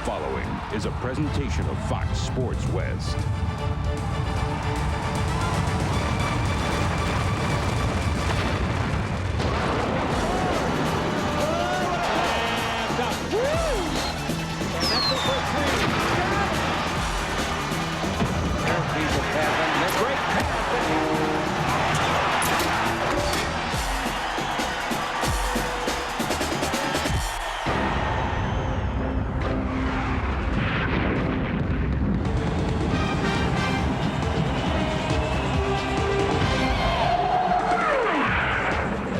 following is a presentation of Fox Sports West.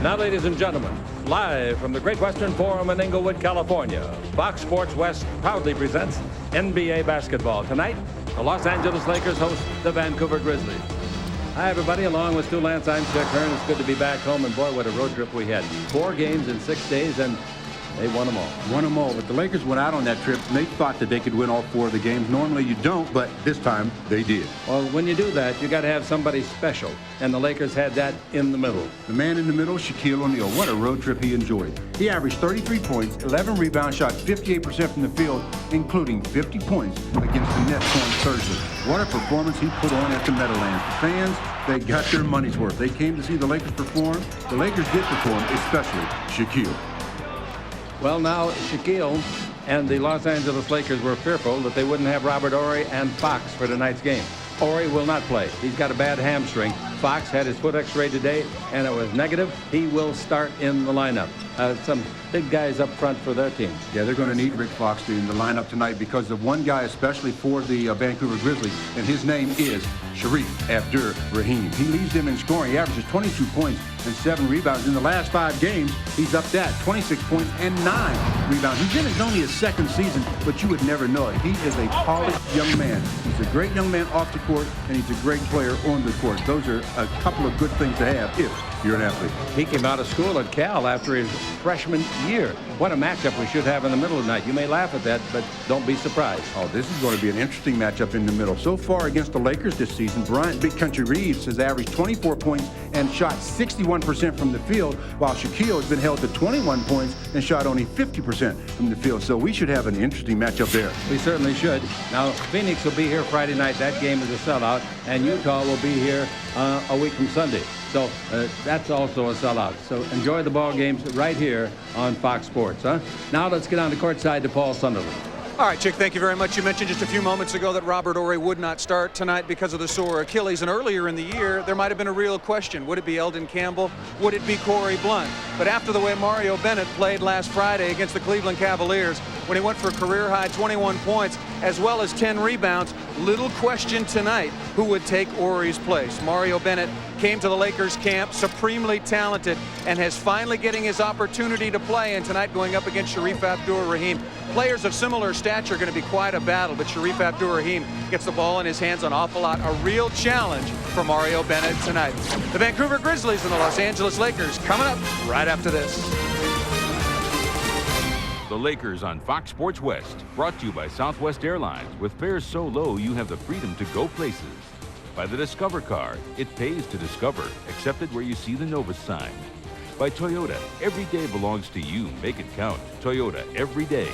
Now, ladies and gentlemen, live from the Great Western Forum in Inglewood, California, Fox Sports West proudly presents NBA basketball. Tonight, the Los Angeles Lakers host the Vancouver Grizzlies. Hi, everybody. Along with Stu Lance, I'm Chuck Hearn. It's good to be back home, and boy, what a road trip we had. 4 games in 6 days, and they won them all. Won them all, but the Lakers went out on that trip, and they thought that they could win all 4 of the games. Normally you don't, but this time they did. Well, when you do that, you got to have somebody special, and the Lakers had that in the middle. The man in the middle, Shaquille O'Neal. What a road trip he enjoyed. He averaged 33 points, 11 rebounds, shot 58% from the field, including 50 points against the Nets on Thursday. What a performance he put on at the Meadowlands. The fans, they got their money's worth. They came to see the Lakers perform. The Lakers did perform, especially Shaquille. Well, now, Shaquille and the Los Angeles Lakers were fearful that they wouldn't have Robert Horry and Fox for tonight's game. Horry will not play. He's got a bad hamstring. Fox had his foot x-rayed today, and it was negative. He will start in the lineup. Some big guys up front for their team. Yeah, they're going to need Rick Fox in the lineup tonight because of one guy, especially for the Vancouver Grizzlies, and his name is Shareef Abdur-Rahim. He leads them in scoring. He averages 22 points and 7 rebounds. In the last 5 games, he's up that 26 points and 9 rebounds. He's in only his 2nd season, but you would never know it. He is a polished young man. He's a great young man off the court, and he's a great player on the court. Those are a couple of good things to have if you're an athlete. He came out of school at Cal after his freshman year. What a matchup we should have in the middle of the night. You may laugh at that, but don't be surprised. Oh, this is going to be an interesting matchup in the middle. So far against the Lakers this season, Bryant Big Country Reeves has averaged 24 points and shot 61% from the field, while Shaquille has been held to 21 points and shot only 50% from the field. So we should have an interesting matchup there. We certainly should. Now, Phoenix will be here Friday night. That game is a sellout, and Utah will be here a week from Sunday. So that's also a sellout. So enjoy the ball games right here on Fox Sports. Now let's get on the courtside to Paul Sunderland. All right, Chick, thank you very much. You mentioned just a few moments ago that Robert Horry would not start tonight because of the sore Achilles. And earlier in the year, there might have been a real question. Would it be Eldon Campbell? Would it be Corey Blunt? But after the way Mario Bennett played last Friday against the Cleveland Cavaliers, when he went for a career-high 21 points as well as 10 rebounds, little question tonight who would take Horry's place. Mario Bennett came to the Lakers camp supremely talented and has finally getting his opportunity to play, and tonight going up against Shareef Abdur-Rahim. Players of similar stature are going to be quite a battle, but Shareef Abdur-Rahim gets the ball in his hands an awful lot. A real challenge for Mario Bennett tonight. The Vancouver Grizzlies and the Los Angeles Lakers coming up right after this. The Lakers on Fox Sports West, brought to you by Southwest Airlines. With fares so low, you have the freedom to go places. By the Discover card, it pays to discover, accepted where you see the Novus sign. By Toyota, every day belongs to you. Make it count. Toyota, every day.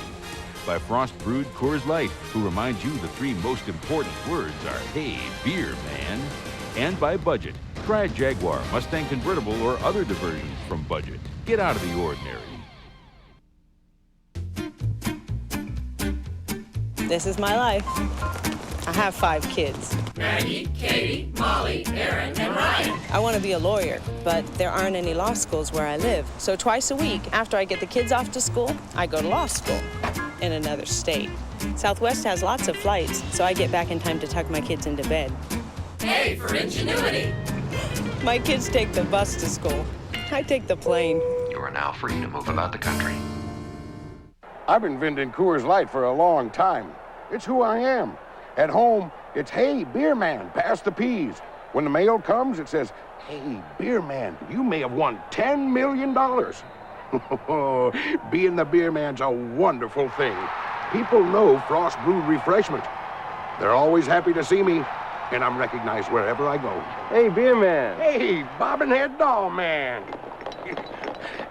By Frost Brewed Coors Light, who reminds you the 3 most important words are, hey, beer, man. And by Budget. Try a Jaguar, Mustang convertible, or other diversions from Budget. Get out of the ordinary. This is my life. I have 5 kids. Maggie, Katie, Molly, Aaron, and Ryan. I want to be a lawyer, but there aren't any law schools where I live. So twice a week, after I get the kids off to school, I go to law school in another state. Southwest has lots of flights, so I get back in time to tuck my kids into bed. Hey, for ingenuity. My kids take the bus to school. I take the plane. You are now free to move about the country. I've been vending Coors Light for a long time. It's who I am. At home, it's, hey, beer man, pass the peas. When the mail comes, it says, hey, beer man, you may have won $10 million. Being the beer man's a wonderful thing. People know Frost Brewed Refreshment. They're always happy to see me, and I'm recognized wherever I go. Hey, beer man. Hey, bobbin head doll man.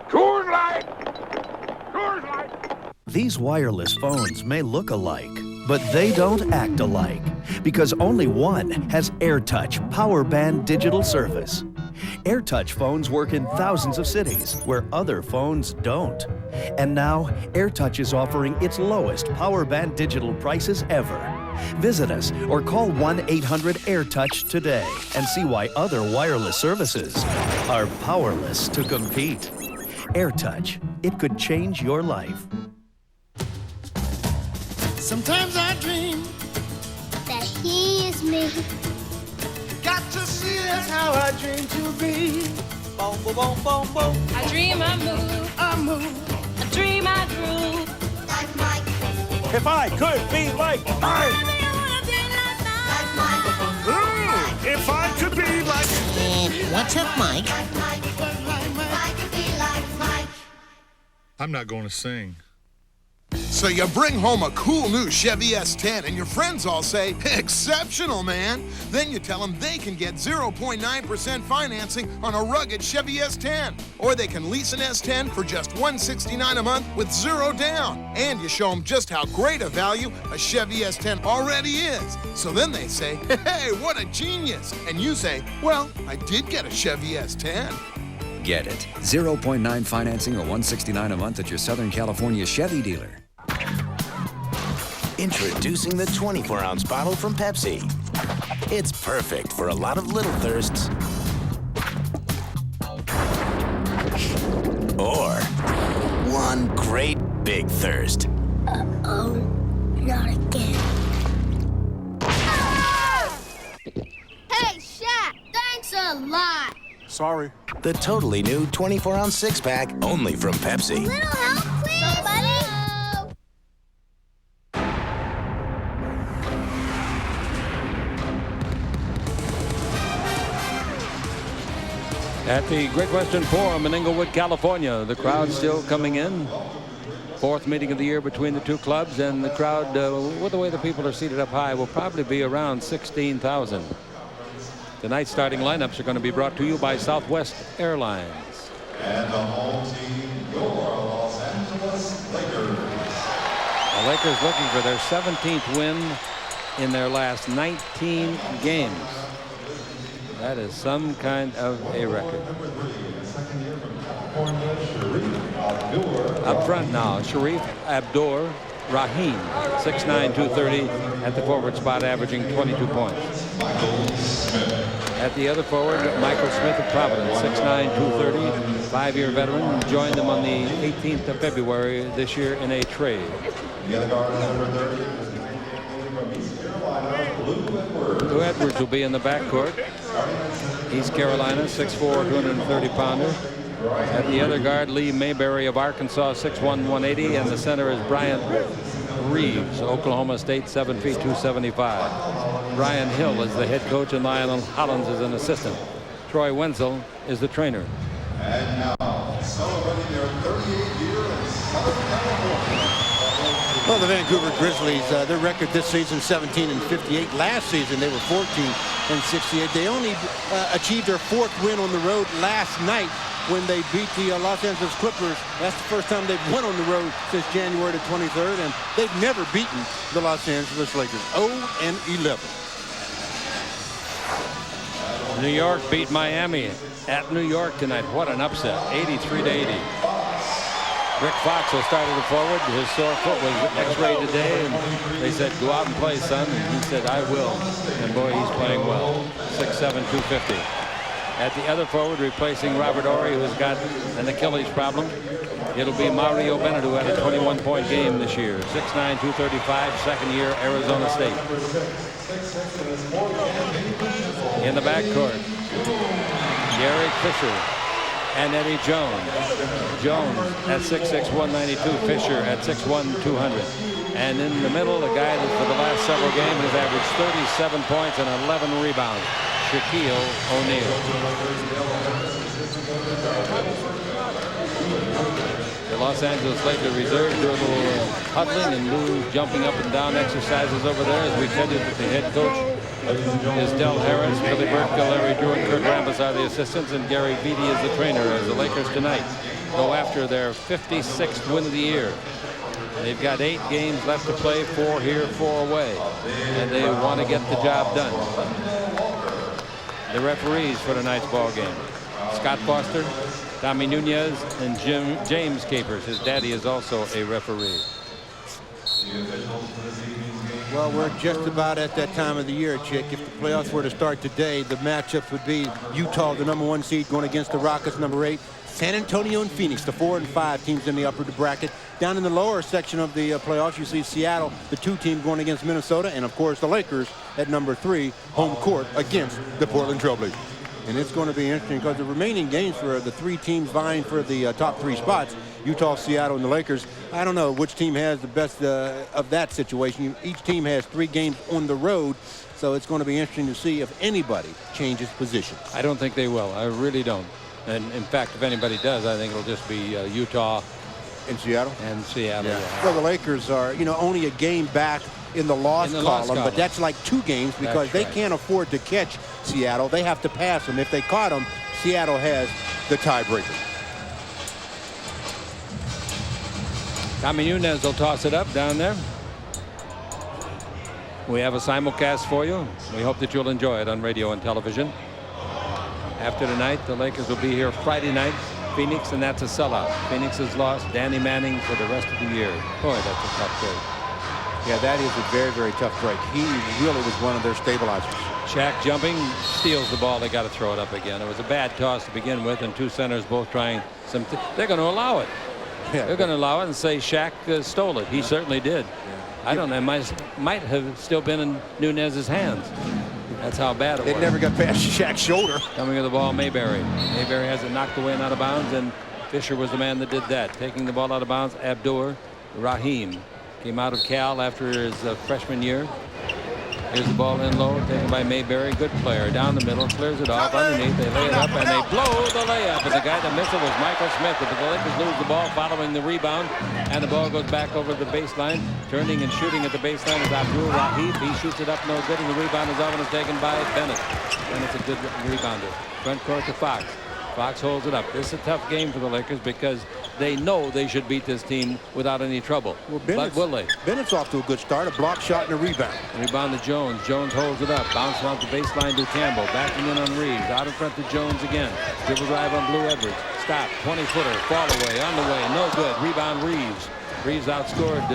Coors Light! Coors Light! These wireless phones may look alike, but they don't act alike, because only one has AirTouch Power Band digital service. AirTouch phones work in thousands of cities where other phones don't. And now, AirTouch is offering its lowest Power Band digital prices ever. Visit us or call 1-800-AirTouch today and see why other wireless services are powerless to compete. AirTouch, it could change your life. Sometimes I dream that he is me. Got to see that's how I dream to be. Boom, boom, boom, boom, boom. I dream I move. I move. I dream I groove. Like Mike. If I could be like Mike. If I could be like. What's up, Mike? I'm not going to sing. So you bring home a cool new Chevy S10 and your friends all say, exceptional, man. Then you tell them they can get 0.9% financing on a rugged Chevy S10. Or they can lease an S10 for just $169 a month with zero down. And you show them just how great a value a Chevy S10 already is. So then they say, hey, what a genius. And you say, well, I did get a Chevy S10. Get it. 0.9 financing or $169 a month at your Southern California Chevy dealer. Introducing the 24-ounce bottle from Pepsi. It's perfect for a lot of little thirsts. Or one great big thirst. Uh-oh, not again. Ah! Hey, Shaq, thanks a lot. Sorry. The totally new 24-ounce six-pack, only from Pepsi. A little help, please? Somebody? At the Great Western Forum in Inglewood, California, the crowd still coming in. Fourth meeting of the year between the two clubs, and the crowd, with the way the people are seated up high, will probably be around 16,000. Tonight's starting lineups are going to be brought to you by Southwest Airlines. And the home team, your Los Angeles Lakers. The Lakers looking for their 17th win in their last 19 games. That is some kind of a record. Up front now, Shareef Abdur-Rahim, 6'9", 230 at the forward spot, averaging 22 points. At the other forward, Michael Smith of Providence, 6'9", 230, five-year veteran, joined them on the 18th of February this year in a trade. Lou Edwards will be in the backcourt. East Carolina, 6'4", 230-pounder. At the other guard, Lee Mayberry of Arkansas, 6'1", 180, and the center is Bryant Reeves, Oklahoma State, 7 feet, 275. Brian Hill is the head coach, and Lionel Hollins is an assistant. Troy Wenzel is the trainer. And now, celebrating their 38th year in Southern California. Well, the Vancouver Grizzlies, their record this season, 17-58. Last season, they were 14-68. They only achieved their fourth win on the road last night when they beat the Los Angeles Clippers. That's the first time they've won on the road since January the 23rd, and they've never beaten the Los Angeles Lakers. 0-11. New York beat Miami at New York tonight. What an upset, 83-80. Rick Fox will start at the forward. His sore foot was x-rayed today, and they said, go out and play, son. And he said, I will. And boy, he's playing well. 6'7", 250. At the other forward, replacing Robert Horry, who's got an Achilles problem, it'll be Mario Bennett, who had a 21-point game this year. 6'9", 235, second year, Arizona State. In the backcourt, Gary Fisher and Eddie Jones. Jones at 6'6", 192. Fisher at 6'1", 200. And in the middle, the guy that for the last several games has averaged 37 points and 11 rebounds, Shaquille O'Neal. The Los Angeles Lakers reserve do a little huddling and do jumping up and down exercises over there as we tell you that the head coach is Del Harris, Billy Burke, Larry Drew, and Kurt Rambis are the assistants, and Gary Beatty is the trainer as the Lakers tonight go after their 56th win of the year. They've got 8 games left to play, 4 here, 4 away, and they want to get the job done. The referees for tonight's ball game: Scott Foster, Tommy Nunez, and James Capers. His daddy is also a referee. Well, we're just about at that time of the year, Chick. If the playoffs were to start today, the matchups would be Utah, the #1 seed, going against the Rockets, #8. San Antonio and Phoenix, the 4 and 5 teams in the upper bracket. Down in the lower section of the playoffs, you see Seattle, the 2 team going against Minnesota, and of course the Lakers at #3, home court against the Portland Trailblazers. And it's going to be interesting because the remaining games for the 3 teams vying for the top 3 spots, Utah, Seattle, and the Lakers, I don't know which team has the best of that situation. Each team has 3 games on the road, so it's going to be interesting to see if anybody changes positions. I don't think they will. I really don't. And in fact, if anybody does, I think it'll just be Utah and Seattle. Yeah. Well, the Lakers are, only a game back in the loss column, but that's like 2 games because they can't afford to catch Seattle. They have to pass them. If they caught them, Seattle has the tiebreaker. Tommy Nunez will toss it up down there. We have a simulcast for you. We hope that you'll enjoy it on radio and television. After tonight, the Lakers will be here Friday night, Phoenix, and that's a sellout. Phoenix has lost Danny Manning for the rest of the year. Boy, that's a tough break. Yeah, that is a very, very tough break. He really was one of their stabilizers. Shaq jumping, steals the ball. They got to throw it up again. It was a bad toss to begin with, and 2 centers both trying some. They're going to allow it. Yeah, they're going to allow it and say Shaq stole it. He certainly did. Yeah. I don't know. It might have still been in Nunez's hands. That's how bad it was. It never got past Shaq's shoulder. Coming to the ball, Mayberry. Mayberry has it knocked away and out of bounds, and Fisher was the man that did that. Taking the ball out of bounds, Abdur-Rahim. Came out of Cal after his freshman year. Here's the ball in low, taken by Mayberry. Good player. Down the middle, clears it off. Underneath, they lay it up, and they blow the layup. And the guy that missed it was Michael Smith. But the Lakers lose the ball following the rebound, and the ball goes back over the baseline. Turning and shooting at the baseline is Abdur-Rahim. He shoots it up, no good, and the rebound is off and is taken by Bennett. And it's a good rebounder. Front court to Fox. Fox holds it up. This is a tough game for the Lakers because they know they should beat this team without any trouble. Well, but will they? Bennett's off to a good start. A block shot and a rebound. Rebound to Jones. Jones holds it up. Bounce off the baseline to Campbell. Backing in on Reeves. Out in front to Jones again. Dribble drive on Blue Edwards. Stop. 20-footer. Fall away. On the way. No good. Rebound Reeves. Reeves outscored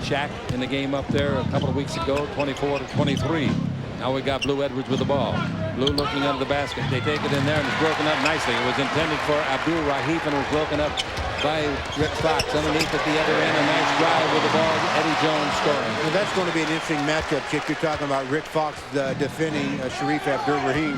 Shaq in the game up there a couple of weeks ago. 24-23. Now we got Blue Edwards with the ball. Blue looking under the basket. They take it in there and it's broken up nicely. It was intended for Abdur-Rahim and it was broken up by Rick Fox. Underneath at the other end, a nice drive with the ball. Eddie Jones scoring. Well, that's going to be an interesting matchup, Chick. You're talking about Rick Fox defending Shareef Abdur-Rahim.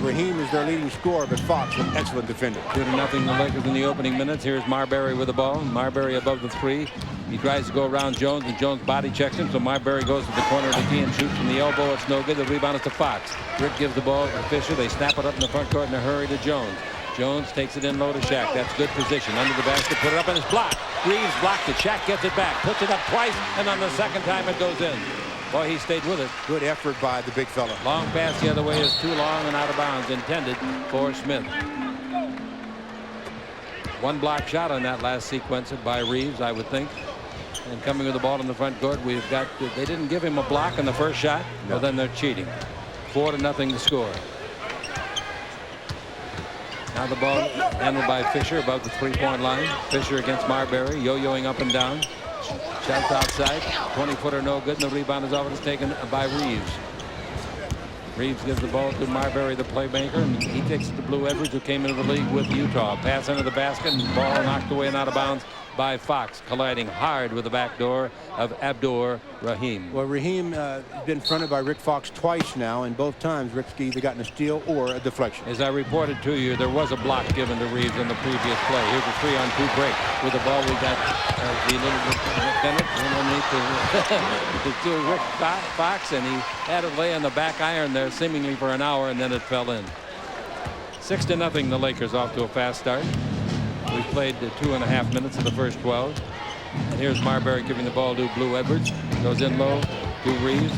Rahim is their leading scorer, but Fox an excellent defender. 2-0 the Lakers in the opening minutes. Here's Marbury with the ball. Marbury above the 3. He tries to go around Jones, and Jones body checks him, so Marbury goes to the corner of the key and shoots from the elbow. It's no good. The rebound is to Fox. Rick gives the ball to Fisher. They snap it up in the front court in a hurry to Jones. Jones takes it in low to Shaq. That's good position. Under the basket, put it up, and it's blocked. Reeves blocked it. Shaq gets it back, puts it up twice, and on the second time it goes in. Boy, he stayed with it. Good effort by the big fella. Long pass the other way is too long and out of bounds. Intended for Smith. One block shot on that last sequence by Reeves, I would think. And coming with the ball in the front court, we've got, they didn't give him a block on the first shot. No. Well, then they're cheating. 4-0 to score. Now the ball handled by Fisher above the 3-point line. Fisher against Marbury, yo-yoing up and down. Shots outside, 20-footer no good, and the rebound is off and it's taken by Reeves. Reeves gives the ball to Marbury, the playmaker, and he takes it to Blue Edwards, who came into the league with Utah. Pass under the basket, and the ball knocked away and out of bounds by Fox, colliding hard with the back door of Abdur-Rahim. Well, Rahim has been fronted by Rick Fox twice now, and both times Rick's either gotten a steal or a deflection. As I reported to you, there was a block given to Reeves on the previous play. Here's a 3-on-2 break. With the ball, we got the little Bennett underneath to Rick Fox, and he had it lay on the back iron there seemingly for an hour, and then it fell in. 6-0, the Lakers off to a fast start. We've played 2.5 minutes of the first 12. And here's Marbury giving the ball to Blue Edwards. Goes in low to Reeves.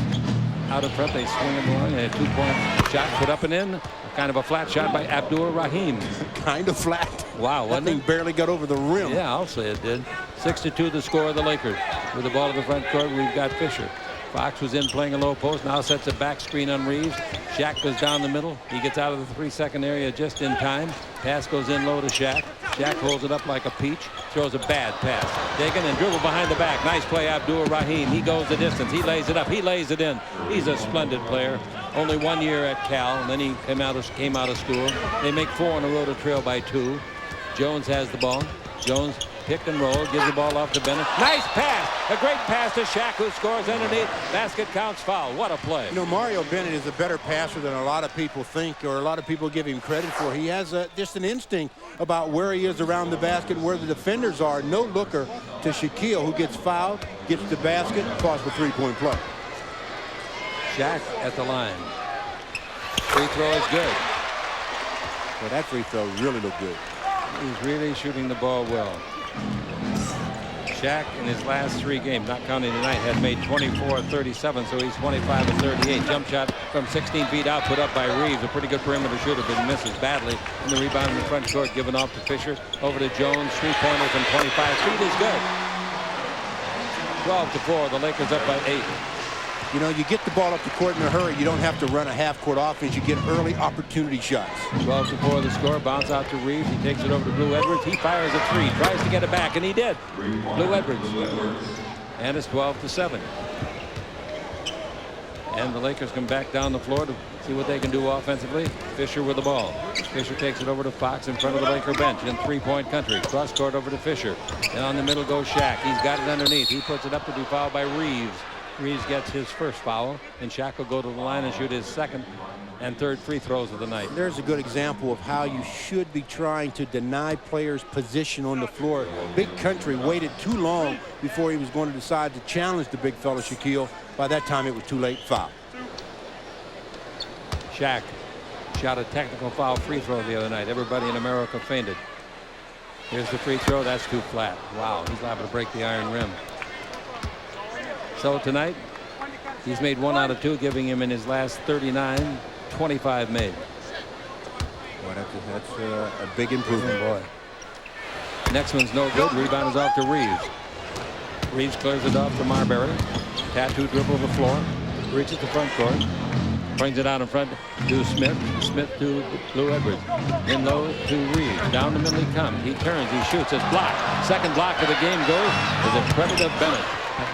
Out in front, they swing it along. And a 2-point shot put up and in. Kind of a flat shot by Abdur-Rahim. Kind of flat. Wow, that thing barely got over the rim. Yeah, I'll say it did. 6-2 the score of the Lakers. With the ball to the front court, we've got Fisher. Fox was in playing a low post, now sets a back screen on Reeves. Shaq goes down the middle. He gets out of the 3-second area just in time. Pass goes in low to Shaq. Shaq holds it up like a peach. Throws a bad pass. Taken and dribble behind the back. Nice play, Abdur-Rahim. He goes the distance. He lays it up. He lays it in. He's a splendid player. Only 1 year at Cal, and then he came out of school. They make 4 in a row to trail by 2. Jones has the ball. Jones pick and roll, gives the ball off to Bennett. Nice pass, a great pass to Shaq, who scores underneath. Basket counts, foul. What a play. You know, Mario Bennett is a better passer than a lot of people think, or a lot of people give him credit for. He has just an instinct about where he is around the basket and where the defenders are. No looker to Shaquille, who gets fouled, gets the basket, calls for three-point play. Shaq at the line. Free throw is good. Well, that free throw really looked good. He's really shooting the ball well. Shaq in his last 3 games, not counting tonight, had made 24-37, so he's 25-38. Jump shot from 16 feet out, put up by Reeves. A pretty good perimeter shooter, but misses badly. And the rebound in the front court given off to Fisher. Over to Jones. 3-pointer from 25 feet is good. 12-4. The Lakers up by 8. You know, you get the ball up the court in a hurry. You don't have to run a half-court offense. You get early opportunity shots. 12-4 the score. Bounce out to Reeves. He takes it over to Blue Edwards. He fires a 3. Tries to get it back, and he did. Blue Edwards. And it's 12-7. And the Lakers come back down the floor to see what they can do offensively. Fisher with the ball. Fisher takes it over to Fox in front of the Laker bench in three-point country. Cross court over to Fisher. And on the middle goes Shaq. He's got it underneath. He puts it up to be fouled by Reeves. Reeves gets his first foul, and Shaq will go to the line and shoot his second and third free throws of the night. There's a good example of how you should be trying to deny players position on the floor. Big Country waited too long before he was going to decide to challenge the big fella Shaquille. By that time, it was too late. Foul. Shaq shot a technical foul free throw the other night. Everybody in America fainted. Here's the free throw. That's too flat. Wow, he's liable to break the iron rim. So tonight, he's made 1 out of 2, giving him in his last 39, 25 made. Boy, that's a big improvement, boy. Next one's no good. Rebound is off to Reeves. Reeves clears it off to Marbury. Tattoo dribble the floor. Reaches the front court. Brings it out in front to Smith. Smith to Blue Edwards. In low to Reeves. Down the middle he comes. He turns. He shoots. It's blocked. Second block of the game goes to the credit of Bennett.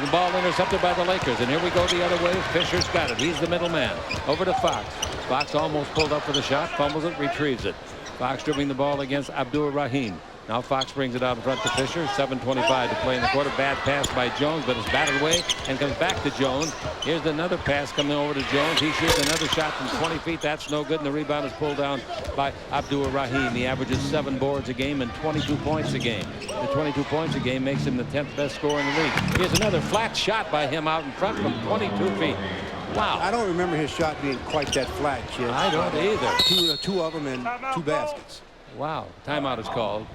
The ball intercepted by the Lakers, and here we go the other way. Fisher's got it. He's the middleman. Over to Fox. Fox almost pulled up for the shot, fumbles it, retrieves it. Fox dribbling the ball against Abdur-Rahim. Now Fox brings it out in front to Fisher. 7:25 to play in the quarter. Bad pass by Jones, but it's batted away and comes back to Jones. Here's another pass coming over to Jones. He shoots another shot from 20 feet. That's no good, and the rebound is pulled down by Abdur-Rahim. He averages 7 boards a game and 22 points a game. The 22 points a game makes him the 10th best scorer in the league. Here's another flat shot by him out in front from 22 feet. Wow. I don't remember his shot being quite that flat, Chip. I don't either. Two of them and 2 baskets. Wow. Timeout is called.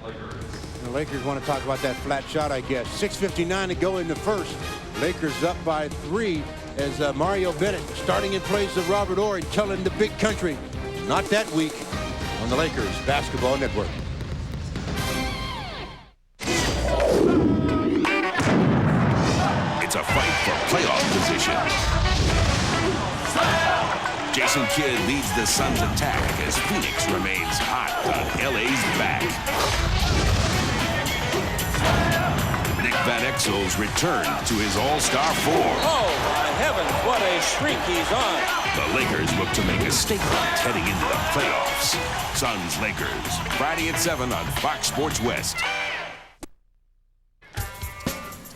The Lakers want to talk about that flat shot, I guess. 6:59 to go in the first. Lakers up by 3 as Mario Bennett starting in place of Robert Horry, telling the Big Country not that weak on the Lakers Basketball Network. It's a fight for playoff position. Jason Kidd leads the Suns' attack as Phoenix remains hot on LA's back. Nick Van Exel's return to his All-Star 4. Oh, my heavens, what a streak he's on. The Lakers look to make a statement heading into the playoffs. Suns-Lakers, Friday at 7 on Fox Sports West.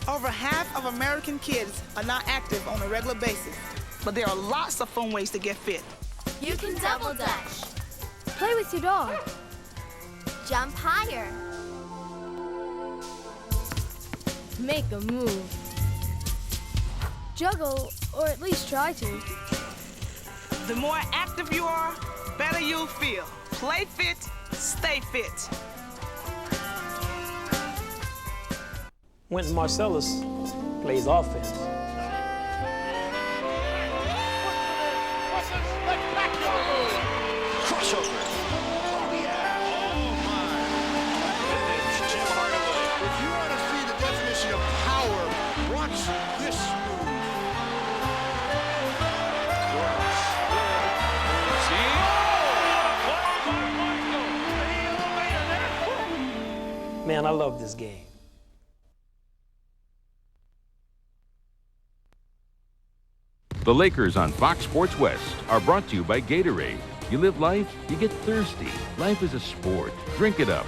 Over half of American kids are not active on a regular basis, but there are lots of fun ways to get fit. You can double dutch. Play with your dog. Jump higher. Make a move. Juggle, or at least try to. The more active you are, better you'll feel. Play fit, stay fit. Wynton Marsalis plays offense. Crossover. Oh, yeah. Oh, my. Man, I love this game. The Lakers on Fox Sports West are brought to you by Gatorade. You live life, you get thirsty. Life is a sport. Drink it up.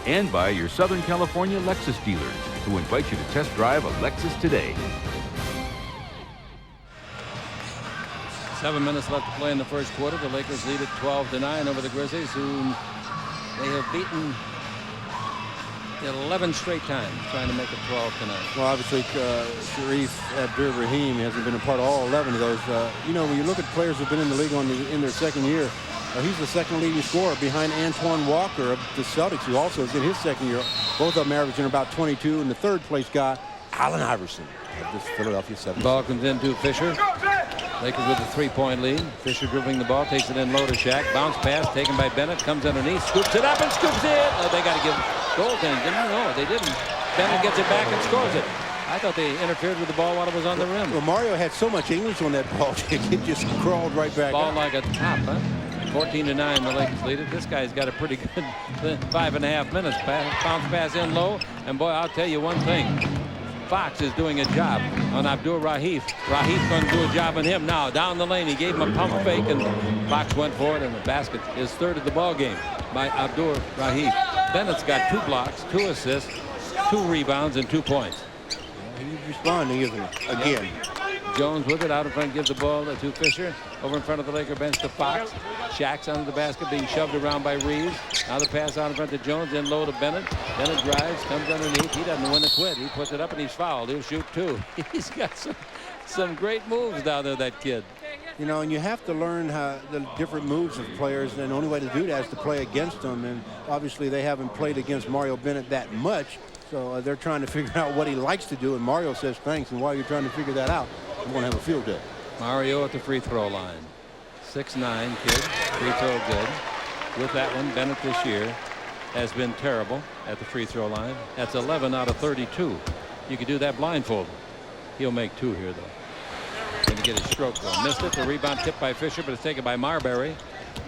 And by your Southern California Lexus dealers, who invite you to test drive a Lexus today. 7 minutes left to play in the first quarter. The Lakers lead at 12-9 over the Grizzlies, who they have beaten 11 straight times, trying to make it 12 tonight. Well, obviously, Shareef Abdur-Rahim hasn't been a part of all 11 of those. When you look at players who've been in the league in their second year, he's the second leading scorer behind Antoine Walker of the Celtics, who also is in his second year. Both of them averaging about 22. And the third place guy, Allen Iverson of this Philadelphia 76ers. Ball comes in to Fisher. Lakers with a 3-point lead. Fisher dribbling the ball, takes it in low to Shaq. Bounce pass taken by Bennett, comes underneath, scoops it up and scoops it. Oh, they got to give goaltending. No, they didn't. Bennett gets it back and scores it. I thought they interfered with the ball while it was on the rim. Well, Mario had so much English on that ball, it just crawled right back ball up. Like a top, huh? 14-9, the Lakers lead it. This guy's got a pretty good 5.5 minutes. Bounce pass in low, and boy, I'll tell you one thing. Fox is doing a job on Abdur-Rahim. Rahim's going to do a job on him now. Down the lane, he gave him a pump fake, and Fox went for it, and the basket is third of the ball game by Abdur-Rahim. Bennett's got 2 blocks, 2 assists, 2 rebounds, and 2 points. He's responding, isn't he? Again. Jones with it out in front, gives the ball to Fisher. Over in front of the Laker bench to Fox. Shaq's under the basket, being shoved around by Reeves. Now the pass out in front to Jones, in low to Bennett. Bennett drives, comes underneath. He doesn't win a quit. He puts it up and he's fouled. He'll shoot 2. He's got some great moves down there, that kid. And you have to learn the different moves of players, and the only way to do that is to play against them. And obviously they haven't played against Mario Bennett that much, so they're trying to figure out what he likes to do, and Mario says thanks, and while you're trying to figure that out, I'm going to have a field day. Mario at the free throw line. 6'9" kid, free throw good. With that one, Bennett this year has been terrible at the free throw line. That's 11 out of 32. You could do that blindfolded. He'll make 2 here, though. Going to get his stroke, though. Missed it. The rebound tipped by Fisher, but it's taken by Marbury.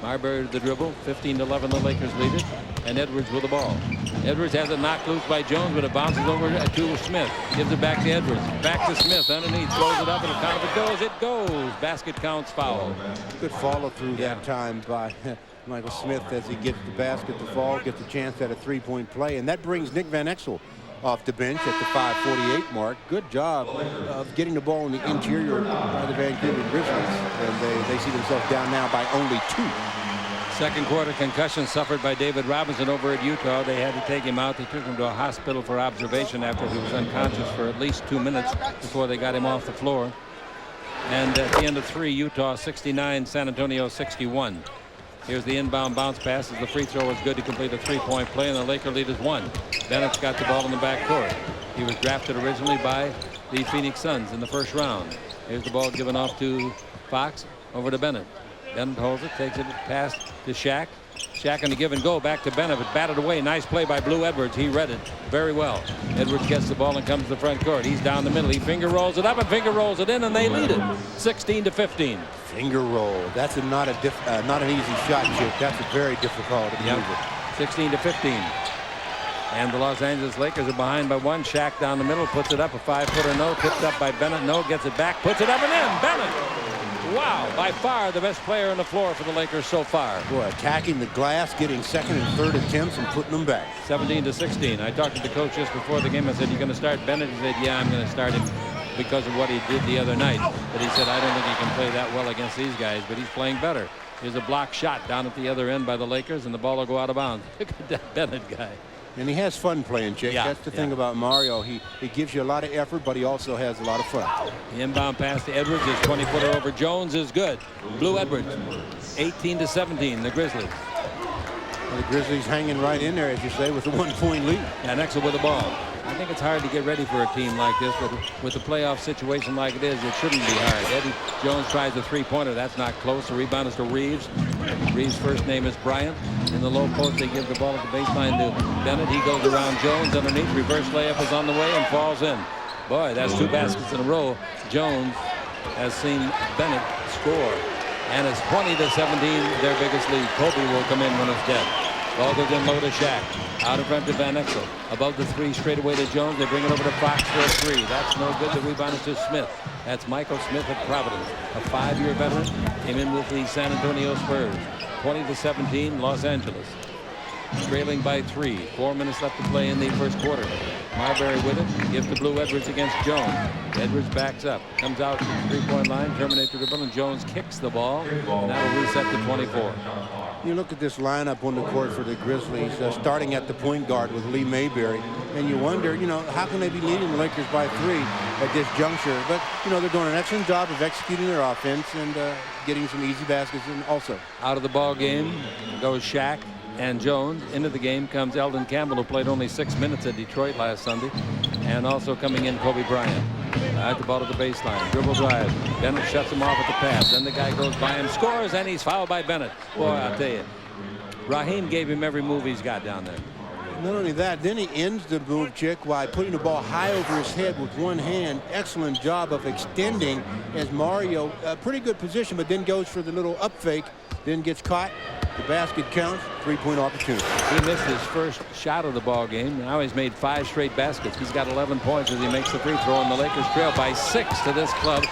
Marbury to the dribble. 15-11, the Lakers lead it. And Edwards with the ball. Edwards has it knocked loose by Jones, but it bounces over to Smith. Gives it back to Edwards. Back to Smith underneath. Throws it up, and the count of it goes. It goes. Basket counts, foul. Good follow through that time by Michael Smith as he gets the basket to fall, gets a chance at a 3-point play. And that brings Nick Van Exel off the bench at the 5:48 mark. Good job of getting the ball in the interior by the Vancouver Grizzlies. And they see themselves down now by only 2. Second quarter concussion suffered by David Robinson over at Utah. They had to take him out. They took him to a hospital for observation after he was unconscious for at least 2 minutes before they got him off the floor. And at the end of 3, Utah 69, San Antonio 61. Here's the inbound bounce pass as the free throw was good to complete a 3-point play, and the Laker lead is 1. Bennett's got the ball in the backcourt. He was drafted originally by the Phoenix Suns in the first round. Here's the ball given off to Fox, over to Bennett. Bennett holds it, takes it past to Shaq. Shaq on the give and go back to Bennett, but batted away. Nice play by Blue Edwards. He read it very well. Edwards gets the ball and comes to the front court. He's down the middle. He finger rolls it up and finger rolls it in, and they lead it 16-15. Finger roll. That's not an easy shot, Chip. That's a very difficult. 16-15. And the Los Angeles Lakers are behind by 1. Shaq down the middle, puts it up, a 5-footer no, tipped up by Bennett. No, gets it back, puts it up and in. Bennett. Wow, by far the best player on the floor for the Lakers so far. Boy, attacking the glass, getting second and third attempts and putting them back. 17-16. I talked to the coach just before the game. I said, "You going to start Bennett?" He said, "Yeah, I'm going to start him because of what he did the other night." But he said, "I don't think he can play that well against these guys, but he's playing better." Here's a block shot down at the other end by the Lakers, and the ball will go out of bounds. Look at that Bennett guy. And he has fun playing, Jake. That's the thing about Mario. He gives you a lot of effort, but he also has a lot of fun. The inbound pass to Edwards. His 20-footer over Jones is good. Blue Edwards. 18-17, the Grizzlies. Well, the Grizzlies hanging right in there, as you say, with a 1-point lead. And Exel with the ball. I think it's hard to get ready for a team like this, but with the playoff situation like it is, it shouldn't be hard. Eddie Jones tries a 3-pointer. That's not close. The rebound is to Reeves. Reeves' first name is Bryant. In the low post, they give the ball at the baseline to Bennett. He goes around Jones underneath. Reverse layup is on the way and falls in. Boy, that's 2 baskets in a row. Jones has seen Bennett score. And it's 20-17, their biggest lead. Kobe will come in when it's dead. Ball goes in low to Shaq. Out in front to Van Exel. Above the 3 straight away to Jones. They bring it over to Fox for a 3. That's no good. The rebound is to Smith. That's Michael Smith of Providence. A 5-year veteran. Came in with the San Antonio Spurs. 20-17 Los Angeles. Trailing by 3. 4 minutes left to play in the first quarter. Marbury with it. Gives to Blue Edwards against Jones. Edwards backs up. Comes out to the 3-point line. Terminates the dribble, and Jones kicks the ball. And that'll reset to 24. You look at this lineup on the court for the Grizzlies, starting at the point guard with Lee Mayberry, and you wonder, how can they be leading the Lakers by 3 at this juncture? But, they're doing an excellent job of executing their offense and getting some easy baskets in also. Out of the ball game goes Shaq and Jones. Into the game comes Eldon Campbell, who played only 6 minutes at Detroit last Sunday, and also coming in Kobe Bryant. At the ball to the baseline. Dribble drive. Bennett shuts him off at the pass. Then the guy goes by him, scores, and he's fouled by Bennett. Boy, I'll tell you. Rahim gave him every move he's got down there. Not only that, then he ends the move, Chick, by putting the ball high over his head with one hand. Excellent job of extending as Mario, a pretty good position, but then goes for the little up fake, then gets caught. The basket counts. 3-point opportunity. He missed his first shot of the ball game. Now he's made 5 straight baskets. He's got 11 points as he makes the free throw, and the Lakers trail by 6 to this club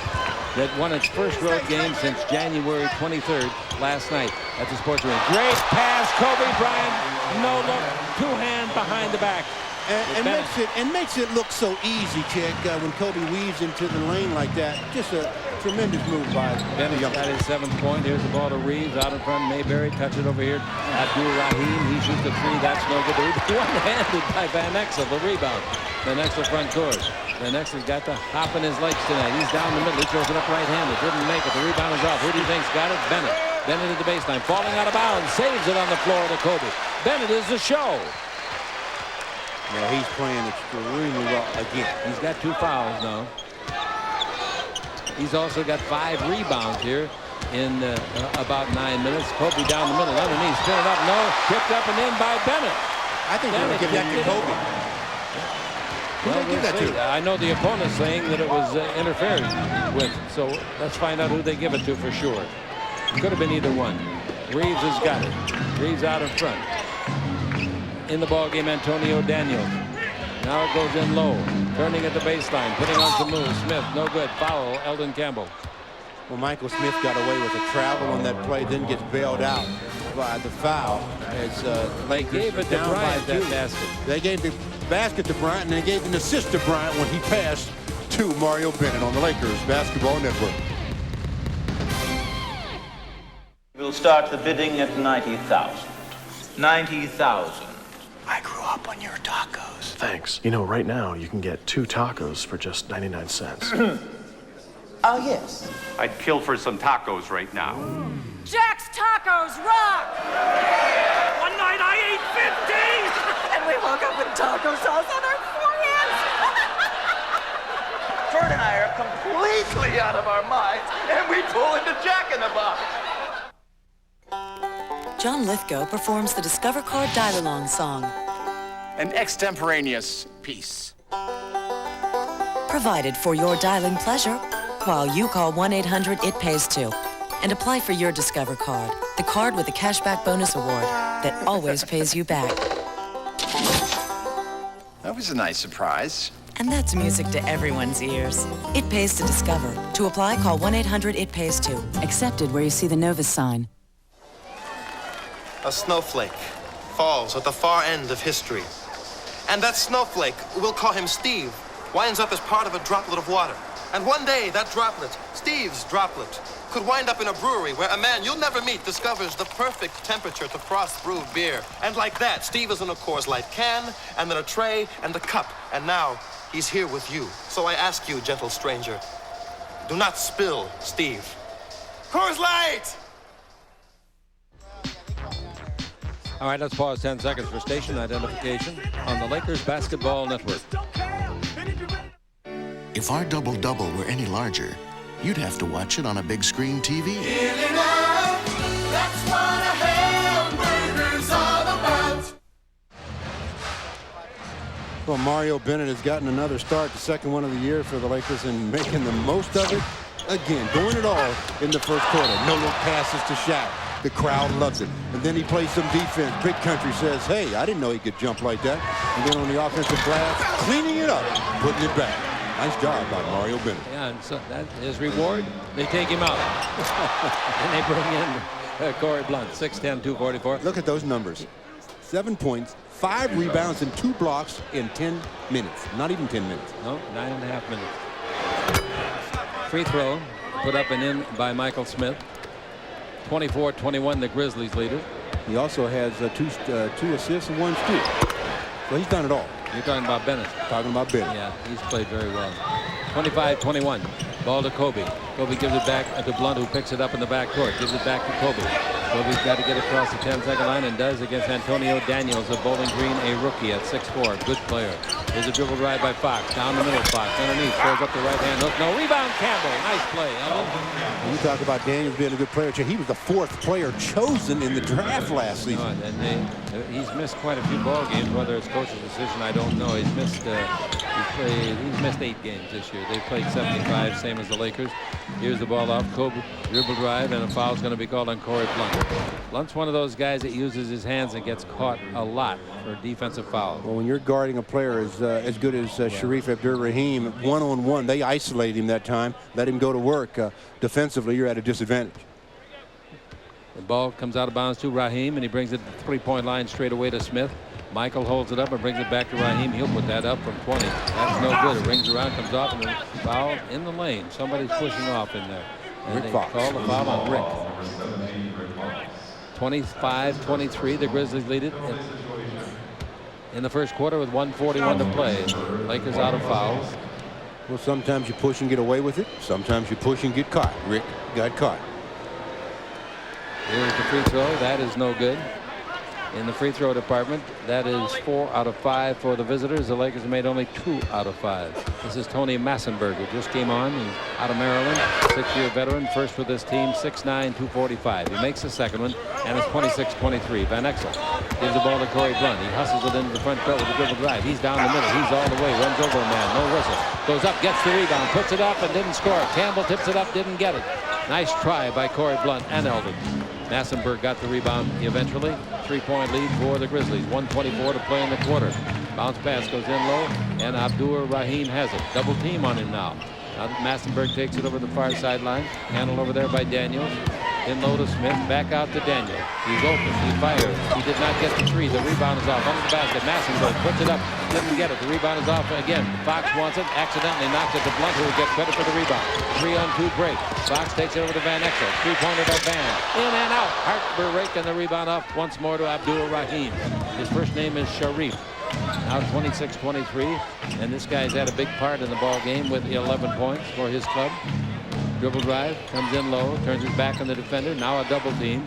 that won its first road game since January 23rd last night at the Sports Arena. Great pass, Kobe Bryant. No look, 2-hand behind the back. And makes it look so easy, Chick, when Kobe weaves into the lane like that. Just a tremendous move by Bennett. Got his 7th point. Here's the ball to Reeves. Out in front, Mayberry. Touch it over here. Abdur-Rahim. He shoots the 3. That's no good. One-handed by Van Exel. The rebound. Van Exel front court. Van Exel's got to hop in his legs tonight. He's down the middle. He throws it up right-handed. Didn't make it. The rebound is off. Who do you think's got it? Bennett. Bennett at the baseline. Falling out of bounds. Saves it on the floor to Kobe. Bennett is the show. Yeah, he's playing extremely well again. He's got 2 fouls now. He's also got 5 rebounds here in about 9 minutes. Kobe down the middle, underneath, spin it up, no, tipped up and in by Bennett. I think they're going to give that to Kobe. Well, we'll give that to? I know the opponent's saying that it was interfered with, so let's find out who they give it to for sure. Could have been either one. Reeves has got it. Reeves out in front. In the ball game, Antonio Daniels. Now it goes in low. Turning at the baseline. Putting on some moves. Smith, no good. Foul, Eldon Campbell. Well, Michael Smith got away with a travel on that play, then gets bailed out by the foul. As they gave it to Bryant, that basket. They gave the basket to Bryant, and they gave an assist to Bryant when he passed to Mario Bennett on the Lakers Basketball Network. We'll start the bidding at 90,000. 90,000. I grew up on your tacos. Thanks. Right now you can get 2 tacos for just 99 cents. Oh, yes. I'd kill for some tacos right now. Jack's Tacos rock! One night I ate 50! And we woke up with taco sauce on our foreheads! Ferd and I are completely out of our minds, and we pull into Jack in the Box. John Lithgow performs the Discover Card Dial-Along song. An extemporaneous piece. Provided for your dialing pleasure while you call 1-800-IT-PAYS-2 and apply for your Discover Card, the card with the cashback bonus award that always pays you back. That was a nice surprise. And that's music to everyone's ears. It pays to Discover. To apply, call 1-800-IT-PAYS-2. Accepted where you see the Novus sign. A snowflake falls at the far end of history. And that snowflake, we'll call him Steve, winds up as part of a droplet of water. And one day, that droplet, Steve's droplet, could wind up in a brewery where a man you'll never meet discovers the perfect temperature to frost-brew beer. And like that, Steve is in a Coors Light can, and then a tray, and a cup. And now, he's here with you. So I ask you, gentle stranger, do not spill, Steve. Coors Light! All right, let's pause 10 seconds for station identification on the Lakers Basketball Network. If our double-double were any larger, you'd have to watch it on a big screen TV. That's what a hamburger's all about. Well, Mario Bennett has gotten another start, the second one of the year for the Lakers, and making the most of it. Again, doing it all in the first quarter. No look passes to Shaq. The crowd loves it. And then he plays some defense. Big Country says, hey, I didn't know he could jump like that. And then on the offensive glass, cleaning it up, putting it back. Nice job by Mario Bennett. Yeah, and so that his reward, they take him out. And they bring in Corey Blunt, 6'10", 244. Look at those numbers. 7 points, 5 rebounds, and 2 blocks in 10 minutes. Not even 10 minutes. No, 9.5 minutes. Free throw put up and in by Michael Smith. 24-21, the Grizzlies lead it. He also has two assists and 1 steal. So he's done it all. You're talking about Bennett. Talking about Bennett. Yeah, he's played very well. 25-21. Ball to Kobe. Kobe gives it back to Blunt, who picks it up in the backcourt. Gives it back to Kobe. Kobe's got to get across the 10-second line and does against Antonio Daniels of Bowling Green, a rookie at 6'4". Good player. Here's a dribble drive by Fox. Down the middle, Fox. Underneath. Throws up the right-hand hook. No rebound, Campbell. Nice play. When you talk about Daniels being a good player, he was the 4th player chosen in the draft last season. He's missed quite a few ball games. Whether it's coach's decision, I don't know. He's missed 8 games this year. They played 75, same as the Lakers. Here's the ball off. Kobe dribble drive, and a foul's going to be called on Corey Blunt. Blunt's one of those guys that uses his hands and gets caught a lot for defensive foul. Well, when you're guarding a player as good as Shareef Abdur-Rahim, one-on-one, they isolate him that time, let him go to work. Defensively, you're at a disadvantage. The ball comes out of bounds to Rahim, and he brings it to the three-point line straight away to Smith. Michael holds it up and brings it back to Rahim. He'll put that up from 20. That's no good. It rings around, comes off, and a foul in the lane. Somebody's pushing off in there. And Rick they Fox. call the foul on Rick. 25-23. The Grizzlies lead it in the first quarter with 1:41 to play. Lakers out of fouls. Well, sometimes you push and get away with it. Sometimes you push and get caught. Rick got caught. Here's the free throw. That is no good. In the free throw department, that is 4 out of 5 for the visitors. The Lakers have made only 2 out of 5. This is Tony Massenberg, who just came on. He's out of Maryland, 6-year veteran, first with this team, 6'9", 245. He makes the second one, and it's 26-23. Van Exel gives the ball to Corey Blunt. He hustles it into the front court with a dribble drive. He's down the middle. He's all the way. Runs over a man. No whistle. Goes up, gets the rebound, puts it up, and didn't score. Campbell tips it up, didn't get it. Nice try by Corey Blunt and Eldon. Massenberg got the rebound eventually. 3-point lead for the Grizzlies. 1:24 to play in the quarter. Bounce pass goes in low, and Abdur-Rahim has it. Double team on him now. Massenberg takes it over the far sideline. Handled over there by Daniels. In low to Smith. Back out to Daniel. He's open. He fires. He did not get the 3. The rebound is off. Under the basket. Massenberg puts it up. Didn't get it. The rebound is off again. Fox wants it. Accidentally knocks it to Blunt, who will get credit for the rebound. 3-on-2 break. Fox takes it over to Van Exel. 3-pointer by Van. In and out. Hart break, and the rebound off once more to Abdur-Rahim. His first name is Shareef. Now 26-23, and this guy's had a big part in the ball game with 11 points for his club. Dribble drive, comes in low, turns his back on the defender. Now a double team.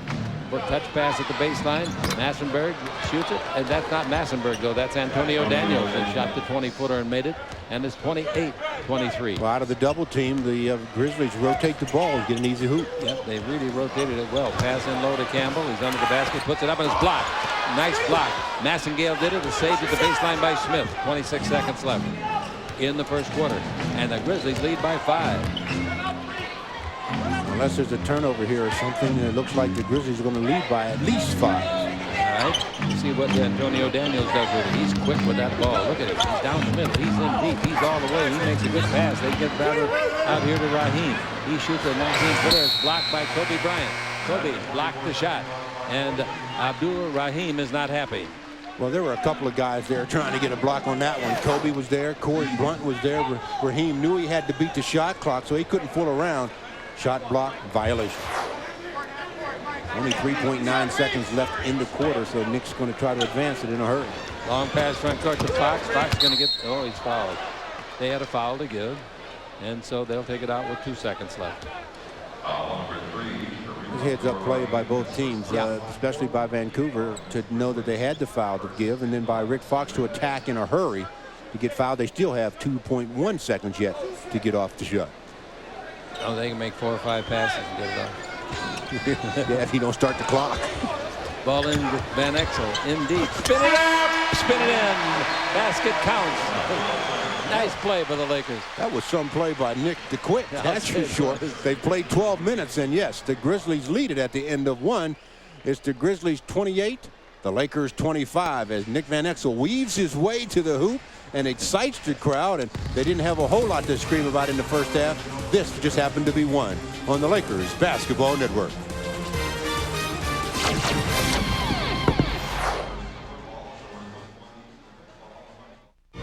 Touch pass at the baseline. Massenberg shoots it, and that's not Massenberg though. That's Antonio Daniels that shot the 20-footer and made it, and it's 28-23. Well, out of the double team, the Grizzlies rotate the ball and get an easy hoop. Yep, they really rotated it well. Pass in low to Campbell. He's under the basket, puts it up, and it's blocked. Nice block. Massengale did it. It saved at the baseline by Smith. 26 seconds left in the first quarter, and the Grizzlies lead by 5. Unless there's a turnover here or something, it looks like the Grizzlies are going to lead by at least 5. All right. See what Antonio Daniels does with it. He's quick with that ball. Look at it. He's down the middle. He's in deep. He's all the way. He makes a good pass. They get better out here to Rahim. He shoots a 19-footer. It's blocked by Kobe Bryant. Kobe blocked the shot, and Abdur-Rahim is not happy. Well, there were a couple of guys there trying to get a block on that one. Kobe was there. Corey Blunt was there. Rahim knew he had to beat the shot clock, so he couldn't fool around. Shot block, violation. Only 3.9 seconds left in the quarter, so Nick's going to try to advance it in a hurry. Long pass front court to Fox. Fox is going to get, oh, he's fouled. They had a foul to give, and so they'll take it out with 2 seconds left. Heads up play by both teams, especially by Vancouver to know that they had the foul to give, and then by Rick Fox to attack in a hurry to get fouled. They still have 2.1 seconds yet to get off the shot. Oh, they can make 4 or 5 passes and get it off. Yeah, if you don't start the clock. Ball in with Van Exel. In deep. Spin it up! Spin it in. Basket counts. Nice play by the Lakers. That was some play by Nick DeQuitt. That's for sure. They played 12 minutes, and yes, the Grizzlies lead it at the end of one. It's the Grizzlies 28, the Lakers 25, as Nick Van Exel weaves his way to the hoop and excites the crowd, and they didn't have a whole lot to scream about in the first half. This just happened to be one on the Lakers Basketball Network.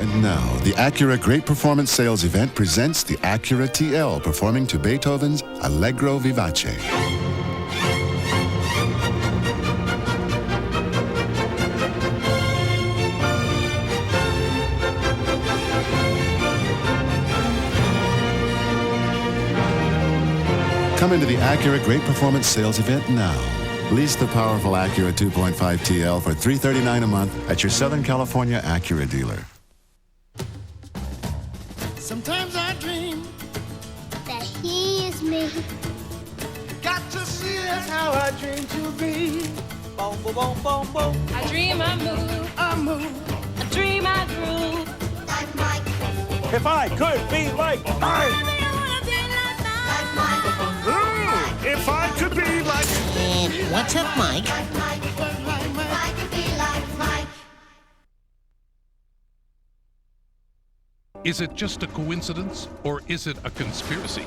And now, the Acura Great Performance Sales Event presents the Acura TL performing to Beethoven's Allegro Vivace. Come into the Acura Great Performance Sales Event now. Lease the powerful Acura 2.5 TL for $339 a month at your Southern California Acura dealer. Sometimes I dream that he is me. Got to see that's how I dream to be. Boom, boom, boom, boom, boom. I dream I move. I move. I dream I groove. Like Mike. If I could be like Mike. If I could be like. What's up, Mike? Is it just a coincidence, or is it a conspiracy?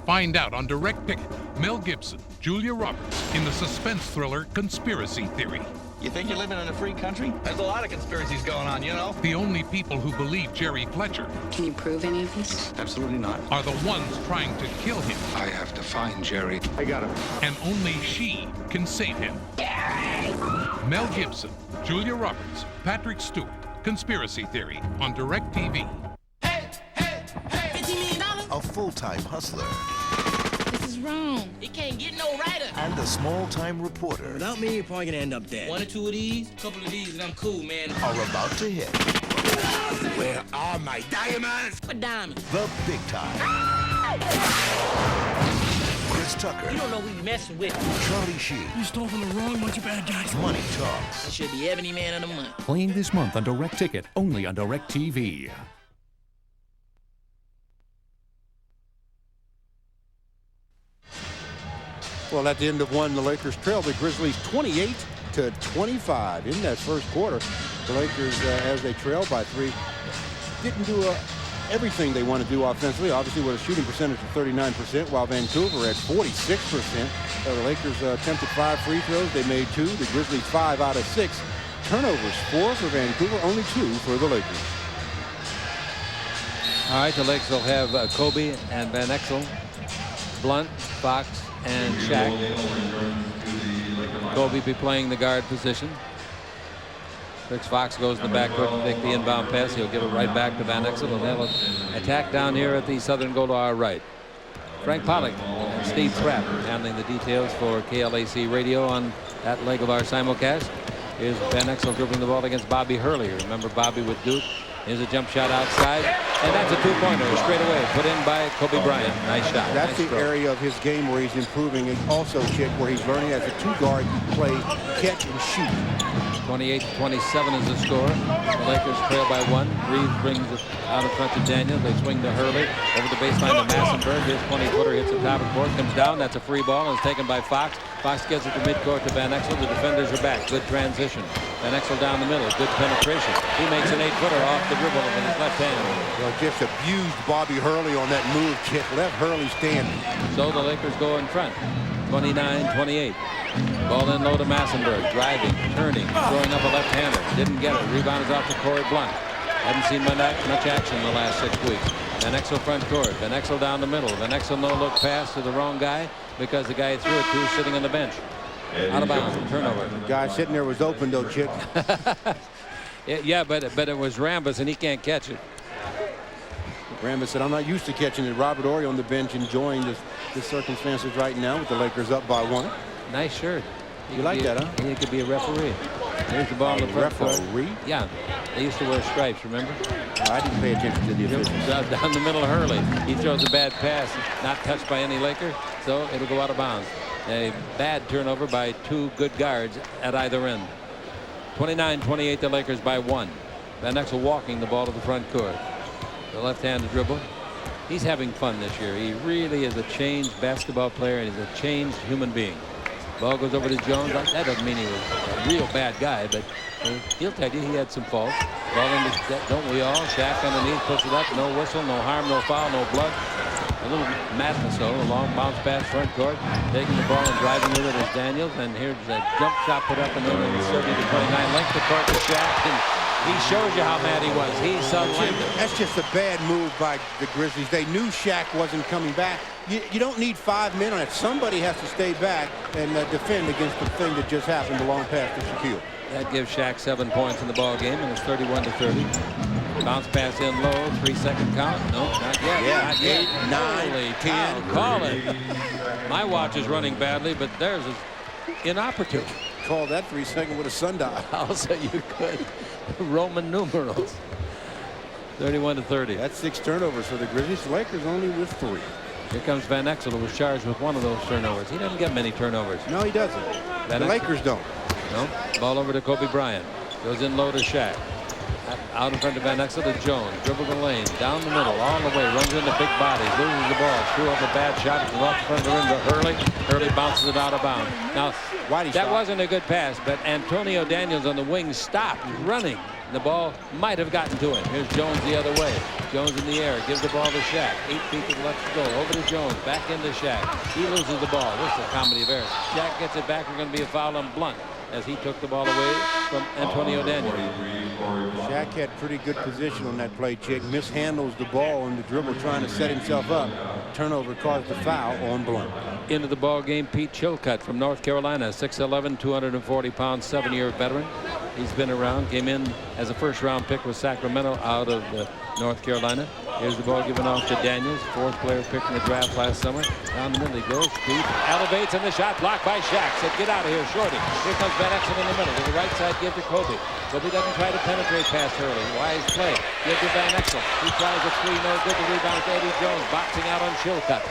Find out on Direct Ticket. Mel Gibson, Julia Roberts, in the suspense thriller Conspiracy Theory. You think you're living in a free country? There's a lot of conspiracies going on, you know? The only people who believe Jerry Fletcher Can you prove any of this? Absolutely not. are the ones trying to kill him. I have to find Jerry. I got him. And only she can save him. Mel Gibson, Julia Roberts, Patrick Stewart, Conspiracy Theory on Direct TV. A full-time hustler This is wrong. It can't get no righter. and a small-time reporter Without me, you're probably gonna end up dead. One or two of these, couple of these, and I'm cool, man. are about to hit Where are my diamonds? What diamonds? the big time. Chris Tucker, You don't know who you messing with. Charlie Sheen, You stole from the wrong bunch of bad guys. Money Talks. It should be Ebony Man of the Month. Playing this month on Direct Ticket, only on Direct TV. Well, at the end of one, the Lakers trail the Grizzlies 28-25 in that first quarter. The Lakers, as they trail by 3, didn't do everything they want to do offensively. Obviously, with a shooting percentage of 39%, while Vancouver at 46%. The Lakers attempted 5 free throws. They made 2. The Grizzlies 5 out of 6. Turnovers 4 for Vancouver, only 2 for the Lakers. All right, the Lakers will have Kobe and Van Exel, Blunt, Fox, and Shaq. Kobe be playing the guard position. Rich Fox goes in the backcourt to take the inbound pass. He'll give it right back to Van Exel, and they'll attack down here at the southern goal to our right. Frank Pollock and Steve Trapp handling the details for KLAC Radio on that leg of our simulcast. Here's Van Exel dribbling the ball against Bobby Hurley. Remember Bobby with Duke. Here's a jump shot outside, and that's a two-pointer straight away, put in by Kobe Bryant. Nice shot. That's nice the throw. area of his game where he's improving, and also, Chick, where he's learning as a 2-guard to play catch and shoot. 28-27 is the score. The Lakers trail by 1. Reeves brings it out in front to Daniel. They swing to Hurley. Over the baseline to Massenberg. His 20-footer hits the top of the court, comes down. That's a free ball, and it's taken by Fox. Fox gets it to midcourt to Van Exel. The defenders are back. Good transition. Van Exel down the middle. Good penetration. He makes an 8-footer off the dribble with his left hand. Well, just abused Bobby Hurley on that move, Chick. Left Hurley standing. So the Lakers go in front. 29-28. Ball in low to Massenberg. Driving, turning, throwing up a left-hander. Didn't get it. Rebound is off to Corey Blunt. Hadn't seen much action in the last 6 weeks. Van Exel front court. Van Exel down the middle. Van Exel no-look pass to the wrong guy because the guy threw it to sitting on the bench. Out of bounds. Turnover. The guy sitting there was open, though, Chick. Yeah, but it was Rambis, and he can't catch it. Rambis said, I'm not used to catching it. Robert Horry on the bench enjoying the circumstances right now with the Lakers up by 1. Nice shirt. You like that, huh? He could be a referee. Here's the ball in the front court. Referee? Yeah. They used to wear stripes, remember? I didn't pay attention to the officials. Down the middle of Hurley. He throws a bad pass, not touched by any Laker, so it'll go out of bounds. A bad turnover by 2 good guards at either end. 29-28, the Lakers by 1. Van Exel walking the ball to the front court. The left-handed dribble. He's having fun this year. He really is a changed basketball player, and he's a changed human being. Ball goes over to Jones. That doesn't mean he was a real bad guy, but he'll tell you he had some faults. Ball into that, don't we all? Shaq underneath, puts it up. No whistle, no harm, no foul, no blood. A little madness, though. A long bounce pass front court. Taking the ball and driving with it is Daniels. And here's a jump shot put up in the 30 to 29. Length the court to Shaq. And he shows you how mad he was. He sunlighted. That's just a bad move by the Grizzlies. They knew Shaq wasn't coming back. You don't need 5 men on it. Somebody has to stay back and defend against the thing that just happened, the long pass to Shaquille. That gives Shaq 7 points in the ball game, and it's 31 to 30. Bounce pass in low, 3-second count. No, not yet. Yeah, not yet. 8, 9, Holy 10. Call it. My watch is running badly, but theirs is inoperative. Call that 3-second with a sundial. Also, you could. Roman numerals. 31 to 30. That's 6 turnovers for the Grizzlies. The Lakers only with 3. Here comes Van Exel, who was charged with one of those turnovers. He doesn't get many turnovers. No, he doesn't. The Lakers don't. No. Ball over to Kobe Bryant. Goes in low to Shaq. Out in front of Van Exel to Jones. Dribble the lane. Down the middle. All the way. Runs into big bodies. Loses the ball. Threw up a bad shot. Left front of the rim to Hurley. Hurley bounces it out of bounds. Now, that wasn't a good pass, but Antonio Daniels on the wing stopped running. The ball might have gotten to him. Here's Jones the other way. Jones in the air. Gives the ball to Shaq. 8 feet to the left to go. Over to Jones. Back into Shaq. He loses the ball. This is a comedy of errors. Shaq gets it back. We're going to be a foul on Blunt as he took the ball away from Antonio Daniels. Shaq had pretty good position on that play, Chick. Mishandles the ball on the dribble trying to set himself up. Turnover caused the foul on Blunt. Into the ball game, Pete Chilcutt from North Carolina, 6'11", 240 pounds, 7-year veteran. He's been around, came in as a first-round pick with Sacramento out of North Carolina. Here's the ball given off to Daniels, 4th player picked in the draft last summer. Down the middle he goes, Pete elevates, and the shot blocked by Shaq. Said, get out of here, Shorty. Here comes Van Exel in the middle. To the right side, give to Kobe. Kobe doesn't try to penetrate past Hurley. Wise play. Give to Van Exel. He tries a 3, no good. The rebound to Eddie Jones, boxing out on Chilcutt.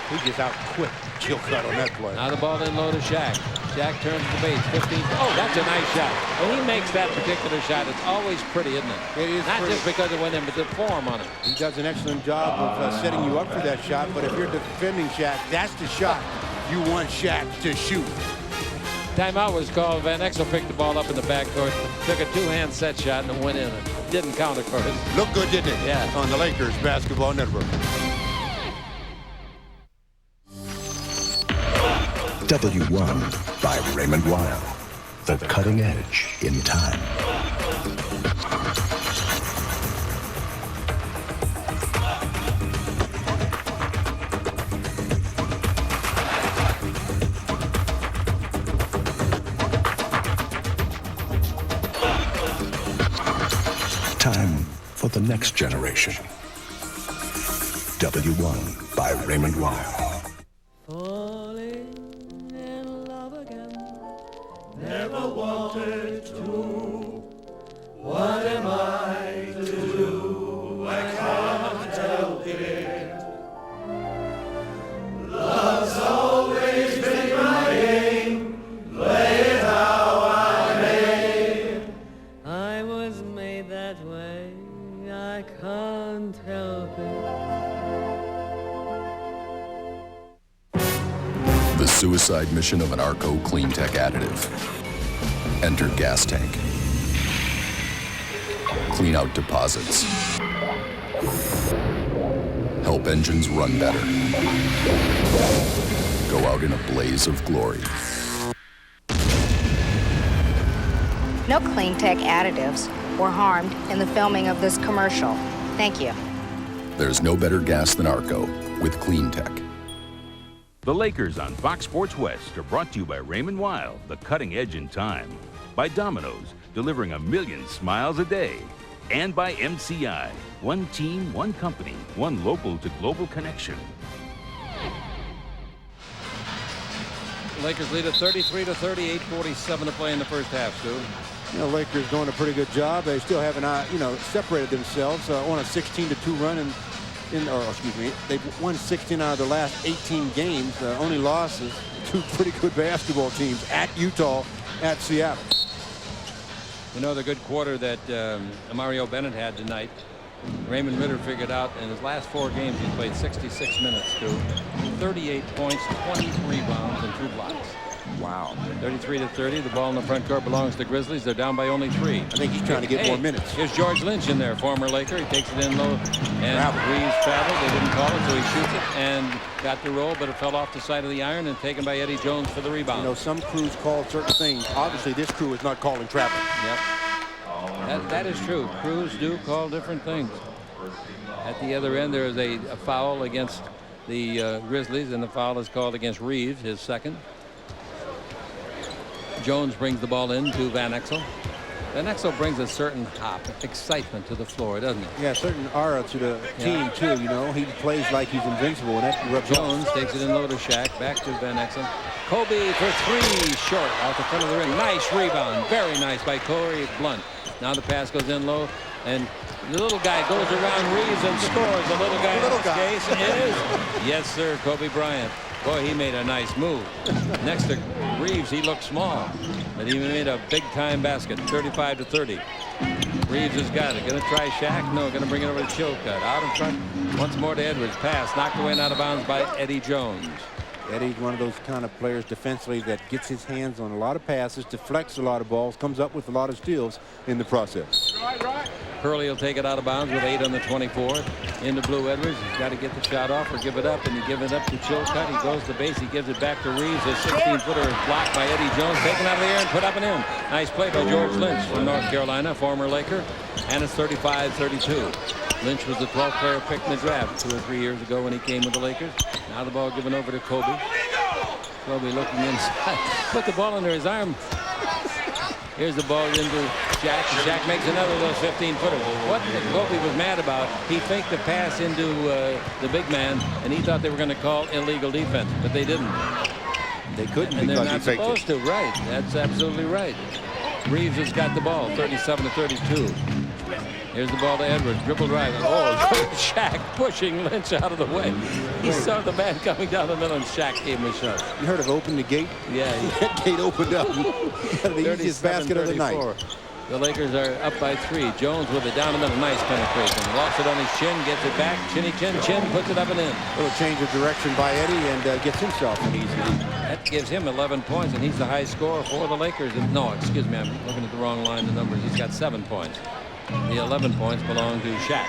He just out-quick Chilcutt on that play. Now the ball in low to Shaq. Shaq turns the base. 15. Oh, that's a nice shot. When he makes that particular shot, it's always pretty, isn't it? It is. Not pretty. just because it went in, but the form on it. He does an excellent job of setting you up for that shot. But if you're defending Shaq, that's the shot you want Shaq to shoot. Timeout was called. Van Exel picked the ball up in the backcourt, took a 2-hand set shot, and it went in. It didn't count, of course. Looked good, didn't it? Yeah. On the Lakers Basketball Network. W1 by Raymond Weil. The cutting edge in time. Time for the next generation. W1 by Raymond Weil. Never wanted to. What am I to do? I can't help it. Love's always been my aim. Play it how I may. I was made that way. I can't help it. The suicide mission of an Arco Cleantech additive. Enter gas tank. Clean out deposits. Help engines run better. Go out in a blaze of glory. No Cleantech additives were harmed in the filming of this commercial. Thank you. There's no better gas than Arco with Cleantech. The Lakers on Fox Sports West are brought to you by Raymond Weil, the cutting edge in time. By Domino's, delivering 1 million smiles a day. And by MCI, one team, one company, one local to global connection. Lakers lead at 33-30, 8:47 to play in the first half, Stu. You know, Lakers doing a pretty good job. They still haven't, separated themselves on a 16-2 run they've won 16 out of the last 18 games. Only losses, 2 pretty good basketball teams at Utah, at Seattle. You know, the good quarter that Mario Bennett had tonight Raymond Ritter figured out in his last 4 games he's played 66 minutes, Stu. 38 points, 20 rebounds, and 2 blocks. Wow. 33-30. The ball in the front court belongs to Grizzlies. They're down by only 3. I think he's trying to get more minutes. Here's George Lynch in there, former Laker. He takes it in low, and Reeves traveled. They didn't call it, so he shoots it and got the roll, but it fell off the side of the iron and taken by Eddie Jones for the rebound. You know, some crews call certain things. Obviously, this crew is not calling travel. Yep. That is true. Crews do call different things. At the other end, there is a foul against the Grizzlies, and the foul is called against Reeves, his second. Jones brings the ball in to Van Exel. Van Exel brings a certain hop, excitement to the floor, doesn't he? Yeah, certain aura to the team, too, you know. He plays like he's invincible, and that rubs Jones takes it in low to Shaq, back to Van Exel. Kobe for 3, short, off the front of the ring. Nice rebound, very nice by Corey Blunt. Now the pass goes in low, and the little guy goes around Reeves and scores. The little guy in this case is, yes, sir, Kobe Bryant. Boy, he made a nice move. Next to Reeves, he looked small, but he made a big-time basket, 35-30. Reeves has got it. Going to try Shaq? No, going to bring it over to Chilcutt. Out in front, once more to Edwards. Pass, knocked away and out of bounds by Eddie Jones. Eddie's one of those kind of players defensively that gets his hands on a lot of passes, deflects a lot of balls, comes up with a lot of steals in the process. Hurley will take it out of bounds with 8 on the 24th. Into Blue Edwards. He's got to get the shot off or give it up, and he gives it up to Chilcutt. He goes to base. He gives it back to Reeves. A 16-footer is blocked by Eddie Jones. Taken out of the air and put up and in. Nice play by George Lynch from North Carolina, former Laker. And it's 35-32. Lynch was the 12th player picked in the draft 2 or 3 years ago when he came with the Lakers. Now the ball given over to Kobe. Kobe looking inside. Put the ball under his arm. Here's the ball into Shaq. Shaq makes another of those 15-footers. What Kobe was mad about, he faked the pass into the big man, and he thought they were going to call illegal defense, but they didn't. They couldn't, and because they're not supposed to. Right. That's absolutely right. Reeves has got the ball, 37-32. Here's the ball to Edwards. Dribble drive. Oh, Shaq pushing Lynch out of the way. He saw the man coming down the middle, and Shaq gave him a shot. You heard of open the gate? Yeah. That gate opened up. The easiest basket of the night. The Lakers are up by 3. Jones with it down the middle. Nice penetration. Lost it on his chin. Gets it back. Chinny chin. Chin puts it up and in. A little change of direction by Eddie, and gets himself an easy lead. That gives him 11 points, and he's the high scorer for the Lakers. No, excuse me. I'm looking at the wrong line of numbers. He's got 7 points. The 11 points belong to Shaq.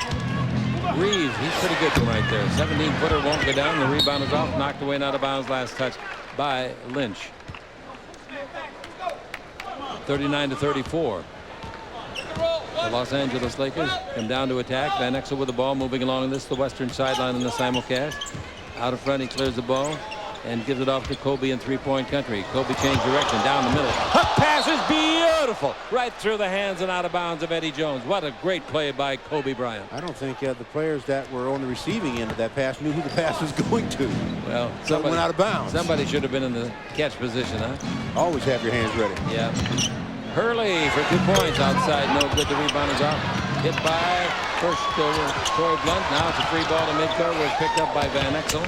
Reeves, he's pretty good from right there. 17-footer won't go down. The rebound is off. Knocked away and out of bounds. Last touch by Lynch. 39-34. The Los Angeles Lakers come down to attack. Van Exel with the ball moving along this, the western sideline in the simulcast. Out of front, he clears the ball and gives it off to Kobe in three-point country. Kobe changed direction down the middle. Hook pass is beautiful. Right through the hands and out of bounds of Eddie Jones. What a great play by Kobe Bryant. I don't think the players that were on the receiving end of that pass knew who the pass was going to. Well, somebody went out of bounds. Somebody should have been in the catch position, huh? Always have your hands ready. Yeah. Hurley for 2 points outside. No good. The rebound is off. Hit by first Corey Blunt. Now it's a free ball to midcourt where it's picked up by Van Exel.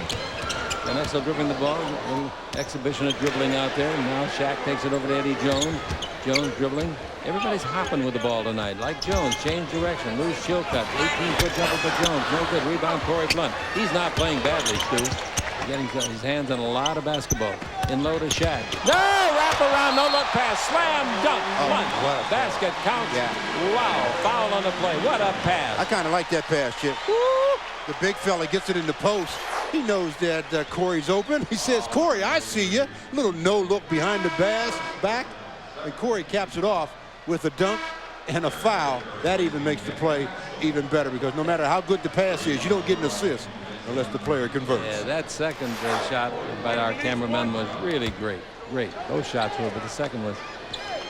Van Exel dribbling the ball. A little exhibition of dribbling out there. And now Shaq takes it over to Eddie Jones. Jones dribbling. Everybody's hopping with the ball tonight. Like Jones, change direction. Lose Chilcutt. 18-foot jumper for Jones. No good. Rebound Corey Blunt. He's not playing badly, Stu. Getting his hands on a lot of basketball. In low to Shaq. No! Wrap around. No look pass. Slam dunk. Blunt. Basket counts. Yeah. Wow. Foul on the play. What a pass. I kind of like that pass, Chip. Woo! The big fella gets it in the post. He knows that Corey's open. He says, Corey, I see you. Little no look behind the back. And Corey caps it off with a dunk and a foul. That even makes the play even better, because no matter how good the pass is, you don't get an assist unless the player converts. Yeah, that second shot by our cameraman was really great. Great. Both shots were, but the second was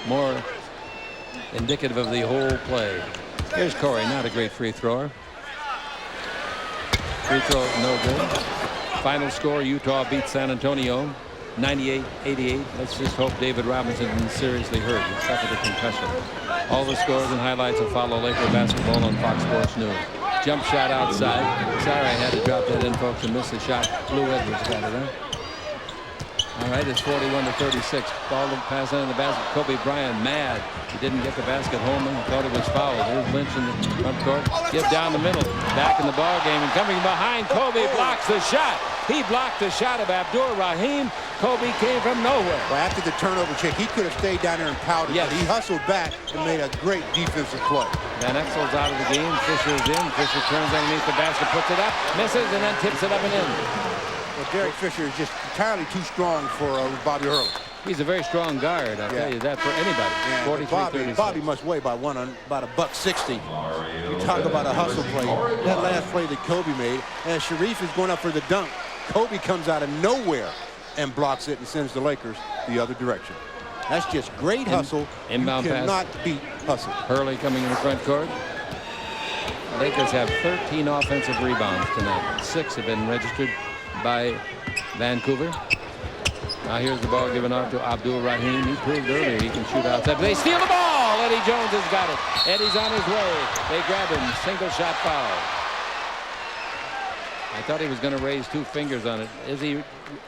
more indicative of the whole play. Here's Corey, not a great free thrower. Free throw, no good. Final score, Utah beats San Antonio, 98-88. Let's just hope David Robinson isn't seriously hurt. He suffered a concussion. All the scores and highlights will follow Laker basketball on Fox Sports News. Jump shot outside. Sorry I had to drop that in, folks, and miss the shot. Blue Edwards got it, huh? All right, it's 41-36. Ball to pass into the basket. Kobe Bryant mad. He didn't get the basket home and thought it was fouled. Here's Lynch in the front court. Give down the middle. Back in the ball game and coming behind. Kobe blocks the shot. He blocked the shot of Abdur-Rahim. Kobe came from nowhere. Well, after the turnover, Chick, he could have stayed down there and pouted. Yes. But he hustled back and made a great defensive play. Van Exel's out of the game. Fisher's in. Fisher turns underneath the basket, puts it up, misses, and then tips it up and in. Well, Derek Fisher is just entirely too strong for Bobby Hurley. He's a very strong guard. I'll tell you that for anybody. Yeah, Bobby must weigh about $160. You talk about a hustle play. That last play that Kobe made, as Shareef is going up for the dunk, Kobe comes out of nowhere and blocks it and sends the Lakers the other direction. That's just great hustle. Inbound pass. You cannot beat hustle. Hurley coming in the front court. Lakers have 13 offensive rebounds tonight. 6 have been registered by Vancouver. Now here's the ball given off to Abdur-Rahim. He proved earlier he can shoot outside. They steal the ball. Eddie Jones has got it. Eddie's on his way. They grab him. Single shot foul. I thought he was going to raise 2 fingers on it. Is he?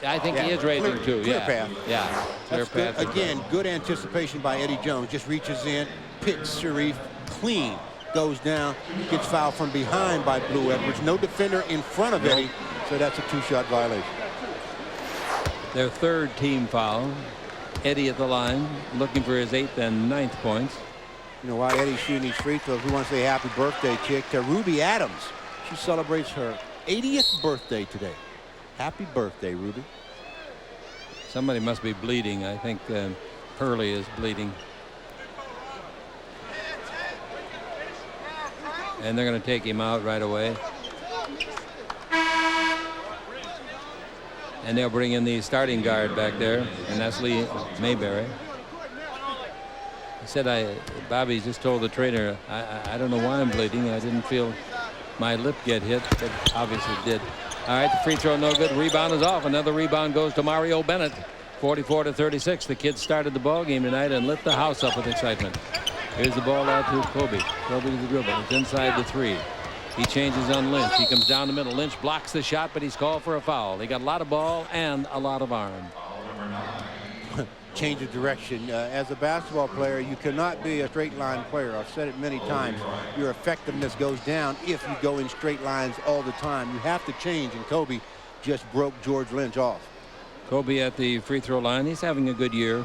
I think he is raising 2. Clear path. Yeah. Clear path. Good. Again, good anticipation by Eddie Jones. Just reaches in, picks Shareef clean, goes down, gets fouled from behind by Blue Edwards. No defender in front of Eddie, so that's a 2-shot violation. Their 3rd team foul. Eddie at the line, looking for his 8th and 9th points. You know, while Eddie's shooting these free throws, we want to say happy birthday, Chick, to Ruby Adams. She celebrates her 80th birthday today. Happy birthday, Ruby. Somebody must be bleeding. I think Hurley is bleeding. And they're going to take him out right away. And they'll bring in the starting guard back there, and that's Lee Mayberry. He said, Bobby just told the trainer, I don't know why I'm bleeding. I didn't feel my lip get hit, but obviously did. All right, the free throw no good. Rebound is off. Another rebound goes to Mario Bennett. 44-36. The kids started the ball game tonight and lit the house up with excitement. Here's the ball out to Kobe. Kobe to the dribble. It's inside the 3. He changes on Lynch. He comes down the middle. Lynch blocks the shot, but he's called for a foul. They got a lot of ball and a lot of arm. Change of direction. As a basketball player, you cannot be a straight line player. I've said it many times. Your effectiveness goes down if you go in straight lines all the time. You have to change, and Kobe just broke George Lynch off. Kobe at the free throw line. He's having a good year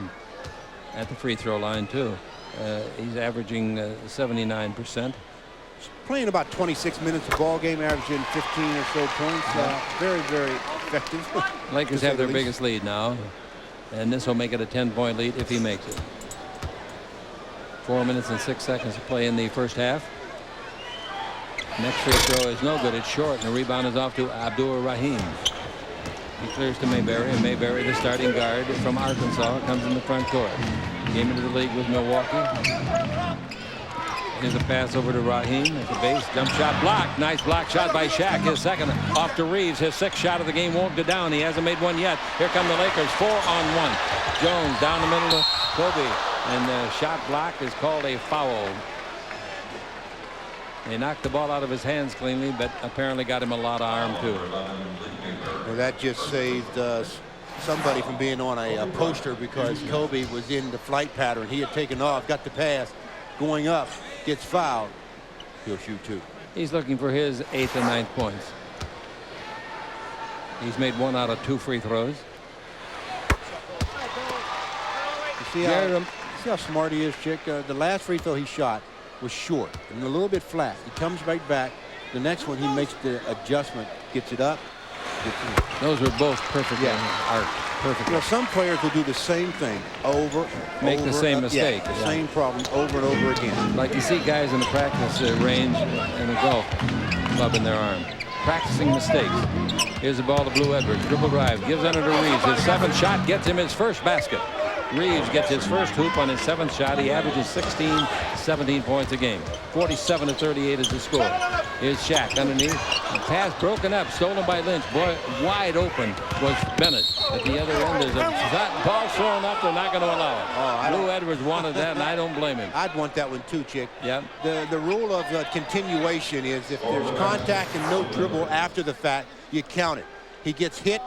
at the free throw line, too. He's averaging 79%. Playing about 26 minutes a ball game, averaging 15 or so points. Very, very effective. Lakers have their biggest lead now. And this will make it a 10-point lead if he makes it. 4 minutes and 6 seconds to play in the first half. Next free throw is no good. It's short, and the rebound is off to Abdur-Rahim. He clears to Mayberry, and Mayberry, the starting guard from Arkansas, comes in the front court. Came into the league with Milwaukee. Here's a pass over to Rahim at the base. Jump shot blocked. Nice block shot by Shaq. His second off to Reeves. His 6th shot of the game won't go down. He hasn't made one yet. Here come the Lakers. 4-on-1. Jones down the middle of Kobe. And the shot block is called a foul. They knocked the ball out of his hands cleanly, but apparently got him a lot of arm, too. Well, that just saved somebody from being on a poster because Kobe was in the flight pattern. He had taken off, got the pass, going up, gets fouled. He'll shoot 2. He's looking for his 8th and 9th points. He's made 1 out of 2 free throws. You see how smart he is, Chick? The last free throw he shot was short and a little bit flat. He comes right back. The next one, he makes the adjustment, gets it up. Those were both perfectly arced. Perfect. You know, some players will do the same thing over, make the same mistake. The same problem over and over again. Like you see guys in the practice range in the golf club in their arm, practicing mistakes. Here's the ball to Blue Edwards. Dribble drive, gives under to Reeves. His 7th shot gets him his first basket. Reeves gets his first hoop on his 7th shot. He averages 16, 17 points a game. 47-38 is the score. Here's Shaq underneath. The pass broken up, stolen by Lynch. Boy, wide open was Bennett. At the other end, there's a ball thrown up. They're not going to allow it. Blue Edwards wanted that, and I don't blame him. I'd want that one too, Chick. Yeah. The rule of continuation is if there's contact and no dribble after the fact, you count it. He gets hit.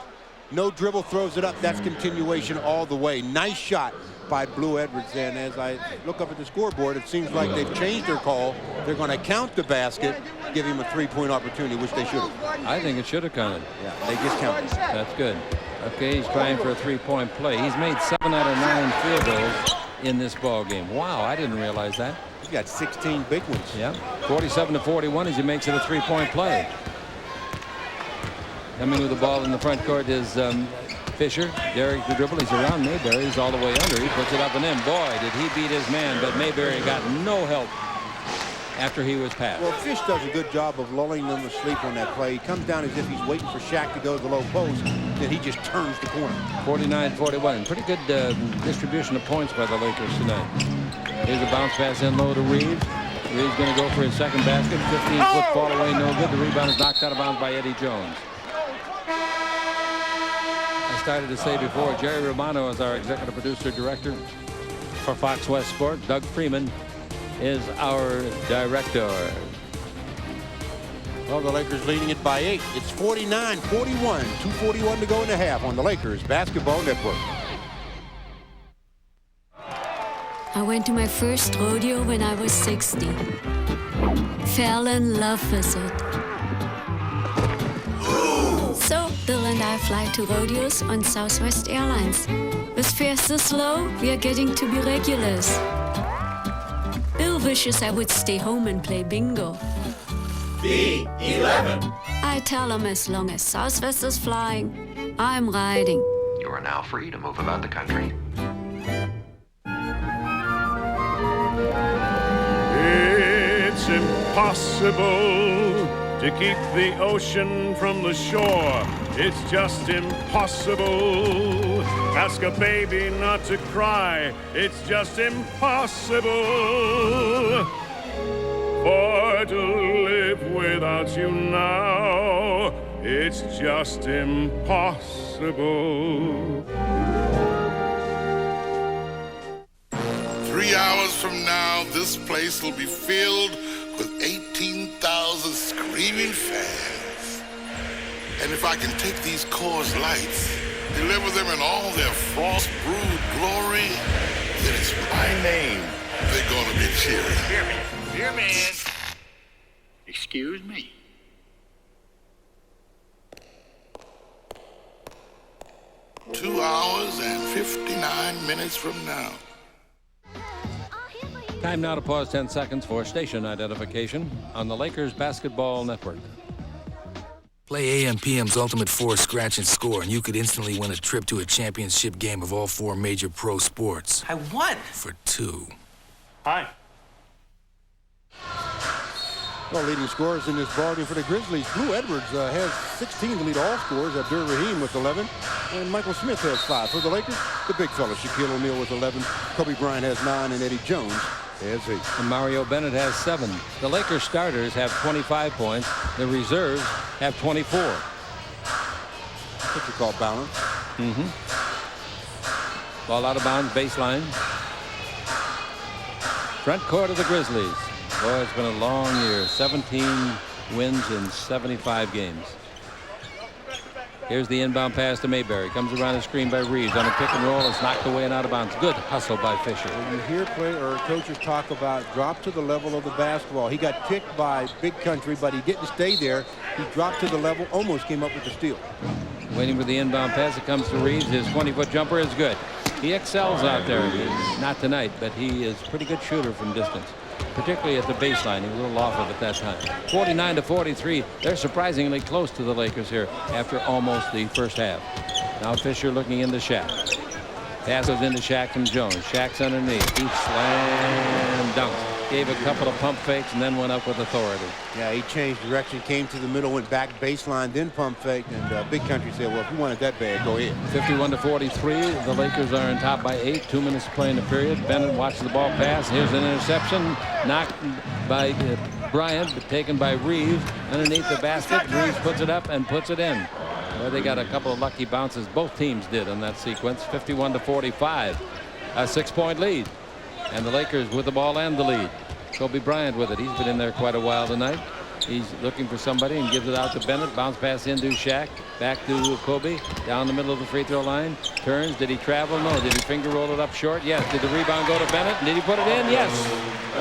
No dribble, throws it up. That's continuation all the way. Nice shot by Blue Edwards. And as I look up at the scoreboard, it seems like they've changed their call. They're going to count the basket, give him a three-point opportunity, which they should have. I think it should have counted. Yeah, they just counted. That's good. Okay, he's trying for a three-point play. He's made 7 out of 9 field goals in this ball game. Wow, I didn't realize that. He's got 16 big ones. Yeah, 47-41 as he makes it a three-point play. Coming with the ball in the front court is Fisher. Derek the dribble. He's around Mayberry. He's all the way under. He puts it up and in. Boy, did he beat his man, but Mayberry got no help after he was passed. Well, Fish does a good job of lulling them to sleep on that play. He comes down as if he's waiting for Shaq to go to the low post. Then he just turns the corner. 49-41. Pretty good distribution of points by the Lakers tonight. Here's a bounce pass in low to Reeves. Reeves going to go for his second basket. 15-foot fall away, no good. The rebound is knocked out of bounds by Eddie Jones. I started to say before, Jerry Romano is our executive producer director for Fox West Sport. Doug Freeman is our director. Well, the Lakers leading it by 8. It's 49-41. 2:41 to go in the half on the Lakers Basketball Network. I went to my first rodeo when I was 60. Fell in love with it. So Bill and I fly to rodeos on Southwest Airlines. With fares this low, we are getting to be regulars. Bill wishes I would stay home and play bingo. B11. I tell him as long as Southwest is flying, I'm riding. You are now free to move about the country. It's impossible to keep the ocean from the shore. It's just impossible. Ask a baby not to cry. It's just impossible. For to live without you now, it's just impossible. 3 hours from now, this place will be filled with 18,000 screaming fans. And if I can take these Coors Lights, deliver them in all their frost-brewed glory, then it's my name they're gonna be cheering. Here, man. Excuse me. Two hours and 59 minutes from now. Time now to pause 10 seconds for station identification on the Lakers Basketball Network. Play AM/PM's Ultimate Force Scratch and Score, and you could instantly win a trip to a championship game of all 4 major pro sports. I won! For 2. Hi. Well, leading scorers in this ballgame for the Grizzlies. Blue Edwards has 16 to lead all scorers. Abdur-Rahim with 11. And Michael Smith has 5. For the Lakers, the big fella, Shaquille O'Neal with 11. Kobe Bryant has 9, and Eddie Jones has 8. And Mario Bennett has 7. The Lakers starters have 25 points. The reserves have 24. That's what you call balance. Mm-hmm. Ball out of bounds, baseline. Front court of the Grizzlies. Boy, it's been a long year. 17 wins in 75 games. Here's the inbound pass to Mayberry. Comes around the screen by Reeves on a pick and roll. It's knocked away and out of bounds. Good hustle by Fisher. When you hear coaches talk about drop to the level of the basketball, he got kicked by Big Country, but he didn't stay there. He dropped to the level, almost came up with the steal. Waiting for the inbound pass. It comes to Reeves. His 20-foot jumper is good. He excels out there. Not tonight, but he is a pretty good shooter from distance, particularly at the baseline. He was a little off of it that time. 49-43. They're surprisingly close to the Lakers here after almost the first half. Now Fisher looking into Shaq. Pass goes into Shaq from Jones. Shaq's underneath. He slam dunks. Gave a couple of pump fakes and then went up with authority. Yeah, he changed direction, came to the middle, went back baseline, then pump faked, and Big Country said, well, if you want it that bad, go ahead. 51-43. The Lakers are in top by 8. 2 minutes to play in the period. Bennett watches the ball pass. Here's an interception. Knocked by Bryant, but taken by Reeves. Underneath the basket, Reeves puts it up and puts it in. Well, they got a couple of lucky bounces. Both teams did on that sequence. 51-45. A 6-point lead. And the Lakers with the ball and the lead. Kobe Bryant with it. He's been in there quite a while tonight. He's looking for somebody and gives it out to Bennett. Bounce pass into Shaq. Back to Kobe. Down the middle of the free throw line. Turns. Did he travel? No. Did he finger roll it up short? Yes. Did the rebound go to Bennett? Did he put it in? Yes.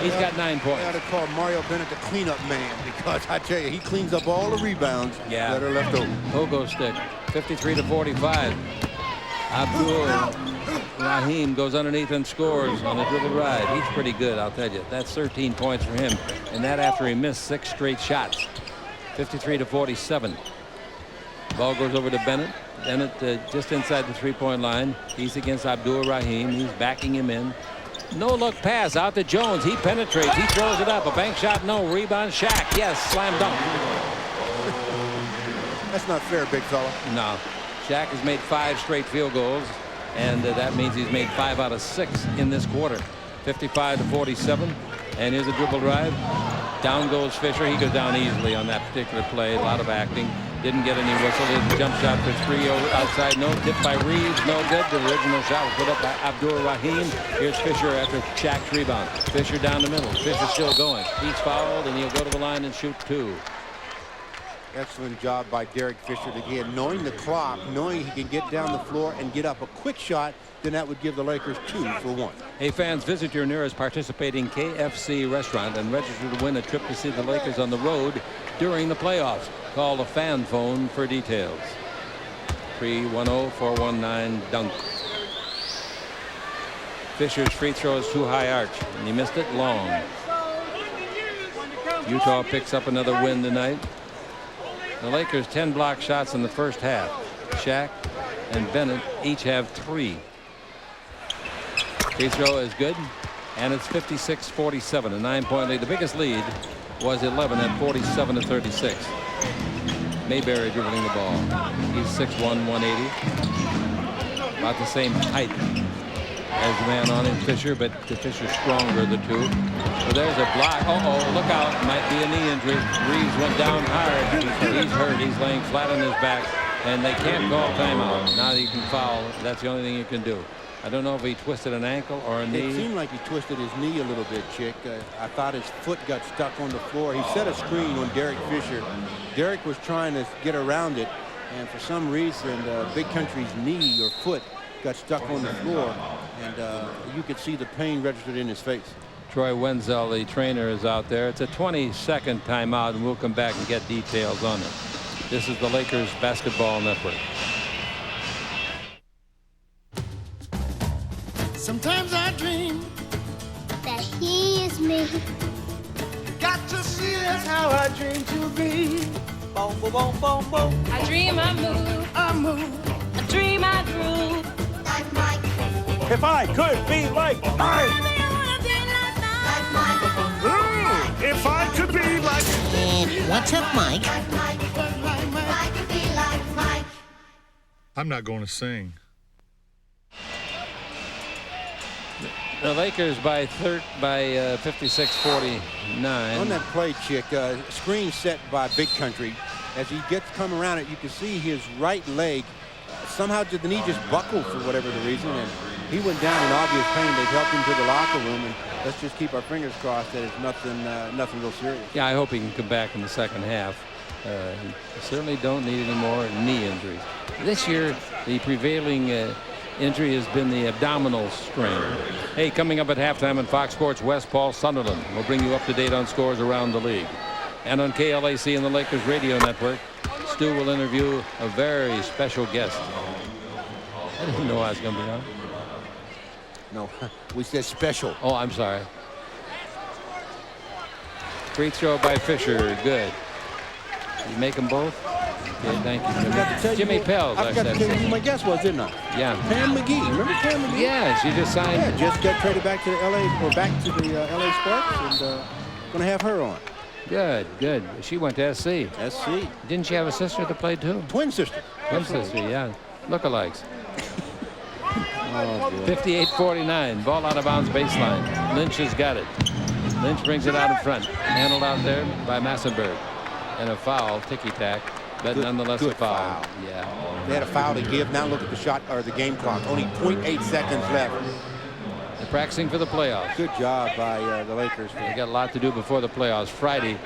He's got 9 points. I got to call Mario Bennett the cleanup man, because I tell you, he cleans up all the rebounds that are left over. Pogo stick. 53-45. Abdur-Rahim goes underneath and scores on the dribble drive. He's pretty good, I'll tell you. That's 13 points for him. And that after he missed 6 straight shots. 53-47. Ball goes over to Bennett. Bennett just inside the three-point line. He's against Abdur-Rahim. He's backing him in. No look pass out to Jones. He penetrates. He throws it up. A bank shot, no. Rebound, Shaq. Yes, slam dunk. That's not fair, big fella. No. Shaq has made 5 straight field goals, and that means he's made 5 out of 6 in this quarter. 55-47. And here's a dribble drive. Down goes Fisher. He goes down easily on that particular play. A lot of acting. Didn't get any whistle. His jump shot for 3 outside. No. Tipped by Reeves. No good. The original shot was put up by Abdur-Rahim. Here's Fisher after Shaq's rebound. Fisher down the middle. Fisher still going. He's fouled, and he'll go to the line and shoot 2. Excellent job by Derek Fisher again, knowing the clock, knowing he can get down the floor and get up a quick shot. Then that would give the Lakers 2 for 1. Hey, fans, visit your nearest participating KFC restaurant and register to win a trip to see the Lakers on the road during the playoffs. Call the fan phone for details. 310-419-DUNK. Fisher's free throw is too high arch, and he missed it long. Utah picks up another win tonight. The Lakers 10 block shots in the first half. Shaq and Bennett each have 3. Free throw is good, and it's 56-47, a 9-point lead. The biggest lead was 11 at 47-36. Mayberry dribbling the ball. He's 6'1", 180. About the same height as the man on him, Fisher, but Fisher's stronger, the two. So there's a block. Uh-oh, look out. Might be a knee injury. Reeves went down hard. He's hurt. He's laying flat on his back, and they can't call timeout. Now you can foul. That's the only thing you can do. I don't know if he twisted an ankle or a knee. It seemed like he twisted his knee a little bit, Chick. I thought his foot got stuck on the floor. He set a screen on Derek Fisher. Derek was trying to get around it, and for some reason, Big Country's knee or foot got stuck on the floor, and you could see the pain registered in his face. Troy Wenzel, the trainer, is out there. It's a 20-second timeout, and we'll come back and get details on it. This is the Lakers Basketball Network. Sometimes I dream that he is me. Got to see that's how I dream to be. Boom, boom, boom, boom, boom. I dream I move. I move. I dream I groove. Like Mike. If I could be like Mike. If I could be like. What's up, Mike? I'm not going to sing. The Lakers by 56-49. On that play, Chick, screen set by Big Country. As he gets come around it, you can see his right leg. Somehow did the knee just buckle for whatever the reason, and he went down in obvious pain. They helped him to the locker room, and let's just keep our fingers crossed that it's nothing real serious. Yeah, I hope he can come back in the second half. You certainly don't need any more knee injuries. This year, the prevailing injury has been the abdominal strain. Hey, coming up at halftime on Fox Sports West, Paul Sunderland will bring you up to date on scores around the league. And on KLAC and the Lakers Radio Network, Stu will interview a very special guest. I didn't know I was going to be on. No, we said special. Oh, I'm sorry. Free throw by Fisher, good. You make them both? Okay, thank you. Jimmy Pels, I forgot to tell you who my guess was, didn't I? Yeah. Pam McGee. Remember Pam McGee? Yeah, she just signed. Yeah, just got traded back to the LA Sparks, and going to have her on. Good, good. She went to SC. SC. Didn't she have a sister that played too? Twin sister. Twin sister, yeah. Lookalikes. Oh, 58-49. Ball out of bounds baseline. Lynch has got it. Lynch brings it out in front. Handled out there by Massenberg. And a foul, ticky-tack, but nonetheless a foul. Yeah. They had a foul to give. Now look at the shot or the game clock. Only 0.8 seconds left. They're practicing for the playoffs. Good job by the Lakers. They got a lot to do before the playoffs. Friday,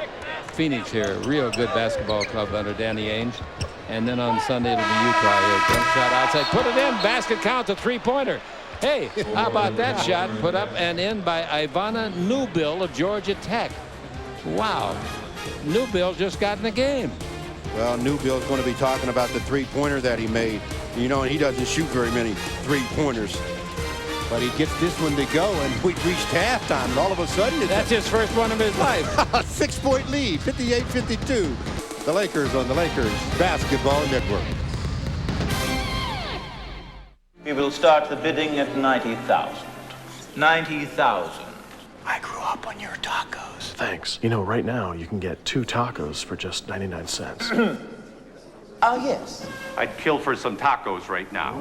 Phoenix here. Real good basketball club under Danny Ainge. And then on Sunday it'll be Utah here. Jump shot outside. Put it in. Basket count, a three-pointer. Hey, how about that shot? Put up and in by Ivana Newbill of Georgia Tech. Wow. Newbill just got in the game. Well, Newbill's going to be talking about the three-pointer that he made. You know, and he doesn't shoot very many three-pointers. But he gets this one to go, and we reached halftime, and all of a sudden... That's his first one of his life. 6-point lead, 58-52. The Lakers on the Lakers Basketball Network. We will start the bidding at 90,000. 90,000. I grew up on your tacos. Thanks. You know, right now, you can get 2 tacos for just 99 cents. Oh, yes. I'd kill for some tacos right now.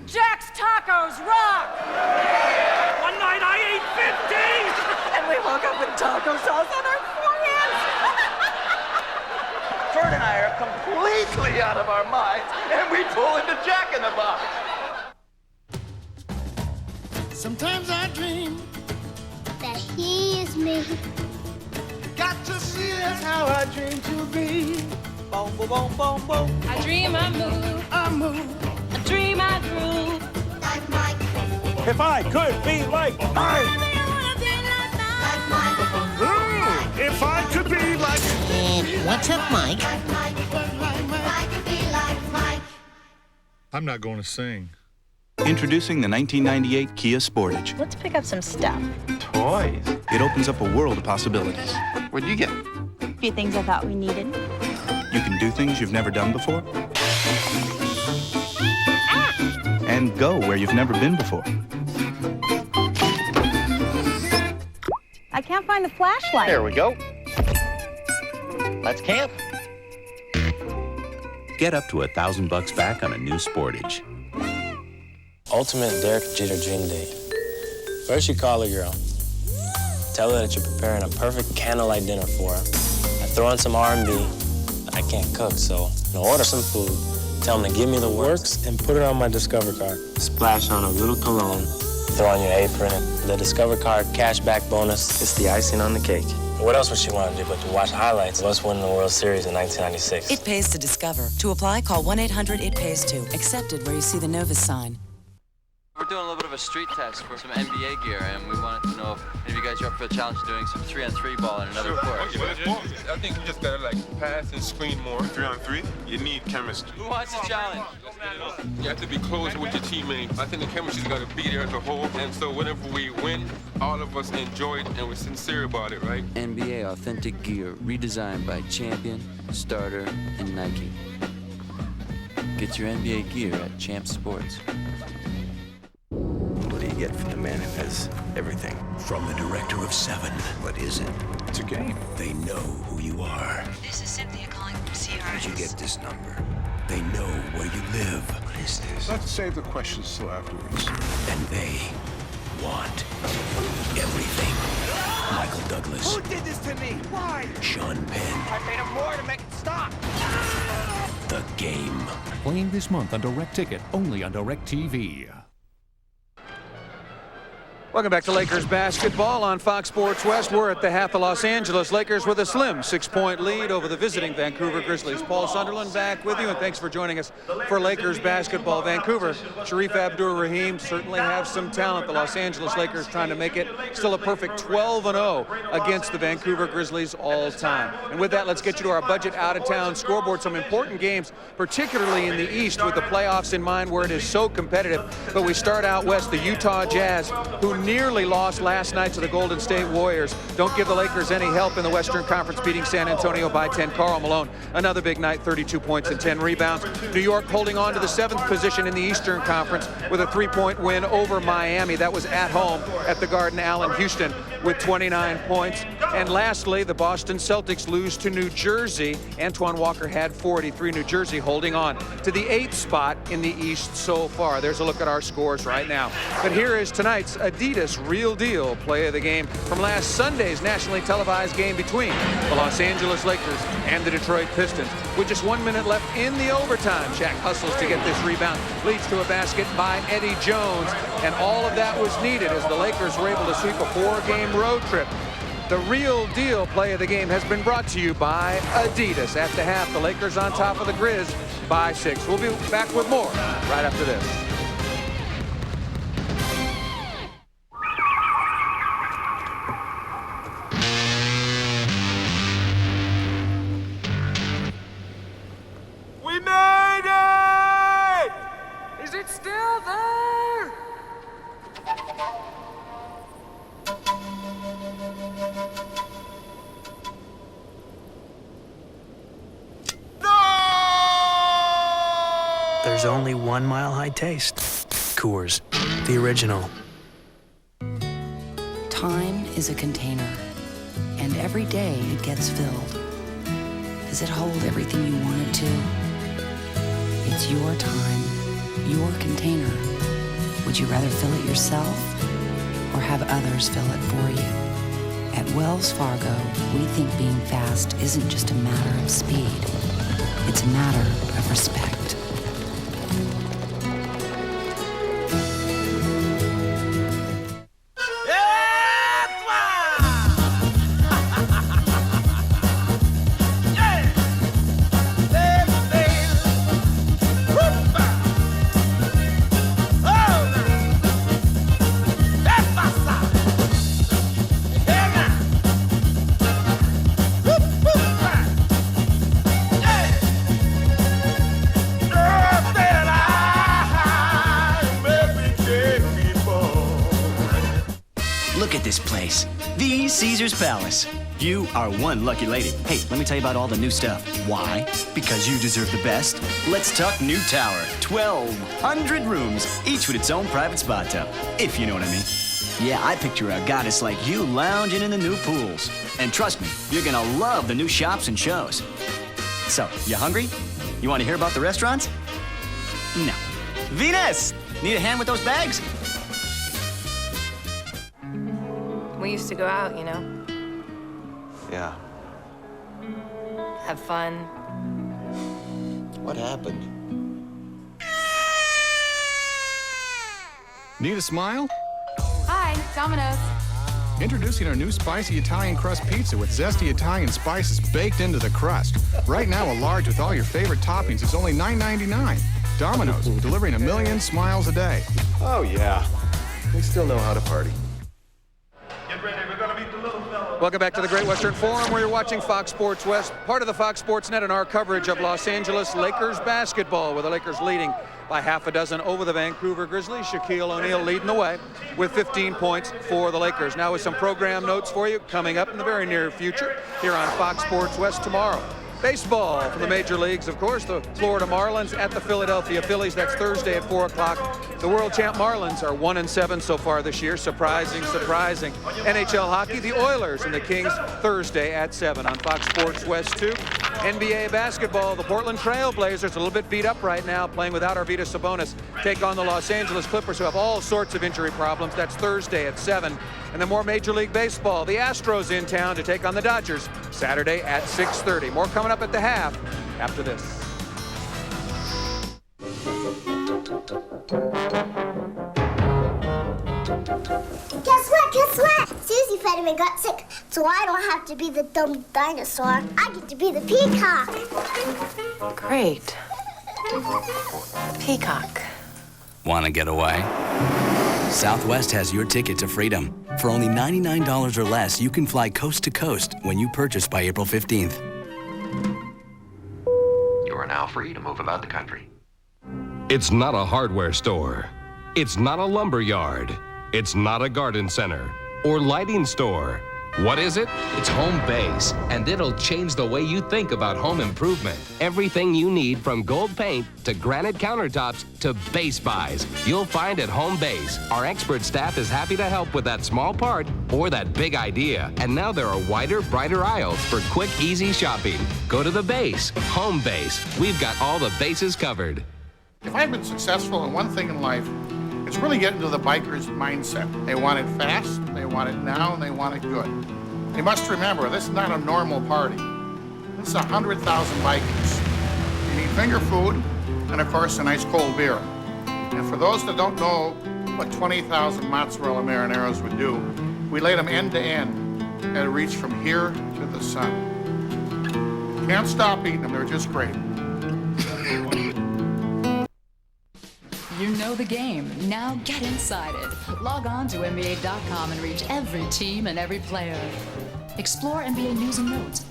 Jack's Tacos rock! One night I ate 50! And we woke up with taco sauce on our foreheads! Ferd and I are completely out of our minds, and we pull into Jack in the Box. Sometimes I dream that he is me. Got to see that's how I dream to be. Boom, boom, boom, boom, boom. I dream, I move. I move. I dream, I groove. Like Mike. If I could be like Mike. If I could be like... What's up, Mike? I'm not going to sing. Introducing the 1998 Kia Sportage. Let's pick up some stuff. Toys. It opens up a world of possibilities. What'd you get? A few things I thought we needed. You can do things you've never done before. And go where you've never been before. I can't find the flashlight. There we go. Let's camp. Get up to $1,000 back on a new Sportage. Ultimate Derek Jeter dream date. First you call a girl. Tell her that you're preparing a perfect candlelight dinner for her. I throw in some R&B. I can't cook, so I'll order some food. Tell them to give me the works and put it on my Discover card. Splash on a little cologne. Throw on your apron. The Discover card cashback bonus is the icing on the cake. What else would she want to do but to watch highlights of us winning the World Series in 1996? It pays to Discover. To apply, call 1-800-IT-PAYS-TO. Accepted where you see the Novus sign. We're doing a little bit of a street test for some NBA gear, and we wanted to know if any of you guys are up for the challenge of doing some 3-on-3 ball in another court. I think you just gotta pass and screen more. 3-on-3, you need chemistry. Who wants a challenge? You have to be close with your teammates. I think the chemistry's gotta be there as a whole, and so whenever we win, all of us enjoy it and we're sincere about it, right? NBA authentic gear, redesigned by Champion, Starter, and Nike. Get your NBA gear at Champ Sports. What do you get from the man who has everything? From the director of Seven. What is it? It's a game. They know who you are. This is Cynthia calling from CRS. How'd you get this number? They know where you live. What is this? Let's save the questions till afterwards. And they want everything. Michael Douglas. Who did this to me? Why? Sean Penn. I paid him more to make it stop. The Game. Playing this month on Direct Ticket, only on Direct TV. Welcome back to Lakers basketball on Fox Sports West. We're at the half of Los Angeles Lakers with a slim 6-point lead over the visiting Vancouver Grizzlies. Paul Sunderland back with you, and thanks for joining us for Lakers basketball. Vancouver, Shareef Abdur-Rahim certainly have some talent. The Los Angeles Lakers trying to make it still a perfect 12-0 against the Vancouver Grizzlies all time. And with that, let's get you to our budget out-of-town scoreboard. Some important games, particularly in the East with the playoffs in mind where it is so competitive. But we start out west, the Utah Jazz, who nearly lost last night to the Golden State Warriors. Don't give the Lakers any help in the Western Conference, beating San Antonio by 10. Karl Malone, another big night, 32 points and 10 rebounds. New York holding on to the 7th position in the Eastern Conference with a 3-point win over Miami. That was at home at the Garden. Allen Houston with 29 points. And lastly, the Boston Celtics lose to New Jersey. Antoine Walker had 43. New Jersey holding on to the 8th spot in the East so far. There's a look at our scores right now. But here is tonight's Adidas Real Deal play of the game from last Sunday's nationally televised game between the Los Angeles Lakers and the Detroit Pistons. With just 1 minute left in the overtime, Shaq hustles to get this rebound, leads to a basket by Eddie Jones, and all of that was needed as the Lakers were able to sweep a 4-game road trip. The real deal play of the game has been brought to you by Adidas. At the half, the Lakers on top of the Grizz by 6. We'll be back with more right after this. We made it! Is it still there? There's only 1 Mile High taste. Coors, the original. Time is a container, and every day it gets filled. Does it hold everything you want it to? It's your time, your container. Would you rather fill it yourself or have others fill it for you? At Wells Fargo, we think being fast isn't just a matter of speed. It's a matter of respect. Look at this place. The Caesar's Palace. You are one lucky lady. Hey, let me tell you about all the new stuff. Why? Because you deserve the best. Let's talk new tower. 1,200 rooms, each with its own private spa tub, if you know what I mean. Yeah, I picture a goddess like you lounging in the new pools. And trust me, you're gonna love the new shops and shows. So, you hungry? You want to hear about the restaurants? No. Venus! Need a hand with those bags? We used to go out, you know, Yeah. have fun. What happened? Need a smile? Hi, Domino's. Introducing our new spicy Italian crust pizza with zesty Italian spices baked into the crust. Right now, a large with all your favorite toppings is only $9.99. Domino's, delivering 1 million smiles a day. Oh, yeah. We still know how to party. Welcome back to the Great Western Forum, where you're watching Fox Sports West, part of the Fox Sports Net, and our coverage of Los Angeles Lakers basketball, with the Lakers leading by half a dozen over the Vancouver Grizzlies. Shaquille O'Neal leading the way with 15 points for the Lakers. Now with some program notes for you coming up in the very near future here on Fox Sports West tomorrow. Baseball from the major leagues, of course, the Florida Marlins at the Philadelphia Phillies. That's Thursday at 4 o'clock. The world champ Marlins are 1-7 so far this year. Surprising. NHL hockey, the Oilers and the Kings, Thursday at 7 on Fox Sports West 2. NBA basketball, the Portland Trail Blazers, a little bit beat up right now, playing without Arvydas Sabonis, take on the Los Angeles Clippers, who have all sorts of injury problems. That's Thursday at 7. And then more Major League Baseball, the Astros in town to take on the Dodgers, Saturday at 6:30. More coming up at the half after this. Guess what? Susie Fetterman got sick, so I don't have to be the dumb dinosaur. I get to be the peacock. Great. Peacock. Want to get away? Southwest has your ticket to freedom. For only $99 or less, you can fly coast to coast when you purchase by April 15th. You are now free to move about the country. It's not a hardware store. It's not a lumber yard. It's not a garden center or lighting store. What is it? It's Home Base, and it'll change the way you think about home improvement. Everything you need, from gold paint to granite countertops to base buys, you'll find at Home Base. Our expert staff is happy to help with that small part or that big idea. And now there are wider, brighter aisles for quick, easy shopping. Go to the base, Home Base. We've got all the bases covered. If I've been successful in one thing in life, it's really getting to the biker's mindset. They want it fast, they want it now, and they want it good. You must remember, this is not a normal party. This is 100,000 bikers. You need finger food, and of course, a nice cold beer. And for those that don't know what 20,000 mozzarella marineros would do, we lay them end to end that reach from here to the sun. Can't stop eating them, they're just great. You know the game. Now get inside it. Log on to NBA.com and reach every team and every player. Explore NBA news and notes.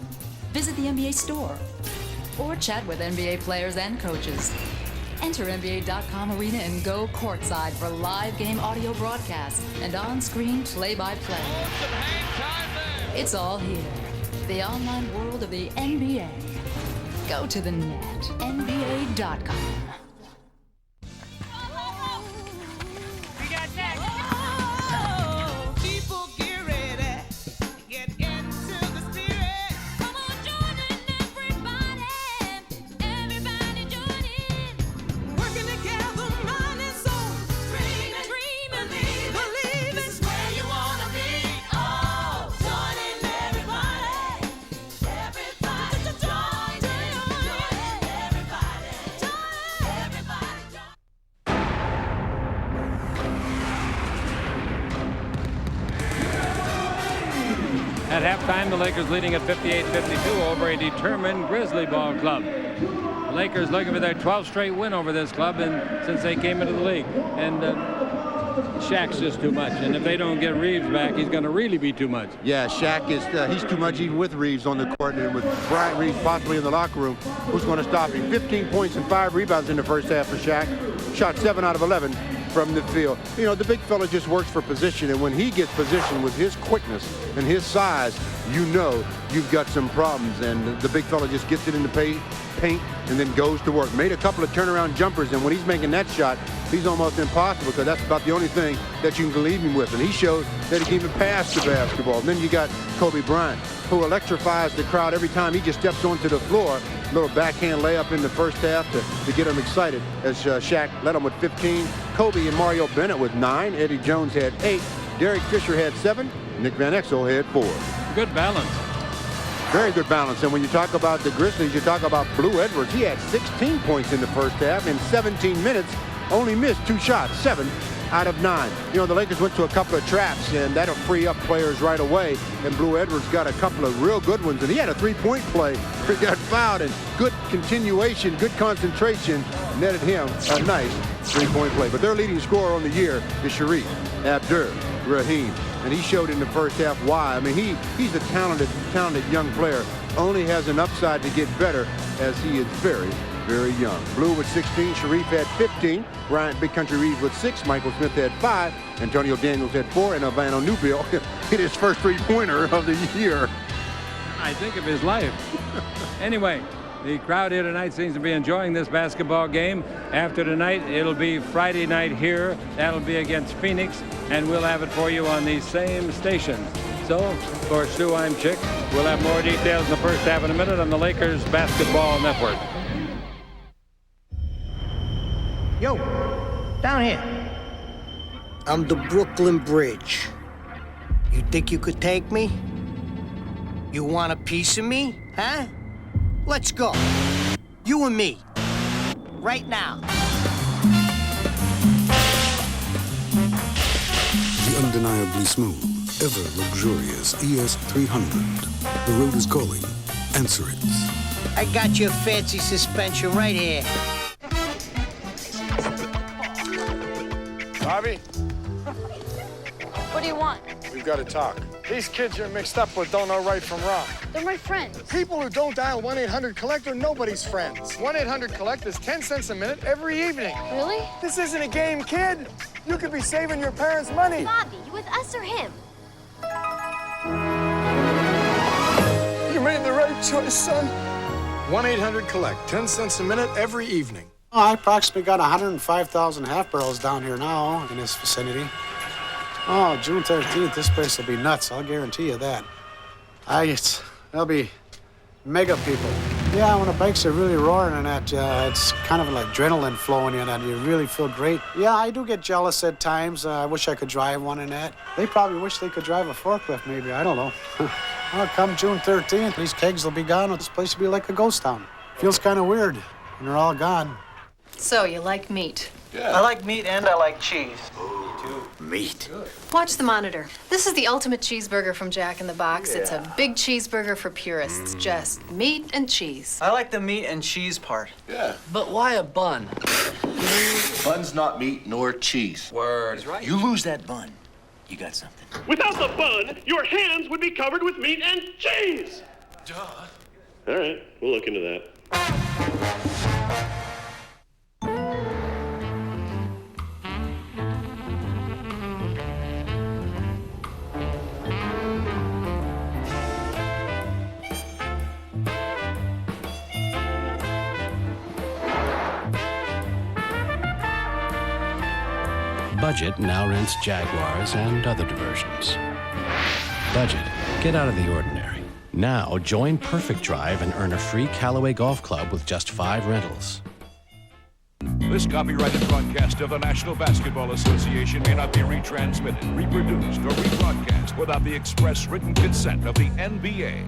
Visit the NBA store. Or chat with NBA players and coaches. Enter NBA.com arena and go courtside for live game audio broadcasts and on-screen play-by-play. It's all here. The online world of the NBA. Go to the net. NBA.com. At halftime, the Lakers leading at 58-52 over a determined Grizzly ball club. The Lakers looking for their 12th straight win over this club and since they came into the league. And Shaq's just too much. And if they don't get Reeves back, he's going to really be too much. Yeah, Shaq is he's too much even with Reeves on the court, and with Bryant Reeves possibly in the locker room. Who's going to stop him? 15 points and 5 rebounds in the first half for Shaq. Shot 7 out of 11 from the field. You know, the big fella just works for position, and when he gets positioned with his quickness and his size, you know you've got some problems, and the big fella just gets it in the paint and then goes to work. Made a couple of turnaround jumpers, and when he's making that shot, he's almost impossible because that's about the only thing that you can leave him with, and he showed that he can even pass the basketball. And then you got Kobe Bryant, who electrifies the crowd every time he just steps onto the floor. Little backhand layup in the first half to get them excited as Shaq led them with 15. Kobe and Mario Bennett with 9. Eddie Jones had 8. Derek Fisher had 7. Nick Van Exel had 4. Good balance. Very good balance. And when you talk about the Grizzlies, you talk about Blue Edwards. He had 16 points in the first half. In 17 minutes, only missed 2 shots, 7 out of 9. You know, the Lakers went to a couple of traps, and that'll free up players right away. And Blue Edwards got a couple of real good ones, and he had a 3-point play. He got fouled, and good continuation, good concentration netted him a nice 3-point play. But their leading scorer on the year is Shareef Abdur-Rahim, and he showed in the first half why. I mean, he's a talented young player. Only has an upside to get better as he is very young. Blue with 16, Shareef had 15, Bryant Big Country Reeves with 6, Michael Smith had 5, Antonio Daniels had 4, and Albano Newbill hit his first 3-pointer of the year. I think of his life. Anyway, the crowd here tonight seems to be enjoying this basketball game. After tonight, it'll be Friday night here. That'll be against Phoenix, and we'll have it for you on these same stations. So, for Stu, I'm Chick. We'll have more details in the first half in a minute on the Lakers Basketball Network. Yo, down here. I'm the Brooklyn Bridge. You think you could take me? You want a piece of me, huh? Let's go. You and me. Right now. The undeniably smooth, ever luxurious ES300. The road is calling. Answer it. I got your fancy suspension right here. Bobby? What do you want? We've got to talk. These kids you're mixed up with don't know right from wrong. They're my friends. People who don't dial 1-800-COLLECT are nobody's friends. 1-800-COLLECT is 10 cents a minute every evening. Really? This isn't a game, kid. You could be saving your parents' money. Bobby, you with us or him? You made the right choice, son. 1-800-COLLECT, 10 cents a minute every evening. Oh, I approximately got 105,000 half barrels down here now in this vicinity. Oh, June 13th, this place will be nuts. I'll guarantee you that. There'll be mega people. Yeah, when the bikes are really roaring and that, it's kind of like adrenaline flowing in and you really feel great. Yeah, I do get jealous at times. I wish I could drive one in that. They probably wish they could drive a forklift, maybe. I don't know. Well, come June 13th, these kegs will be gone. This place will be like a ghost town. Feels kind of weird when they're all gone. So, you like meat? Yeah. I like meat and I like cheese. Me too. meat. Watch the monitor. This is the ultimate cheeseburger from Jack in the Box. It's a big cheeseburger for purists. Just meat and cheese. I like the meat and cheese part. Yeah. But why a bun? Bun's not meat nor cheese. Word. He's right. You lose that bun, you got something. Without the bun, your hands would be covered with meat and cheese. Duh. All right, we'll look into that. Budget now rents Jaguars and other diversions. Budget, get out of the ordinary. Now join Perfect Drive and earn a free Callaway Golf Club with just 5 rentals. This copyrighted broadcast of the National Basketball Association may not be retransmitted, reproduced, or rebroadcast without the express written consent of the NBA.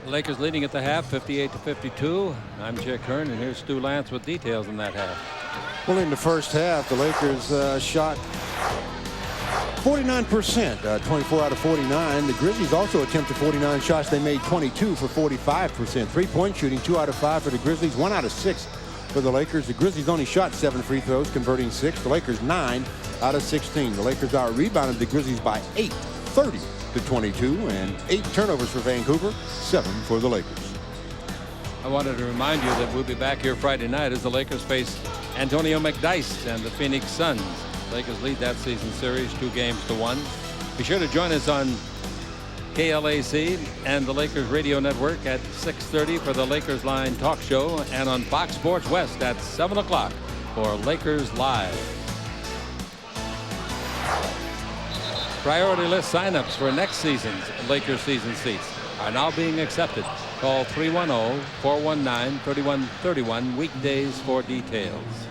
The Lakers leading at the half, 58-52. I'm Chick Hearn, and here's Stu Lance with details in that half. Well, in the first half, the Lakers shot 49%, 24 out of 49. The Grizzlies also attempted 49 shots. They made 22 for 45%. Three-point shooting, 2 out of 5 for the Grizzlies, 1 out of 6 for the Lakers. The Grizzlies only shot 7 free throws, converting 6. The Lakers 9 out of 16. The Lakers out-rebounded the Grizzlies by 8, 30-22, and 8 turnovers for Vancouver, 7 for the Lakers. I wanted to remind you that we'll be back here Friday night as the Lakers face Antonio McDyess and the Phoenix Suns. Lakers lead that season series 2-1. Be sure to join us on KLAC and the Lakers Radio Network at 6:30 for the Lakers Line talk show, and on Fox Sports West at 7 o'clock for Lakers Live. Priority list signups for next season's Lakers season seats are now being accepted. Call 310-419-3131 weekdays for details.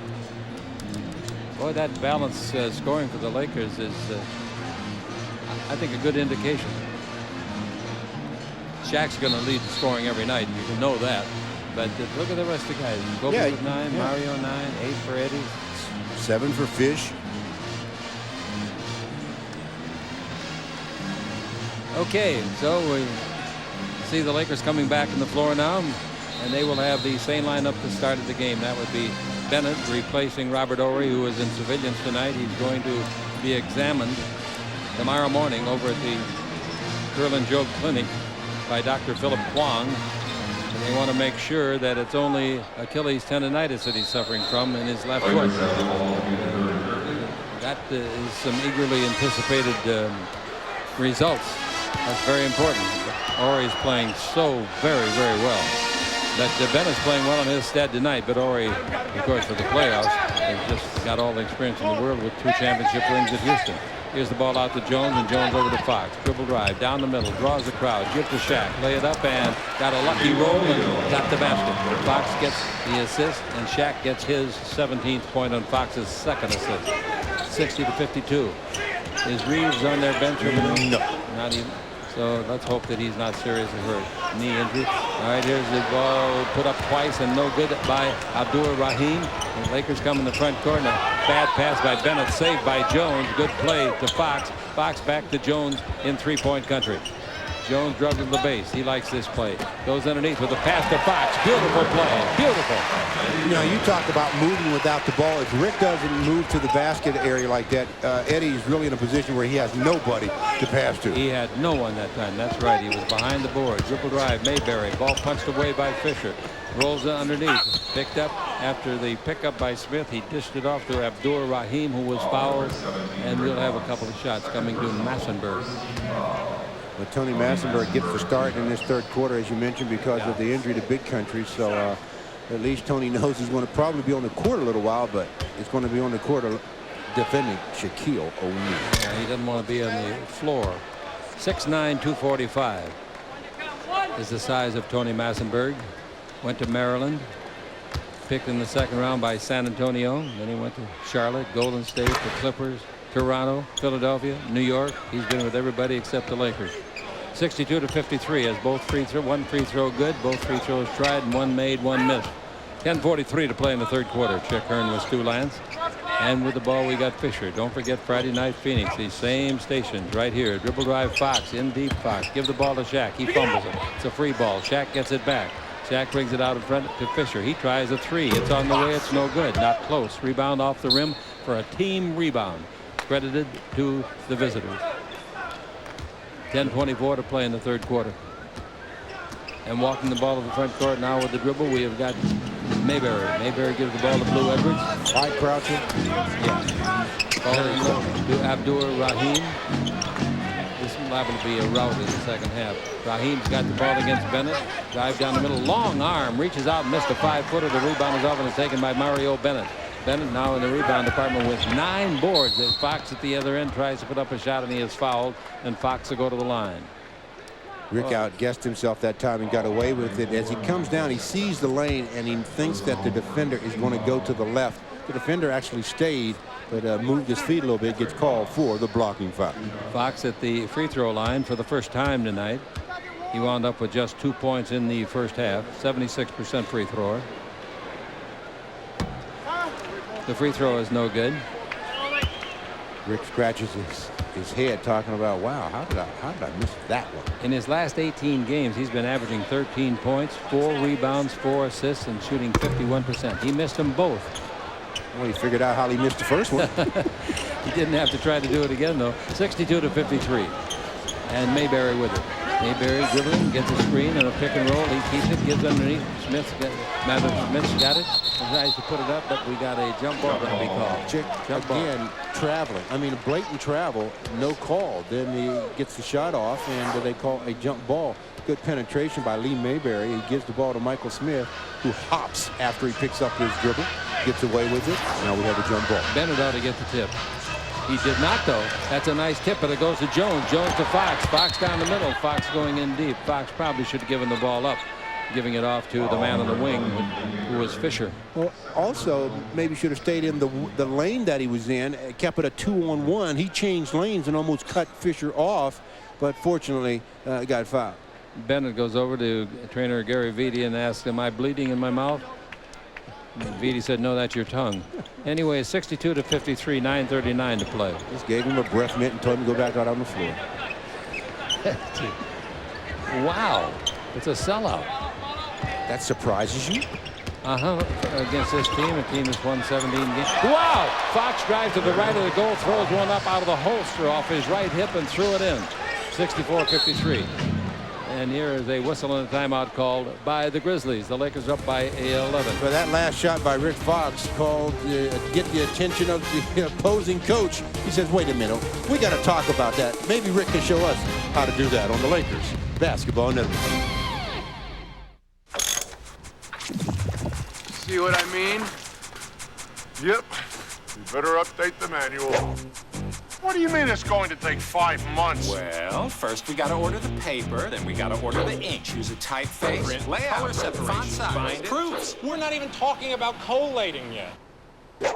Boy, that balanced scoring for the Lakers is, I think, a good indication. Shaq's going to lead the scoring every night, and you can know that. But look at the rest of the guys. Kobe with 9, Mario 9, 8 for Eddie. 7 for Fish. Okay, so we see the Lakers coming back on the floor now, and they will have the same lineup to start of the game. That would be Bennett replacing Robert Horry, who is in civilians tonight. He's going to be examined tomorrow morning over at the Curlin Job Clinic by Dr. Philip Kwong. And they want to make sure that it's only Achilles tendonitis that he's suffering from in his left foot. That is some eagerly anticipated results. That's very important. Horry's playing so very, very well. That Bennett's playing well in his stead tonight, but Horry, of course, for the playoffs, has just got all the experience in the world with 2 championship rings at Houston. Here's the ball out to Jones, and Jones over to Fox. Dribble drive down the middle, draws the crowd, give to Shaq, lay it up, and got a lucky roll and got the basket. Fox gets the assist, and Shaq gets his 17th point on Fox's second assist. 60-52. Is Reeves on their bench? No. Not even. So let's hope that he's not seriously hurt. Knee injury. All right, here's the ball put up twice and no good by Abdur-Rahim. The Lakers come in the front court. And a bad pass by Bennett, saved by Jones. Good play to Fox. Fox back to Jones in three-point country. Jones dribbles the base. He likes this play. Goes underneath with a pass to Fox. Beautiful play. Beautiful. You know, you talk about moving without the ball. If Rick doesn't move to the basket area like that, Eddie's really in a position where he has nobody to pass to. He had no one that time. That's right. He was behind the board. Dribble drive. Mayberry. Ball punched away by Fisher. Rolls it underneath. Picked up after the pickup by Smith. He dished it off to Abdur-Rahim, who was fouled. And we'll have a couple of shots coming to Massenberg. But Tony Massenberg gets the start in this third quarter, as you mentioned, because of the injury to Big Country. So at least Tony knows he's going to probably be on the court a little while, but it's going to be on the court defending Shaquille O'Neal. Yeah, he doesn't want to be on the floor. 6'9", 245 is the size of Tony Massenberg. Went to Maryland. Picked in the second round by San Antonio. Then he went to Charlotte, Golden State, the Clippers, Toronto, Philadelphia, New York. He's been with everybody except the Lakers. 62-53 as both one free throw good, both free throws tried, and one made, one missed. 10:43 to play in the third quarter. Chick Hearn with Stu Lance. And with the ball, we got Fisher. Don't forget Friday night Phoenix. These same stations right here. Dribble drive Fox. In deep Fox. Give the ball to Shaq. He fumbles it. It's a free ball. Shaq gets it back. Shaq brings it out in front to Fisher. He tries a three. It's on the way. It's no good. Not close. Rebound off the rim for a team rebound. Credited to the visitors. 10:24 to play in the third quarter. And walking the ball to the front court now with the dribble, we have got Mayberry. Mayberry gives the ball to Blue Edwards. High crouching. Yeah. Ball to Abdur-Rahim. This is liable to be a rout in the second half. Rahim's got the ball against Bennett. Drive down the middle. Long arm. Reaches out and missed a 5-footer. The rebound is off and is taken by Mario Bennett. Bennett now in the rebound department with 9 boards as Fox at the other end tries to put up a shot and he is fouled. And Fox will go to the line. Rick outguessed himself that time and got away with it. As he comes down, he sees the lane and he thinks that the defender is going to go to the left. The defender actually stayed, but moved his feet a little bit. Gets called for the blocking foul. Fox at the free throw line for the first time tonight. He wound up with just 2 points in the first half. 76% free thrower. The free throw is no good. Rick scratches his head talking about, wow, how did I miss that one? In his last 18 games, he's been averaging 13 points, 4 rebounds, 4 assists, and shooting 51%. He missed them both. Well, he figured out how he missed the first one. He didn't have to try to do it again, though. 62 to 53. And Mayberry with it. Mayberry dribbling, gets a screen and a pick and roll. He keeps it, gives underneath. Smith's got it. Tries to put it up, but we got a jump ball going to be called. Jump again, traveling. I mean, a blatant travel, no call. Then he gets the shot off, and they call a jump ball. Good penetration by Lee Mayberry. He gives the ball to Michael Smith, who hops after he picks up his dribble, gets away with it. Now we have a jump ball. Bennett ought to get the tip. He did not, though. That's a nice tip, but it goes to Jones. Jones to Fox. Fox down the middle. Fox going in deep. Fox probably should have given the ball up, giving it off to the man on the wing, who was Fisher. Well, also, maybe should have stayed in the lane that he was in, kept it a 2-on-1. He changed lanes and almost cut Fisher off, but fortunately got fouled. Bennett goes over to trainer Gary Vitti and asks, am I bleeding in my mouth? And Vitti said, no, that's your tongue. Anyway, 62 to 53, 9:39 to play. Just gave him a breath mint and told him to go back out on the floor. Wow. It's a sellout. That surprises you? Against this team, a team that's won 17 games. Wow! Fox drives to the right of the goal, throws one up out of the holster off his right hip and threw it in. 64-53. And here is a whistle and a timeout called by the Grizzlies. The Lakers up by 11. For that last shot by Rick Fox called get the attention of the opposing coach. He says, wait a minute, we got to talk about that. Maybe Rick can show us how to do that on the Lakers Basketball Network. See what I mean? Yep. You better update the manual. What do you mean it's going to take 5 months? Well, first we gotta order the paper, then we gotta order the ink. Choose a typeface, print layout, color separation, font size, proofs. We're not even talking about collating yet. You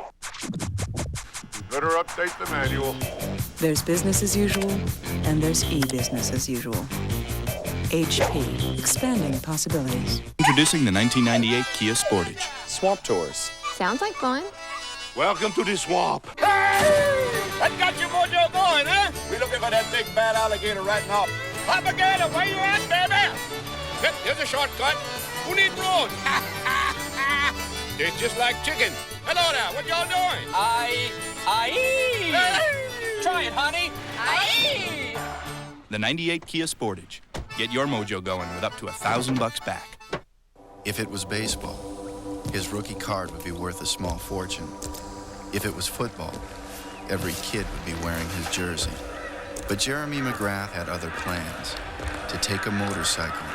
better update the manual. There's business as usual, and there's e-business as usual. HP, expanding possibilities. Introducing the 1998 Kia Sportage. Swamp Tours. Sounds like fun. Welcome to the swamp. Hey! That got your mojo going, huh? We're looking for that big bad alligator right now. Alligator, where you at, baby? Yep, here's a shortcut. Who needs road? Tastes just like chicken. Hello there, what y'all doing? Try it, honey. The 98 Kia Sportage. Get your mojo going with up to $1,000 back. If it was baseball, his rookie card would be worth a small fortune. If it was football, every kid would be wearing his jersey. But Jeremy McGrath had other plans, to take a motorcycle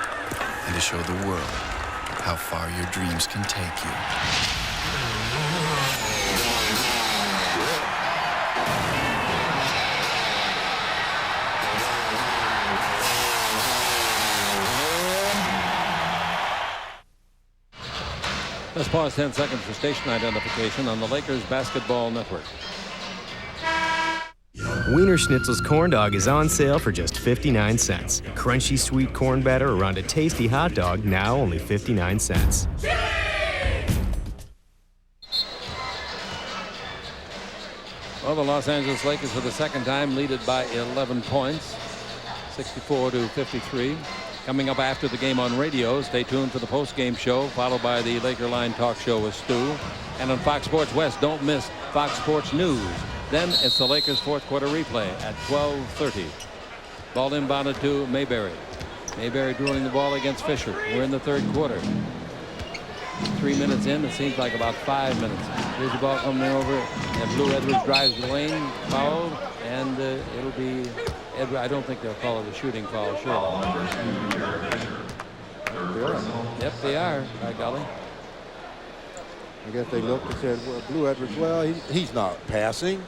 and to show the world how far your dreams can take you. Let's pause 10 seconds for station identification on the Lakers Basketball Network. Wiener Schnitzel's corn dog is on sale for just 59 cents. Crunchy sweet corn batter around a tasty hot dog, now only 59 cents. Well, the Los Angeles Lakers for the second time lead it by 11 points, 64-53. Coming up after the game on radio, stay tuned for the post-game show, followed by the Laker Line talk show with Stu. And on Fox Sports West, don't miss Fox Sports News. Then it's the Lakers' fourth quarter replay at 12:30. Ball inbounded to Mayberry. Mayberry dribbling the ball against Fisher. We're in the third quarter. 3 minutes in, it seems like about 5 minutes. Here's the ball coming over, and Blue Edwards drives the lane, fouled, and it'll be Edwards. I don't think they'll call it a shooting foul, sure. Yep, they are, by golly. I guess they looked and said, well, Blue Edwards, well, he's not passing.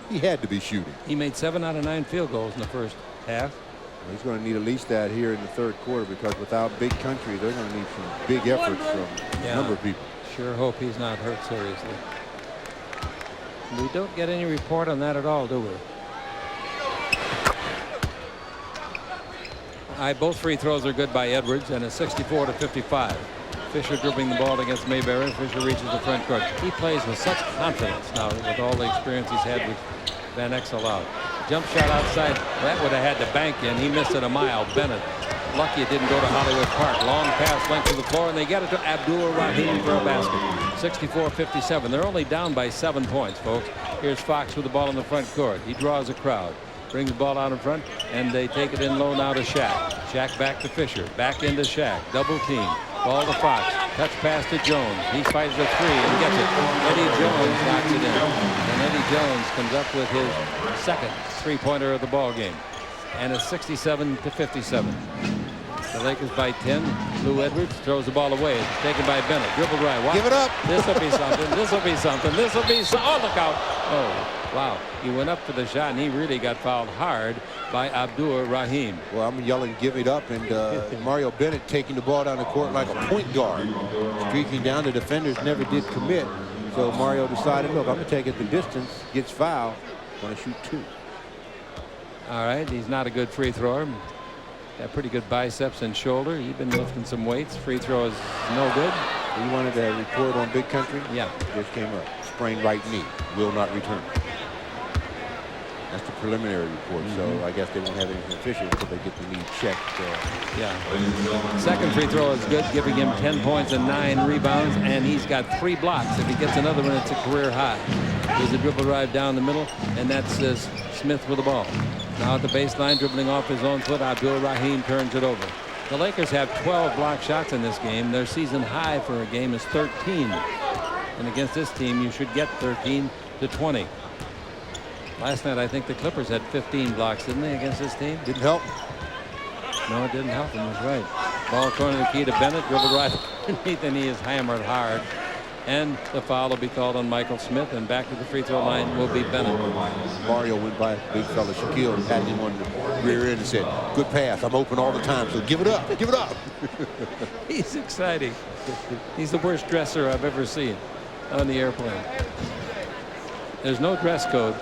He had to be shooting. He made 7 out of 9 field goals in the first half. Well, he's going to need at least that here in the third quarter, because without Big Country, they're going to need some big efforts from a number of people. Sure hope he's not hurt seriously. We don't get any report on that at all, do we? Both free throws are good by Edwards, and it's 64-55. Fisher dribbling the ball against Mayberry. Fisher reaches the front court. He plays with such confidence now with all the experience he's had with Van Exel out. Jump shot outside. That would have had to bank in. He missed it a mile. Bennett. Lucky it didn't go to Hollywood Park. Long pass length to the floor, and they get it to Abdur-Rahim for a basket. 64-57. They're only down by 7 points, folks. Here's Fox with the ball in the front court. He draws a crowd. Brings the ball out in front, and they take it in low now to Shaq. Shaq back to Fisher. Back into Shaq. Double team. Ball to Fox. Touch pass to Jones. He fights the three and gets it. Eddie Jones knocks it in. And Eddie Jones comes up with his second three-pointer of the ball game. And it's 67-57. The Lakers by 10. Lou Edwards throws the ball away. It's taken by Bennett. Dribble drive. Watch. Give it up. This will be something. This will be something. This will be something. Oh, look out. Oh, wow. He went up for the shot, and he really got fouled hard by Abdur-Rahim. Well, I'm yelling, give it up, and Mario Bennett taking the ball down the court like a point guard. Streaking down. The defenders never did commit. So Mario decided, look, I'm going to take it the distance. Gets fouled. Going to shoot 2. All right. He's not a good free thrower. Got pretty good biceps and shoulder. He's been lifting some weights. Free throw is no good. You wanted a report on Big Country? Yeah. Just came up. Sprained right knee. Will not return. That's the preliminary report. So I guess they won't have anything official until they get the knee checked. Yeah. Second free throw is good, giving him 10 points and 9 rebounds, and he's got 3 blocks. If he gets another one, it's a career high. There's a dribble drive down the middle, and that's Smith with the ball. Now at the baseline, dribbling off his own foot, Abdur-Rahim turns it over. The Lakers have 12 block shots in this game. Their season high for a game is 13. And against this team, you should get 13 to 20. Last night, I think the Clippers had 15 blocks, didn't they, against this team? Didn't help. No, it didn't help him. That's right. Ball corner the key to Bennett. Dribble right underneath, and he is hammered hard. And the foul will be called on Michael Smith, and back to the free throw line will be Bennett. Mario went by big fella Shaquille and patted him on the rear end and said, good pass. I'm open all the time, so give it up. Give it up. He's exciting. He's the worst dresser I've ever seen on the airplane. There's no dress code.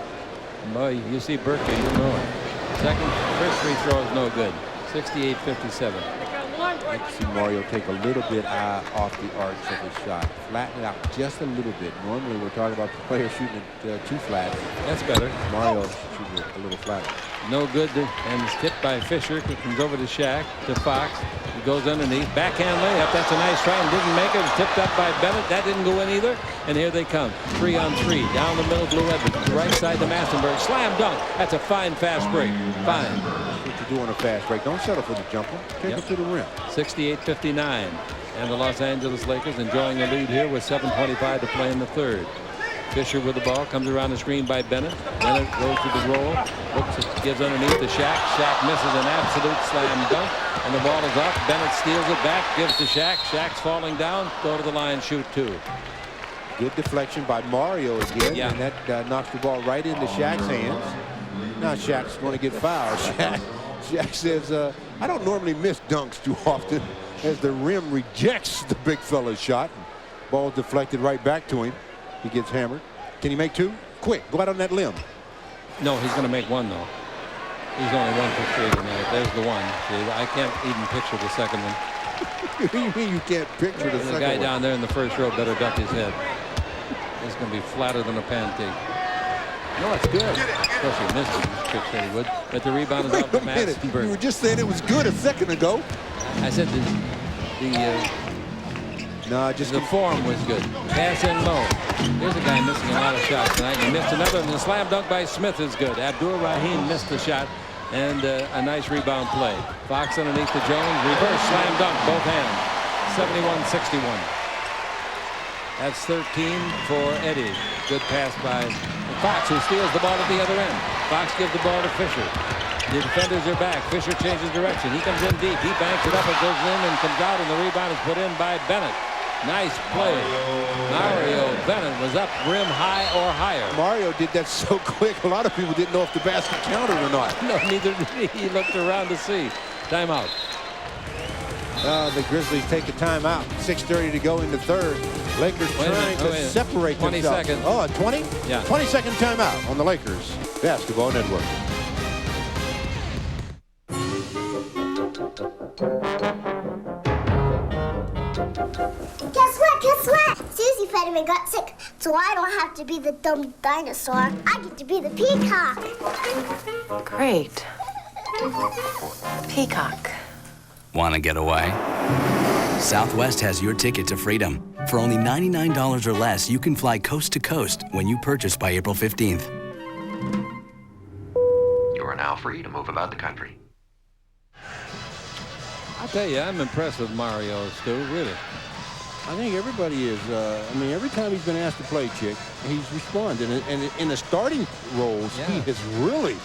Boy, you see Berkeley, you know it. First free throw is no good. 68-57. I can see Mario take a little bit off the arch of his shot. Flatten it out just a little bit. Normally we're talking about the player shooting it too flat. That's better. Mario shooting it a little flatter. No good, and it's tipped by Fisher. It comes over to Shaq, to Fox. He goes underneath. Backhand layup. That's a nice try and didn't make it. It's tipped up by Bennett. That didn't go in either. And here they come. 3-on-3. Down the middle, Blue Edwards. Right side to Massenberg. Slam dunk. That's a fine fast break. Fine. That's what you do on a fast break. Don't settle for the jumper. Take it to the rim. 68-59. And the Los Angeles Lakers enjoying the lead here with 7:25 to play in the third. Fisher with the ball, comes around the screen by Bennett. Bennett goes to the roll, looks, gives underneath to Shaq. Shaq misses an absolute slam dunk, and the ball is up. Bennett steals it back, gives to Shaq. Shaq's falling down. Go to the line, shoot 2. Good deflection by Mario again, and that knocks the ball right into Shaq's hands. Now Shaq's going to get fouled. Shaq says, I don't normally miss dunks too often, as the rim rejects the big fella's shot. Ball deflected right back to him. He gets hammered. Can he make 2? Quick, go out on that limb. No, he's going to make 1, though. He's only 1 for 3 tonight. There's the 1. See, I can't even picture the second one. What do you mean you can't picture the second one? The guy down there in the first row better duck his head. He's going to be flatter than a pancake. No, it's good. Of course, he missed it. Chip said he would. But the rebound is off to Massenberg. You were just saying it was good a second ago. I said the form was good. Pass in low. Here's a guy missing a lot of shots tonight. He missed another, and the slam dunk by Smith is good. Abdur-Rahim missed the shot, and a nice rebound play. Fox underneath to Jones. Reverse slam dunk, both hands. 71-61. That's 13 for Eddie. Good pass by Fox, who steals the ball at the other end. Fox gives the ball to Fisher. The defenders are back. Fisher changes direction. He comes in deep. He banks it up and goes in and comes out, and the rebound is put in by Bennett. Nice play. Mario Bennett was up rim high or higher. Mario did that so quick. A lot of people didn't know if the basket counted or not. No, neither did he. He looked around to see. Timeout. The Grizzlies take a timeout. 6:30 to go in the third. Lakers trying to separate 20 themselves. seconds. Oh, 20? Yeah. 20-second timeout on the Lakers Basketball Network. Guess what? Susie fed him and got sick, so I don't have to be the dumb dinosaur. I get to be the peacock. Great. Peacock. Want to get away? Southwest has your ticket to freedom. For only $99 or less, you can fly coast to coast when you purchase by April 15th. You are now free to move about the country. I tell you, I'm impressed with Mario, Stu, really. I think everybody is. I mean, every time he's been asked to play, Chick, he's responded. And in the starting roles, he has really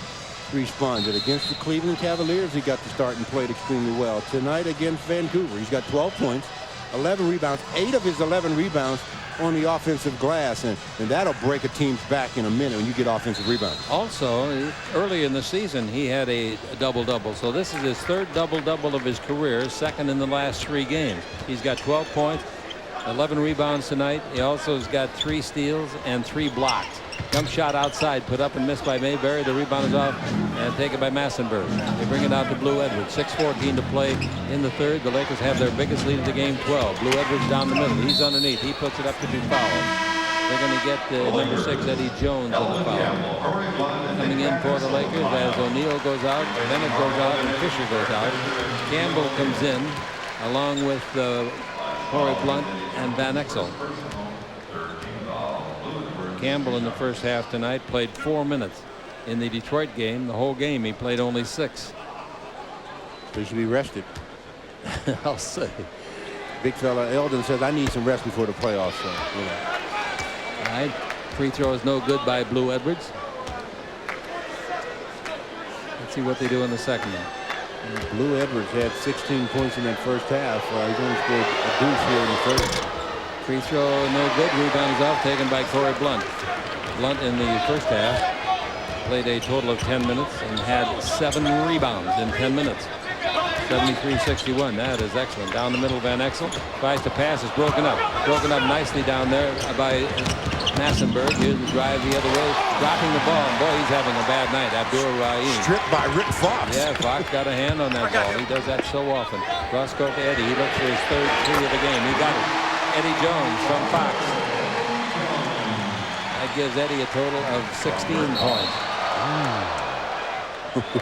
responded. Against the Cleveland Cavaliers, he got to start and played extremely well. Tonight against Vancouver, he's got 12 points, 11 rebounds, 8 of his 11 rebounds on the offensive glass, and that'll break a team's back in a minute when you get offensive rebounds. Also, early in the season, he had a double-double. So this is his third double-double of his career, second in the last 3 games. He's got 12 points, 11 rebounds tonight. He also has got 3 steals and 3 blocks. Jump shot outside, put up and missed by Mayberry. The rebound is off and taken by Massenberg. They bring it out to Blue Edwards. 6:14 to play in the third. The Lakers have their biggest lead of the game, 12. Blue Edwards down the middle. He's underneath. He puts it up to be fouled. They're going to get number 6, Eddie Jones, on the foul. Coming in for the Lakers as O'Neal goes out, Bennett goes out, and Fisher goes out. Campbell comes in along with Corey Blunt and Van Exel. Campbell in the first half tonight played 4 minutes. In the Detroit game, the whole game, he played only 6. He should be rested. I'll say. Big fella Eldon says, I need some rest before the playoffs. So, you know. All right. Free throw is no good by Blue Edwards. Let's see what they do in the second one. Blue Edwards had 16 points in that first half. He's only scored a deuce here in the third. Free throw no good. Rebound is off, taken by Corey Blunt. Blunt in the first half played a total of 10 minutes and had 7 rebounds in 10 minutes. 73-61. That is excellent. Down the middle, Van Exel tries to pass. It's broken up. Broken up nicely down there by Massenberg. Here's the drive the other way, dropping the ball. Boy, he's having a bad night. Abdur-Rahim. Stripped by Rick Fox. Yeah, Fox got a hand on that ball. He does that so often. Cross court to Eddie. He looks for his third 3 of the game. He got it. Eddie Jones from Fox. That gives Eddie a total of 16 points.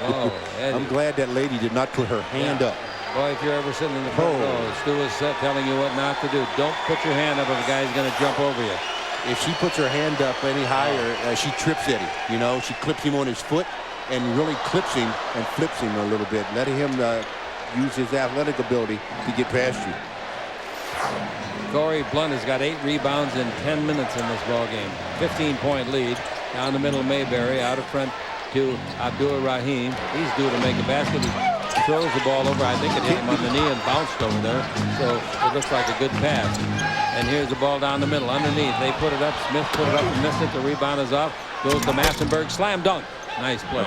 Oh, Eddie. I'm glad that lady did not put her hand up. Boy, if you're ever sitting in the front row, Stu is telling you what not to do. Don't put your hand up if a guy's going to jump over you. If she puts her hand up any higher, she trips Eddie. You know, she clips him on his foot and really clips him and flips him a little bit, letting him use his athletic ability to get past you. Corey Blunt has got 8 rebounds in 10 minutes in this ball game. 15-point lead. Down the middle, Mayberry out of front to Abdur-Rahim. He's due to make a basket. He throws the ball over. I think it hit him on the knee and bounced over there. So it looks like a good pass. And here's the ball down the middle. Underneath, they put it up. Smith put it up and missed it. The rebound is off. Goes to Massenberg. Slam dunk. Nice play.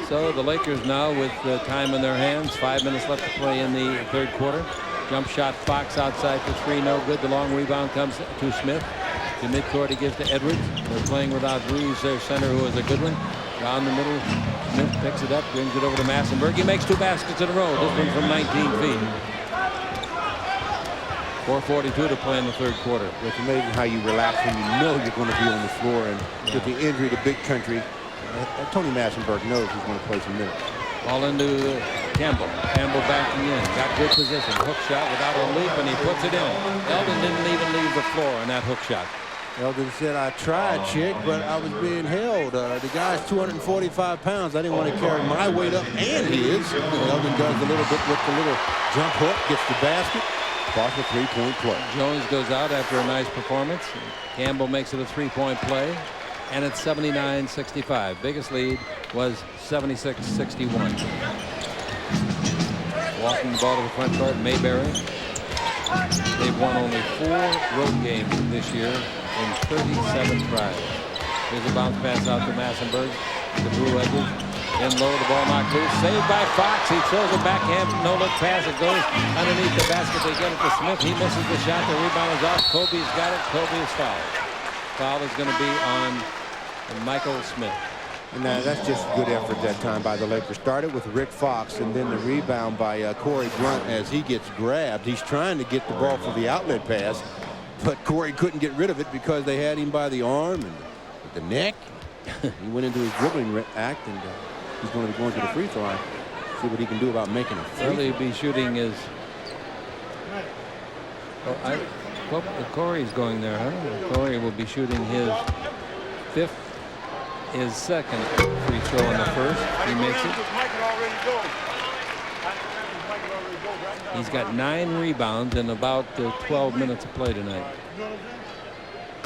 So the Lakers now with time in their hands. 5 minutes left to play in the third quarter. Jump shot Fox outside for 3, no good. The long rebound comes to Smith. To midcourt he gives to Edwards. They're playing without Reeves, their center, who is a good one. Down the middle, Smith picks it up, brings it over to Massenberg. He makes 2 baskets in a row. This one from 19 feet. 4:42 to play in the third quarter. It's amazing how you relax when you know you're going to be on the floor. And with the injury to Big Country, Tony Massenberg knows he's going to play some minutes. Ball into Campbell. Campbell backing in. Got good position. Hook shot without a leap, and he puts it in. Eldon didn't even leave the floor on that hook shot. Eldon said, I tried, Chick, but I was being held. The guy's 245 pounds. I didn't want to carry my weight up and his. Eldon does a little bit with the little jump hook, gets the basket. Cross a three-point play. Jones goes out after a nice performance. Campbell makes it a three-point play, and it's 79-65. Biggest lead was 76-61. Walking the ball to the front court, Mayberry. They've won only 4 road games this year in 37 tries. Here's a bounce pass out to Massenberg. The Blue Edges. In low, the ball knocked loose. Saved by Fox. He throws a backhand, no-look pass. It goes underneath the basket. They get it to Smith. He misses the shot. The rebound is off. Kobe's got it. Kobe is fouled. Foul is going to be on Michael Smith. And that's just good effort that time by the Lakers. Started with Rick Fox, and then the rebound by Corey Bryant as he gets grabbed. He's trying to get the ball for the outlet pass, but Corey couldn't get rid of it because they had him by the arm and the neck. He went into his dribbling act, and he's going to be going to the free throw line. See what he can do about making it. Early be shooting his. Corey's going there, huh? Corey will be shooting his 5th, his 2nd free throw in the first. He makes it. He's got 9 rebounds in about 12 minutes of play tonight.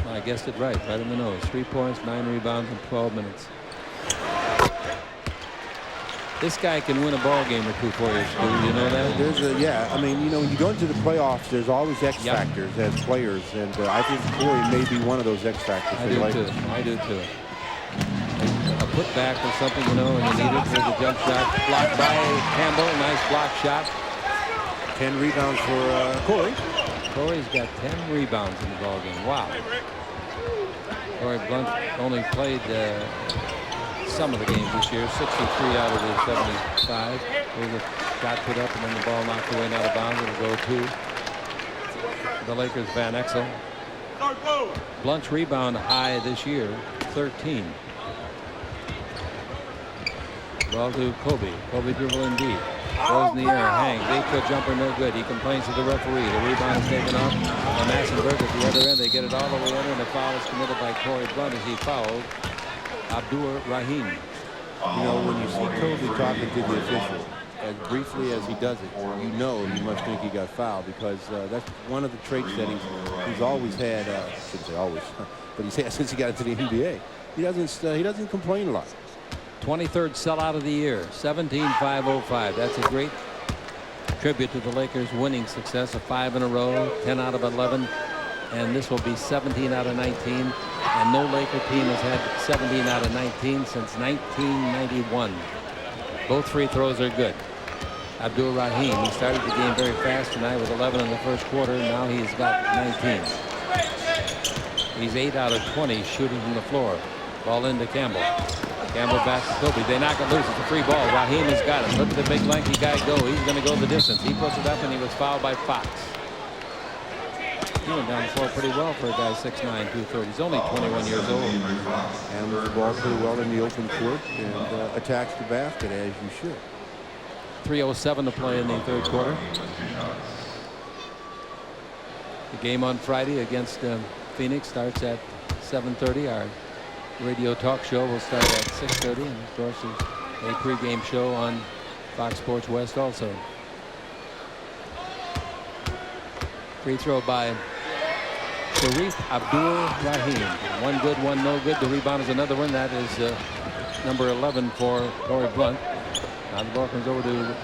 I guessed it right in the nose. 3 points, 9 rebounds in 12 minutes. This guy can win a ball game or two for you, Stu. You know that? Yeah. I mean, you know, when you go into the playoffs, there's always X factors as players, and I think Corey may be one of those X factors. I do too. A putback or something, you know, and you need it. There's a jump shot blocked by Campbell. Nice block shot. 10 rebounds for Corey. Corey's got 10 rebounds in the ball game. Wow. Corey Blunt only played some of the games this year. 63 out of the 75. There's a shot put up, and then the ball knocked away and out of bounds. It'll go to the Lakers' Van Exel. Blunt's rebound high this year, 13. Ball to Kobe. Kobe dribbling deep. Goes in the air, hangs. 8-foot jumper, no good. He complains to the referee. The rebound is taken off. And Massenberg at the other end. They get it all the way under, and the foul is committed by Corey Blunt as he fouled Abdur-Rahim. You know, when you see Kobe talking to the official, as briefly as he does it, you know you must think he got fouled, because that's one of the traits that he's always had. I shouldn't say always, but he's had since he got into the NBA. He doesn't complain a lot. 23rd sellout of the year, 17-5-05. That's a great tribute to the Lakers' winning success of 5 in a row, 10 out of 11, and this will be 17 out of 19. And no Laker team has had 17 out of 19 since 1991. Both free throws are good. Abdur-Rahim, he started the game very fast tonight with 11 in the first quarter. Now he's got 19. He's 8 out of 20 shooting from the floor. Ball into Campbell. Campbell back to Kobe. They knock it loose. It's a free ball. Rahim has got it. Look at the big lanky guy go. He's going to go the distance. He puts it up, and he was fouled by Fox. He went down the floor pretty well for a guy 6'9", 230. He's only 21 years old. Handles the ball pretty well in the open court and attacks the basket as you should. 3:07 to play in the third quarter. The game on Friday against Phoenix starts at 7:30. Our radio talk show will start at 6:30, and of course there's a pregame show on Fox Sports West also. Free throw by Shareef Abdur-Rahim. One good, one no good. The rebound is another one. That is number 11 for Corey Blunt. Now the ball comes over to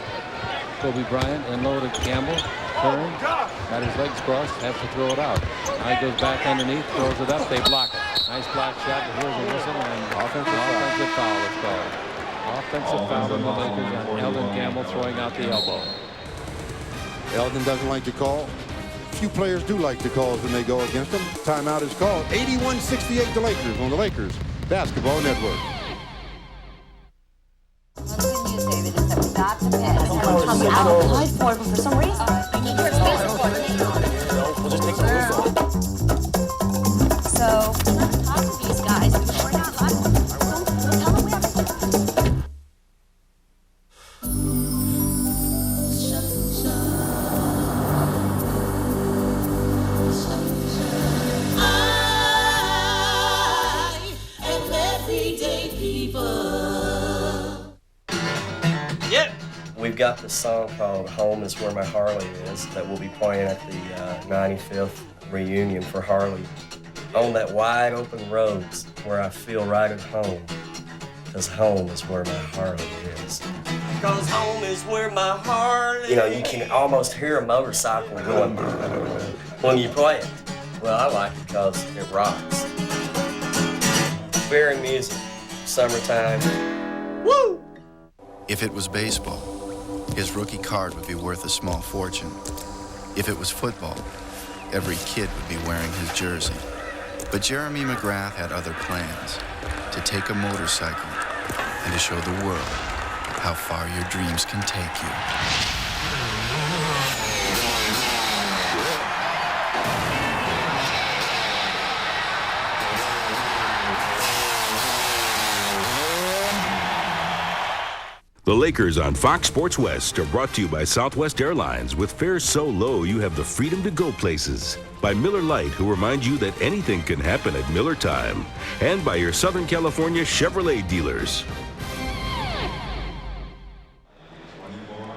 Kobe Bryant and low to Campbell. Turn. Got his legs crossed. Has to throw it out. Now he goes back underneath. Throws it up. They block it. Nice block shot. Here's a whistle, and offensive foul is called. Offensive foul on the Lakers on Eldon Campbell throwing out the elbow. Eldon doesn't like the call. Few players do like the calls when they go against them. Timeout is called. 81-68 the Lakers on the Lakers Basketball Network. I'm applied for it, but for some reason I need your passport. we've got this song called Home Is Where My Harley Is that we'll be playing at the 95th reunion for Harley. On that wide open roads where I feel right at home, 'cause home is where my Harley is. 'Cause home is where my Harley is. You know, you can almost hear a motorcycle going when you play it. Well, I like it because it rocks. Very music, summertime. Woo! If it was baseball, his rookie card would be worth a small fortune. If it was football, every kid would be wearing his jersey. But Jeremy McGrath had other plans, to take a motorcycle and to show the world how far your dreams can take you. The Lakers on Fox Sports West are brought to you by Southwest Airlines, with fares so low you have the freedom to go places. By Miller Lite, who reminds you that anything can happen at Miller time. And by your Southern California Chevrolet dealers.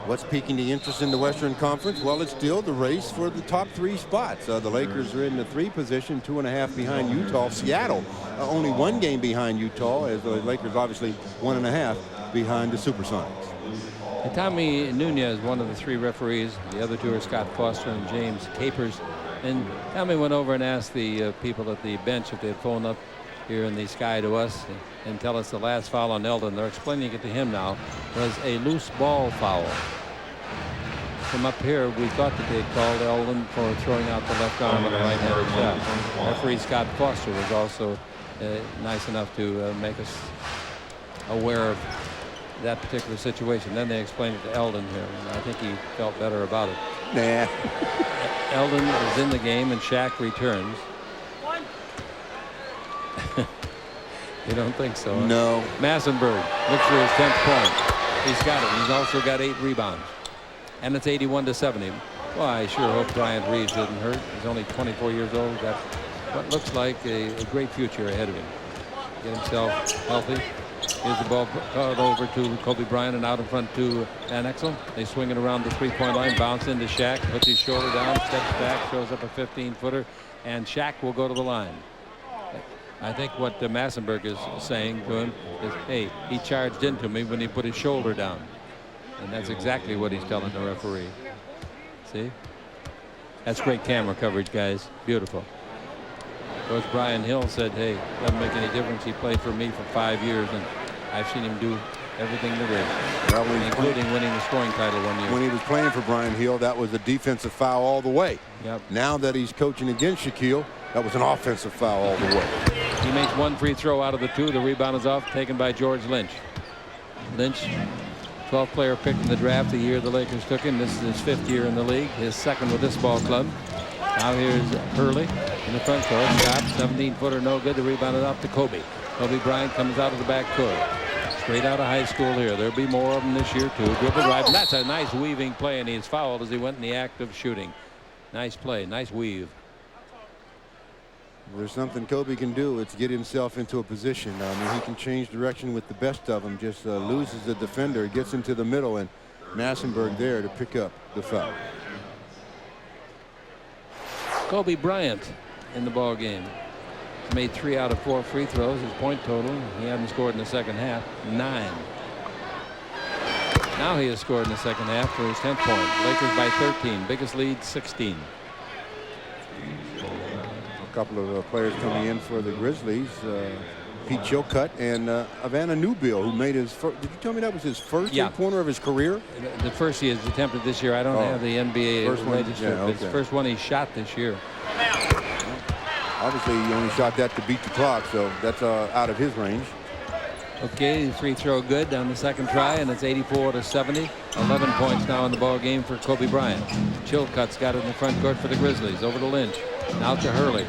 What's piquing the interest in the Western Conference? Well, it's still the race for the top 3 spots. The Lakers are in the 3 position, 2.5 behind Utah. Seattle only 1 game behind Utah, as the Lakers obviously 1.5 behind the Supersonics. And Tommy Nunez, one of the 3 referees. The other 2 are Scott Foster and James Capers. And Tommy went over and asked the people at the bench if they'd phone up here in the sky to us and tell us the last foul on Eldon. They're explaining it to him now. Was a loose ball foul. From up here, we thought that they called Eldon for throwing out the left arm of the right-handed shot. Referee Scott Foster was also nice enough to make us aware of that particular situation. Then they explained it to Eldon here, and I think he felt better about it. Nah. Eldon is in the game, and Shaq returns. You don't think so? Huh? No. Massenberg looks for his 10th point. He's got it. He's also got 8 rebounds. And it's 81-70. Well, I sure hope Bryant Reeves didn't hurt. He's only 24 years old. Got what looks like a great future ahead of him. Get himself healthy. Here's the ball caught over to Kobe Bryant and out in front to Van Exel. They swing it around the 3-point line, bounce into Shaq, puts his shoulder down, steps back, shows up a 15-footer, and Shaq will go to the line. I think what Massenberg is saying to him is, hey, he charged into me when he put his shoulder down. And that's exactly what he's telling the referee. See? That's great camera coverage, guys. Beautiful. Coach Brian Hill said, hey, doesn't make any difference. He played for me for 5 years, and I've seen him do everything there is, well, including winning the scoring title 1 year. When he was playing for Brian Hill, that was a defensive foul all the way. Yep. Now that he's coaching against Shaquille, that was an offensive foul all the way. He makes 1 free throw out of the 2. The rebound is off, taken by George Lynch. Lynch, 12th player picked in the draft the year the Lakers took him. This is his 5th year in the league, his 2nd with this ball club. Now here's Hurley in the front court. Shot, 17-footer, no good. The rebound is off to Kobe. Kobe Bryant comes out of the back court. Straight out of high school here. There'll be more of them this year, too. Dribble drive. That's a nice weaving play, and he's fouled as he went in the act of shooting. Nice play. Nice weave. There's something Kobe can do. It's get himself into a position. I mean, he can change direction with the best of them. Just loses the defender, gets into the middle, and Massenberg there to pick up the foul. Kobe Bryant in the ball game. He's made 3 out of 4 free throws. His point total, he hadn't scored in the second half, 9. Now he has scored in the second half for his 10th point. Lakers by 13. Biggest lead, 16. A couple of players coming in for the Grizzlies. Pete Chilcutt and Havana Newbill, who made his first. Did you tell me that was his first three-pointer of his career? The first he has attempted this year. I don't have the NBA first one, registered. yeah, okay. It's the first one he shot this year. Obviously, he only shot that to beat the clock, so that's out of his range. Okay, free throw good on the second try, and it's 84-70. 11 points now in the ball game for Kobe Bryant. Chilcutt's got it in the front court for the Grizzlies. Over to Lynch. Now to Hurley.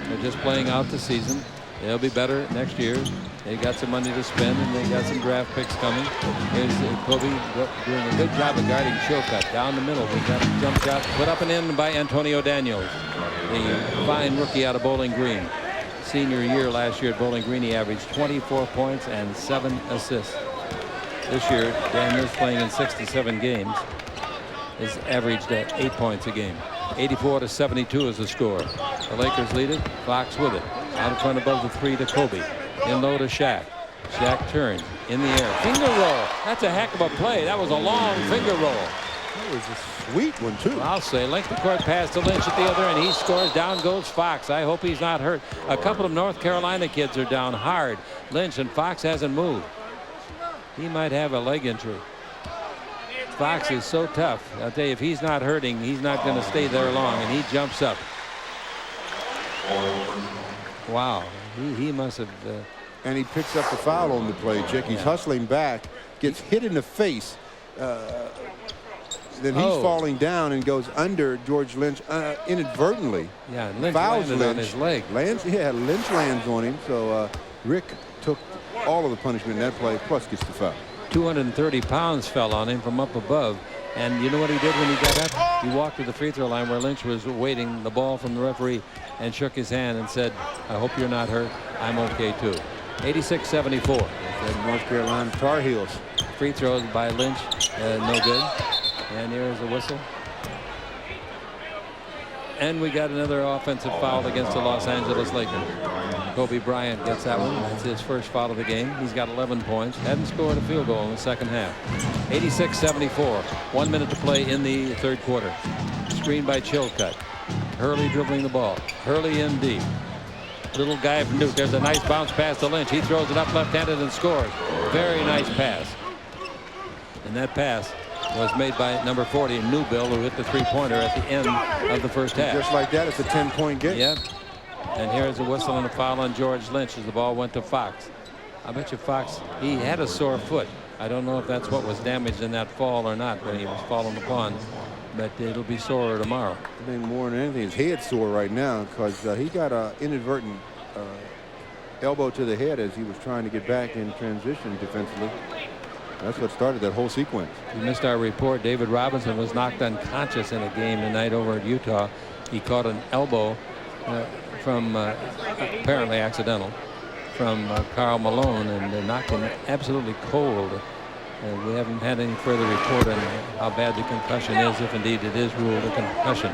They're just playing out the season. They'll be better next year. They got some money to spend, and they got some draft picks coming. Here's Kobe doing a good job of guarding Chilcutt down the middle. We got a jump shot put up and in by Antonio Daniels, the fine rookie out of Bowling Green. Senior year last year at Bowling Green, he averaged 24 points and 7 assists. This year, Daniels, playing in 67 games, has averaged 8 points a game. 84-72 is the score. The Lakers lead it. Fox with it. Out in front above the three to Kobe. In low to Shaq. Shaq turns in the air. Finger roll. That's a heck of a play. That was a long finger roll. That was a sweet one, too. I'll say. Length of court pass to Lynch at the other end. He scores. Down goes Fox. I hope he's not hurt. A couple of North Carolina kids are down hard. Lynch, and Fox hasn't moved. He might have a leg injury. Fox is so tough. I'll tell you, if he's not hurting, he's not going to stay there long, and he jumps up. Wow. He must have... And he picks up the foul on the play, Chick. He's hustling back, gets hit in the face. Then he's falling down and goes under George Lynch inadvertently. Yeah, Lynch fouls landed Lynch. on his leg. Lynch lands on him. So Rick took all of the punishment in that play, plus gets the foul. 230 pounds fell on him from up above. And you know what he did when he got up? He walked to the free throw line where Lynch was waiting the ball from the referee and shook his hand and said, I hope you're not hurt. I'm okay, too. 86-74. North Carolina Tar Heels. Free throws by Lynch. No good. And here's a whistle. And we got another offensive foul against the Los Angeles Lakers. Kobe Bryant gets that one. That's his first foul of the game. He's got 11 points. Hadn't scored a field goal in the second half. 86-74. 1 minute to play in the third quarter. Screen by Chilcutt. Hurley dribbling the ball. Hurley in deep. Little guy from Duke. There's a nice bounce pass to Lynch. He throws it up left-handed and scores. Very nice pass. And that pass was made by number 40, Newbill, who hit the three-pointer at the end of the first half. Just like that, it's a 10-point game. Yep. And here's a whistle and a foul on George Lynch as the ball went to Fox. I bet you Fox, he had a sore foot. I don't know if that's what was damaged in that fall or not when he was falling upon, but it'll be sore tomorrow. I think more than anything, his head's sore right now because he got an inadvertent elbow to the head as he was trying to get back in transition defensively. That's what started that whole sequence. We missed our report. David Robinson was knocked unconscious in a game tonight over at Utah. He caught an elbow from apparently accidental from Karl Malone, and they knocked him absolutely cold. We haven't had any further report on how bad the concussion is, if indeed it is ruled a concussion.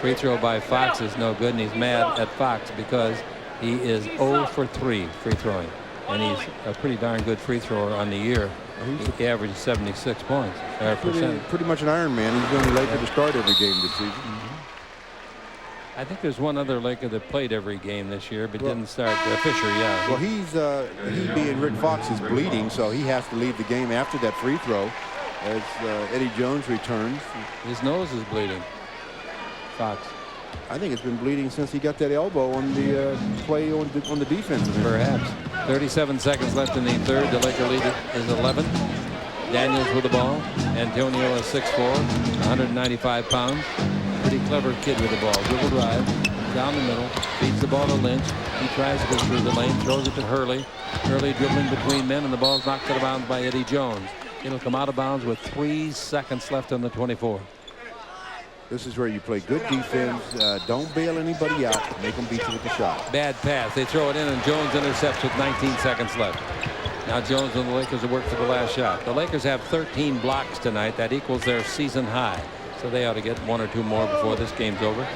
Free throw by Fox is no good, and he's mad at Fox because he is 0 for 3 free throwing, and he's a pretty darn good free thrower on the year. He averaged 76 points. Pretty much an Iron Man. He's going to be Laker to start every game this season. I think there's one other Laker that played every game this year, but didn't start. Fisher, yeah. Well, he being Rick Fox is bleeding, so he has to leave the game after that free throw as Eddie Jones returns. His nose is bleeding. Fox. I think it's been bleeding since he got that elbow on the play on the defense. Perhaps. 37 seconds left in the third. The Laker lead is 11. Daniels with the ball. Antonio is 6'4", 195 pounds. Pretty clever kid with the ball. Dribble drive down the middle. Feeds the ball to Lynch. He tries to go through the lane. Throws it to Hurley. Hurley dribbling between men, and the ball's knocked out of bounds by Eddie Jones. It'll come out of bounds with 3 seconds left on the 24. This is where you play good defense. Don't bail anybody out. Make them beat you with the shot. Bad pass. They throw it in, and Jones intercepts with 19 seconds left. Now Jones and the Lakers will work for the last shot. The Lakers have 13 blocks tonight. That equals their season high. So they ought to get 1 or 2 more before this game's over.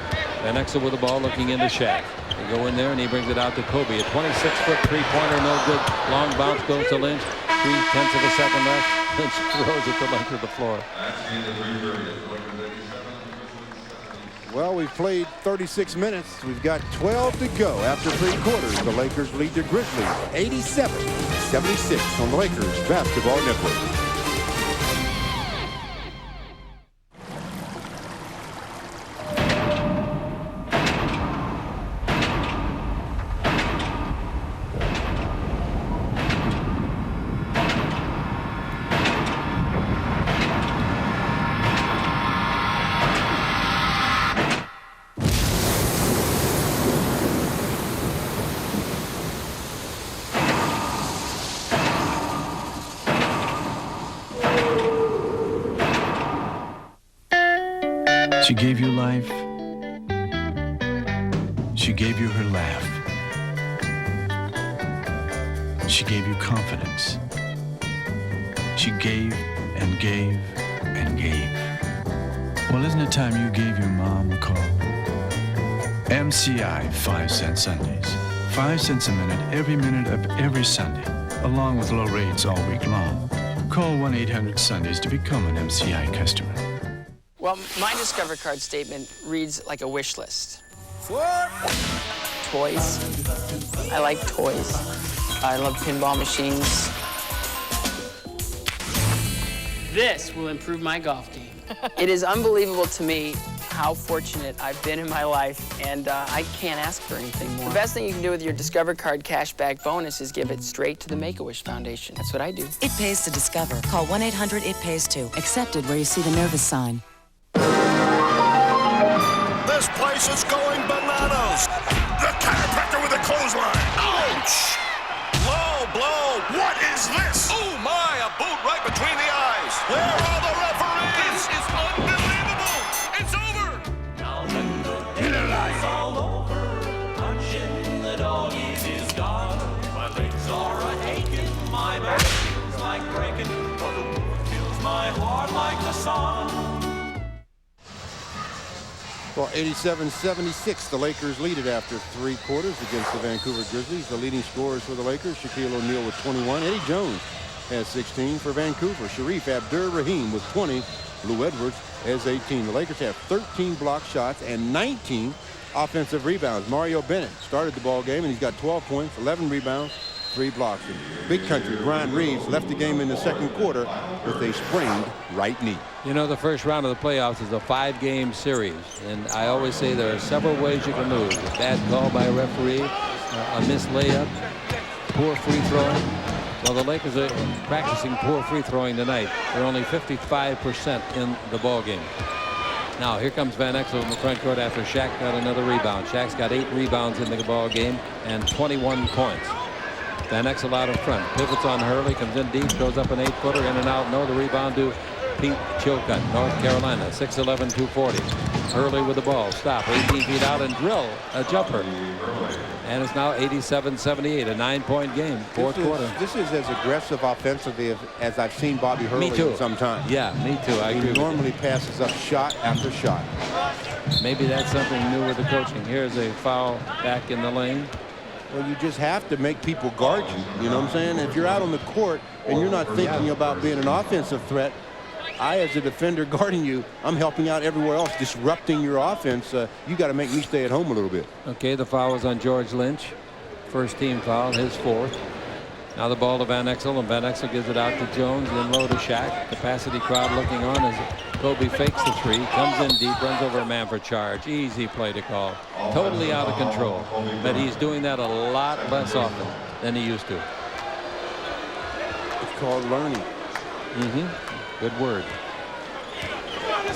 Van Exel with the ball looking into Shaq. They go in there, and he brings it out to Kobe. A 26-foot three-pointer, no good. Long bounce goes to Lynch. 0.3 of a second left. Lynch throws it the length of the floor. Well, we've played 36 minutes. We've got 12 to go after 3 quarters. The Lakers lead the Grizzlies 87-76 on the Lakers Basketball Network. She gave you life. She gave you her laugh. She gave you confidence. She gave and gave and gave. Well, isn't it time you gave your mom a call? MCI 5-cent Sundays. 5 cents a minute of every Sunday, along with low rates all week long. Call 1-800-SUNDAYS to become an MCI customer. Well, my Discover card statement reads like a wish list. Toys. I like toys. I love pinball machines. This will improve my golf game. It is unbelievable to me how fortunate I've been in my life, and I can't ask for anything more. The best thing you can do with your Discover card cashback bonus is give it straight to the Make-A-Wish Foundation. That's what I do. It pays to Discover. Call 1-800-IT-PAYS-TO. Accepted where you see the nervous sign. This place is going bananas. The chiropractor with a clothesline. Ouch! Low blow. What is this? Oh my, a boot right between the eyes. Where are the referees? This is unbelievable. It's over. Now let the dinner's all over. Punching the doggies is gone. My legs are a-aching. My back feels like breaking. But the wolf fills my heart like the sun. Well, 87-76, the Lakers lead it after 3 quarters against the Vancouver Grizzlies. The leading scorers for the Lakers, Shaquille O'Neal with 21. Eddie Jones has 16 for Vancouver. Shareef Abdur-Rahim with 20. Lou Edwards has 18. The Lakers have 13 block shots and 19 offensive rebounds. Mario Bennett started the ball game, and he's got 12 points, 11 rebounds, 3 blocks. And big country, Bryant left the game in the second quarter with a sprained right knee. You know, the first round of the playoffs is a 5-game series, and I always say there are several ways you can lose. A bad call by a referee, a missed layup, poor free throwing. Well, the Lakers are practicing poor free throwing tonight. They're only 55% in the ball game. Now here comes Van Exel in the front court after Shaq got another rebound. Shaq's got 8 rebounds in the ball game and 21 points. Van Exel out in front, pivots on Hurley, comes in deep, throws up an 8-footer, in and out. No, the rebound to Pete Chilcutt, North Carolina, 6'11", 240. Hurley with the ball, stop, 18 feet out and drill a jumper. And it's now 87-78, a 9-point game, fourth quarter. This is as aggressive offensively as I've seen Bobby Hurley in some time. Yeah, me too. I agree. He normally passes up shot after shot. Maybe that's something new with the coaching. Here's a foul back in the lane. Well, you just have to make people guard you. You know what I'm saying? If you're out on the court and you're not thinking about being an offensive threat, I, as a defender guarding you, I'm helping out everywhere else, disrupting your offense. You got to make me stay at home a little bit. Okay, the foul was on George Lynch. First team foul, his 4th. Now the ball to Van Exel, and Van Exel gives it out to Jones, then low to Shaq. Capacity crowd looking on as Kobe fakes the 3, comes in deep, runs over a man for charge. Easy play to call. Totally out of control. But he's doing that a lot less often than he used to. It's called learning. Good word.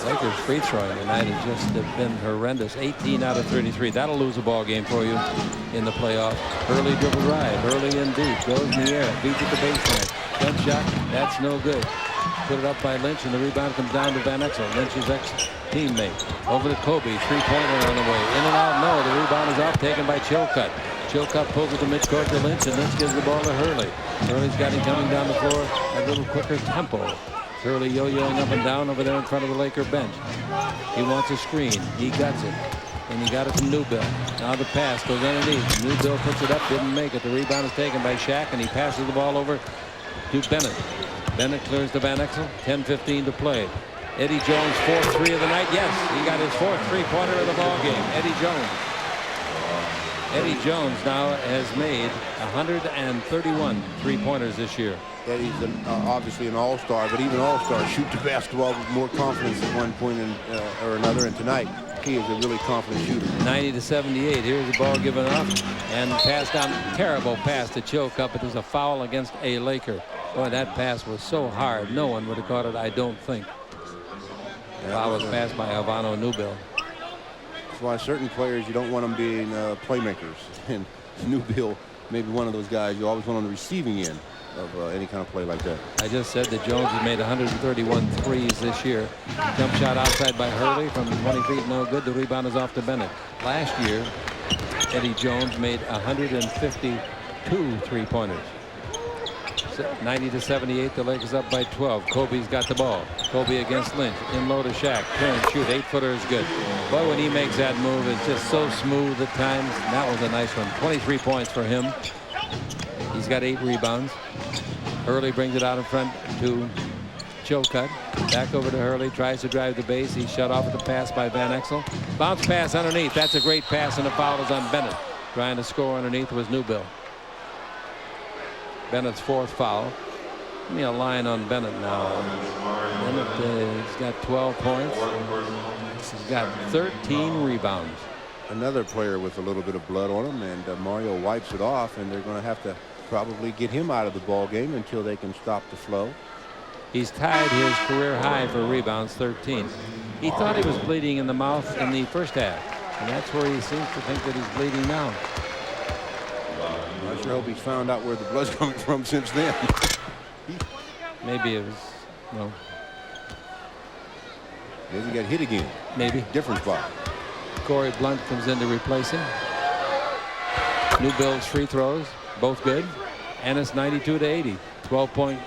Lakers free throwing tonight has just been horrendous. 18 out of 33. That'll lose a ball game for you in the playoffs. Early dribble drive, early in deep, goes in the air, beats at the baseline. Jump shot, that's no good. Put it up by Lynch, and the rebound comes down to Van Exel, Lynch's ex-teammate. Over to Kobe, 3-pointer on the way. In and out, no. The rebound is off, taken by Chilcutt. Chilcutt pulls it to midcourt to Lynch, and Lynch gives the ball to Hurley. Hurley's got him coming down the floor at a little quicker tempo. Hurley yo-yoing up and down over there in front of the Laker bench. He wants a screen. He gets it. And he got it from Newbill. Now the pass goes underneath. Newbill puts it up, didn't make it. The rebound is taken by Shaq, and he passes the ball over to Bennett. Bennett clears to Van Exel. 10:15 to play. Eddie Jones, 4th 3 of the night. Yes, he got his 4th 3-pointer of the ball game. Eddie Jones. Eddie Jones now has made 131 3-pointers this year. Eddie's obviously an all-star, but even all-stars shoot the basketball with more confidence at one point or another. And tonight, he is a really confident shooter. 90-78. Here's the ball given up and passed down. Terrible pass to Chilcutt, but there's a foul against a Laker. Boy, that pass was so hard. No one would have caught it, I don't think. The foul was passed by Havano Newbill. That's why certain players, you don't want them being playmakers. And Newbill may be one of those guys you always want on the receiving end of any kind of play like that. I just said that Jones has made 131 threes this year. Jump shot outside by Hurley from 20 feet, no good. The rebound is off to Bennett. Last year, Eddie Jones made 152 3-pointers. 90-78. The Lakers up by 12. Kobe's got the ball. Kobe against Lynch. In low to Shaq. Turn, shoot. 8-footer is good. But when he makes that move, it's just so smooth at times. That was a nice one. 23 points for him. He's got 8 rebounds. Hurley brings it out in front to Chilcutt. Back over to Hurley. Tries to drive the base. He's shut off at the pass by Van Exel. Bounce pass underneath. That's a great pass, and the foul is on Bennett. Trying to score underneath was Newbill. Bennett's 4th foul. Give me a line on Bennett now. Bennett has got 12 points. He's got 13 rebounds. Another player with a little bit of blood on him, and Mario wipes it off, and they're going to have to probably get him out of the ball game until they can stop the flow. He's tied his career high for rebounds, 13. He thought he was bleeding in the mouth in the first half, and that's where he seems to think that he's bleeding now. I sure hope he's found out where the blood's coming from since then. Maybe it was, no. Maybe he got hit again. Maybe. Different spot. Corey Blunt comes in to replace him. Newbill's free throws, both good. And it's 92-80. 12-point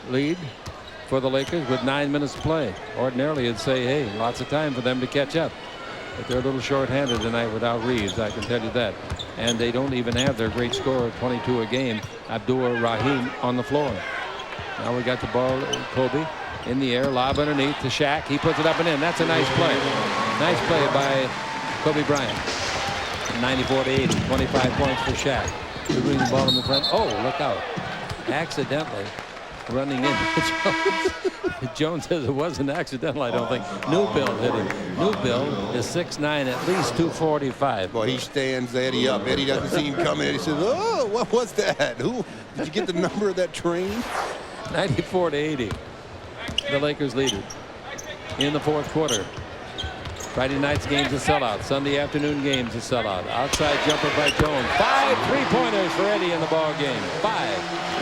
lead for the Lakers with 9 minutes to play. Ordinarily, you'd say, hey, lots of time for them to catch up. But they're a little short-handed tonight without Reeves, I can tell you that. And they don't even have their great scorer, 22 a game, Abdur-Rahim, on the floor. Now we got the ball, Kobe, in the air, lob underneath to Shaq. He puts it up and in. That's a nice play. Nice play by Kobe Bryant. 94-80, 25 points for Shaq. He brings the ball in the front. Oh, look out. Accidentally running into Jones. Jones says it wasn't accidental, I don't think. Newbill hit him. Newbill is 6'9", at least 245. Well, he stands Eddie up. Eddie doesn't see him coming. He says, oh, what was that? Who? Did you get the number of that train? 94-80. The Lakers lead it in the 4th quarter. Friday night's game's a sellout. Sunday afternoon game's a sellout. Outside jumper by Jones. 5 3-pointers for Eddie in the ball game. 5.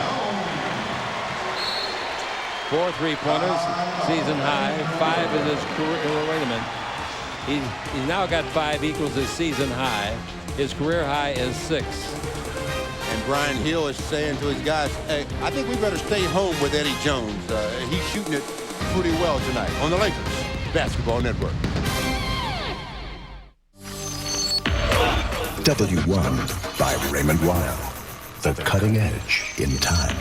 4 3-pointers, season high. 5 is his career. Oh, wait a minute. He's now got 5 equals his season high. His career high is 6. And Brian Hill is saying to his guys, hey, I think we better stay home with Eddie Jones. He's shooting it pretty well tonight on the Lakers Basketball Network. W1 by Raymond Weil. The cutting edge in time.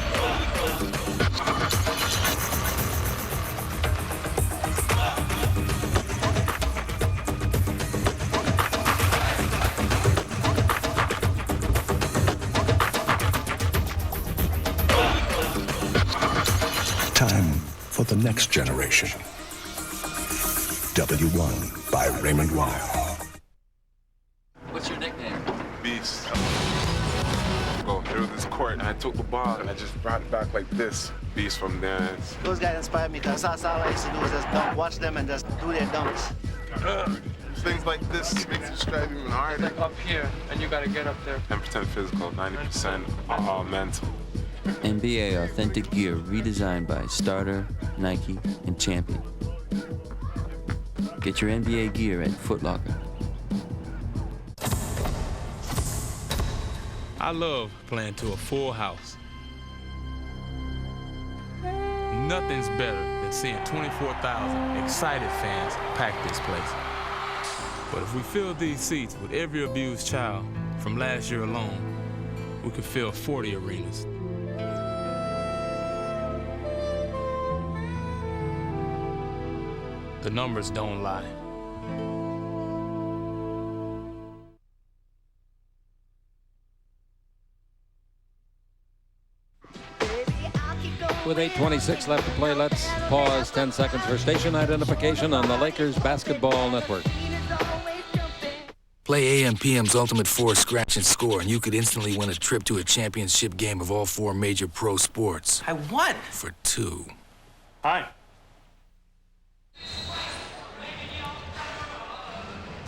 Time for the next generation. W1 by Raymond Weil. What's your nickname? Beast. Go through this court and I took the ball and I just brought it back like this. Beast from there. Those guys inspired me because that's all I used to do was just dunk, watch them and just do their dunks. Things like this makes you strive even harder. Like up here, and you gotta get up there. 10% physical, 90% mental. NBA authentic gear redesigned by Starter, Nike, and Champion. Get your NBA gear at Foot Locker. I love playing to a full house. Nothing's better than seeing 24,000 excited fans pack this place. But if we fill these seats with every abused child from last year alone, we could fill 40 arenas. The numbers don't lie. With 8:26 left to play, let's pause 10 seconds for station identification on the Lakers Basketball Network. Play AM/PM's Ultimate 4 Scratch and Score, and you could instantly win a trip to a championship game of all 4 major pro sports. I won! For 2. Hi.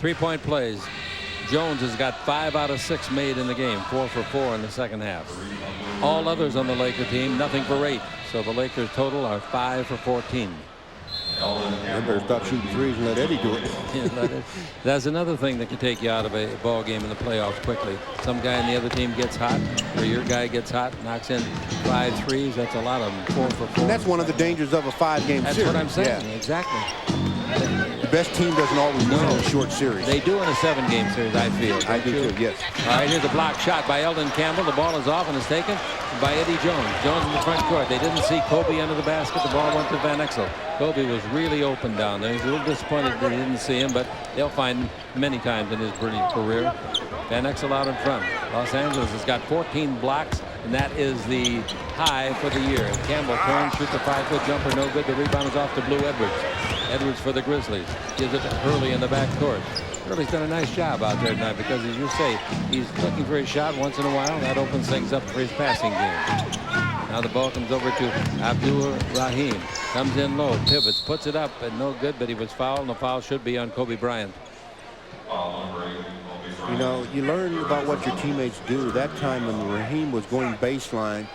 3-point plays. Jones has got 5 out of 6 made in the game, 4 for 4 in the second half. All others on the Laker team, nothing for 8. So the Lakers total are 5 for 14. They better stop shooting threes and let Eddie do it. Yeah, that's another thing that can take you out of a ball game in the playoffs quickly. Some guy in the other team gets hot, or your guy gets hot, knocks in 5 threes. That's a lot of them, 4 for 4. And that's one of the dangers of a 5-game series. That's what I'm saying. Yeah. Exactly. The best team doesn't always win in a short series. They do in a 7-game series, I feel. I do too, yes. All right, here's a block shot by Eldon Campbell. The ball is off and is taken by Eddie Jones. Jones in the front court. They didn't see Kobe under the basket. The ball went to Van Exel. Kobe was really open down there. He's a little disappointed that they didn't see him, but they'll find many times in his brilliant career. Van Exel out in front. Los Angeles has got 14 blocks, and that is the high for the year. And Campbell turns, shoots a 5-foot jumper, no good. The rebound is off to Blue Edwards. Edwards for the Grizzlies. Gives it to Hurley in the back court. Hurley's done a nice job out there tonight because, as you say, he's looking for his shot once in a while. That opens things up for his passing game. Now the ball comes over to Abdur-Rahim. Comes in low, pivots, puts it up, and no good, but he was fouled, and the foul should be on Kobe Bryant. You know, you learn about what your teammates do. That time when Rahim was going baseline,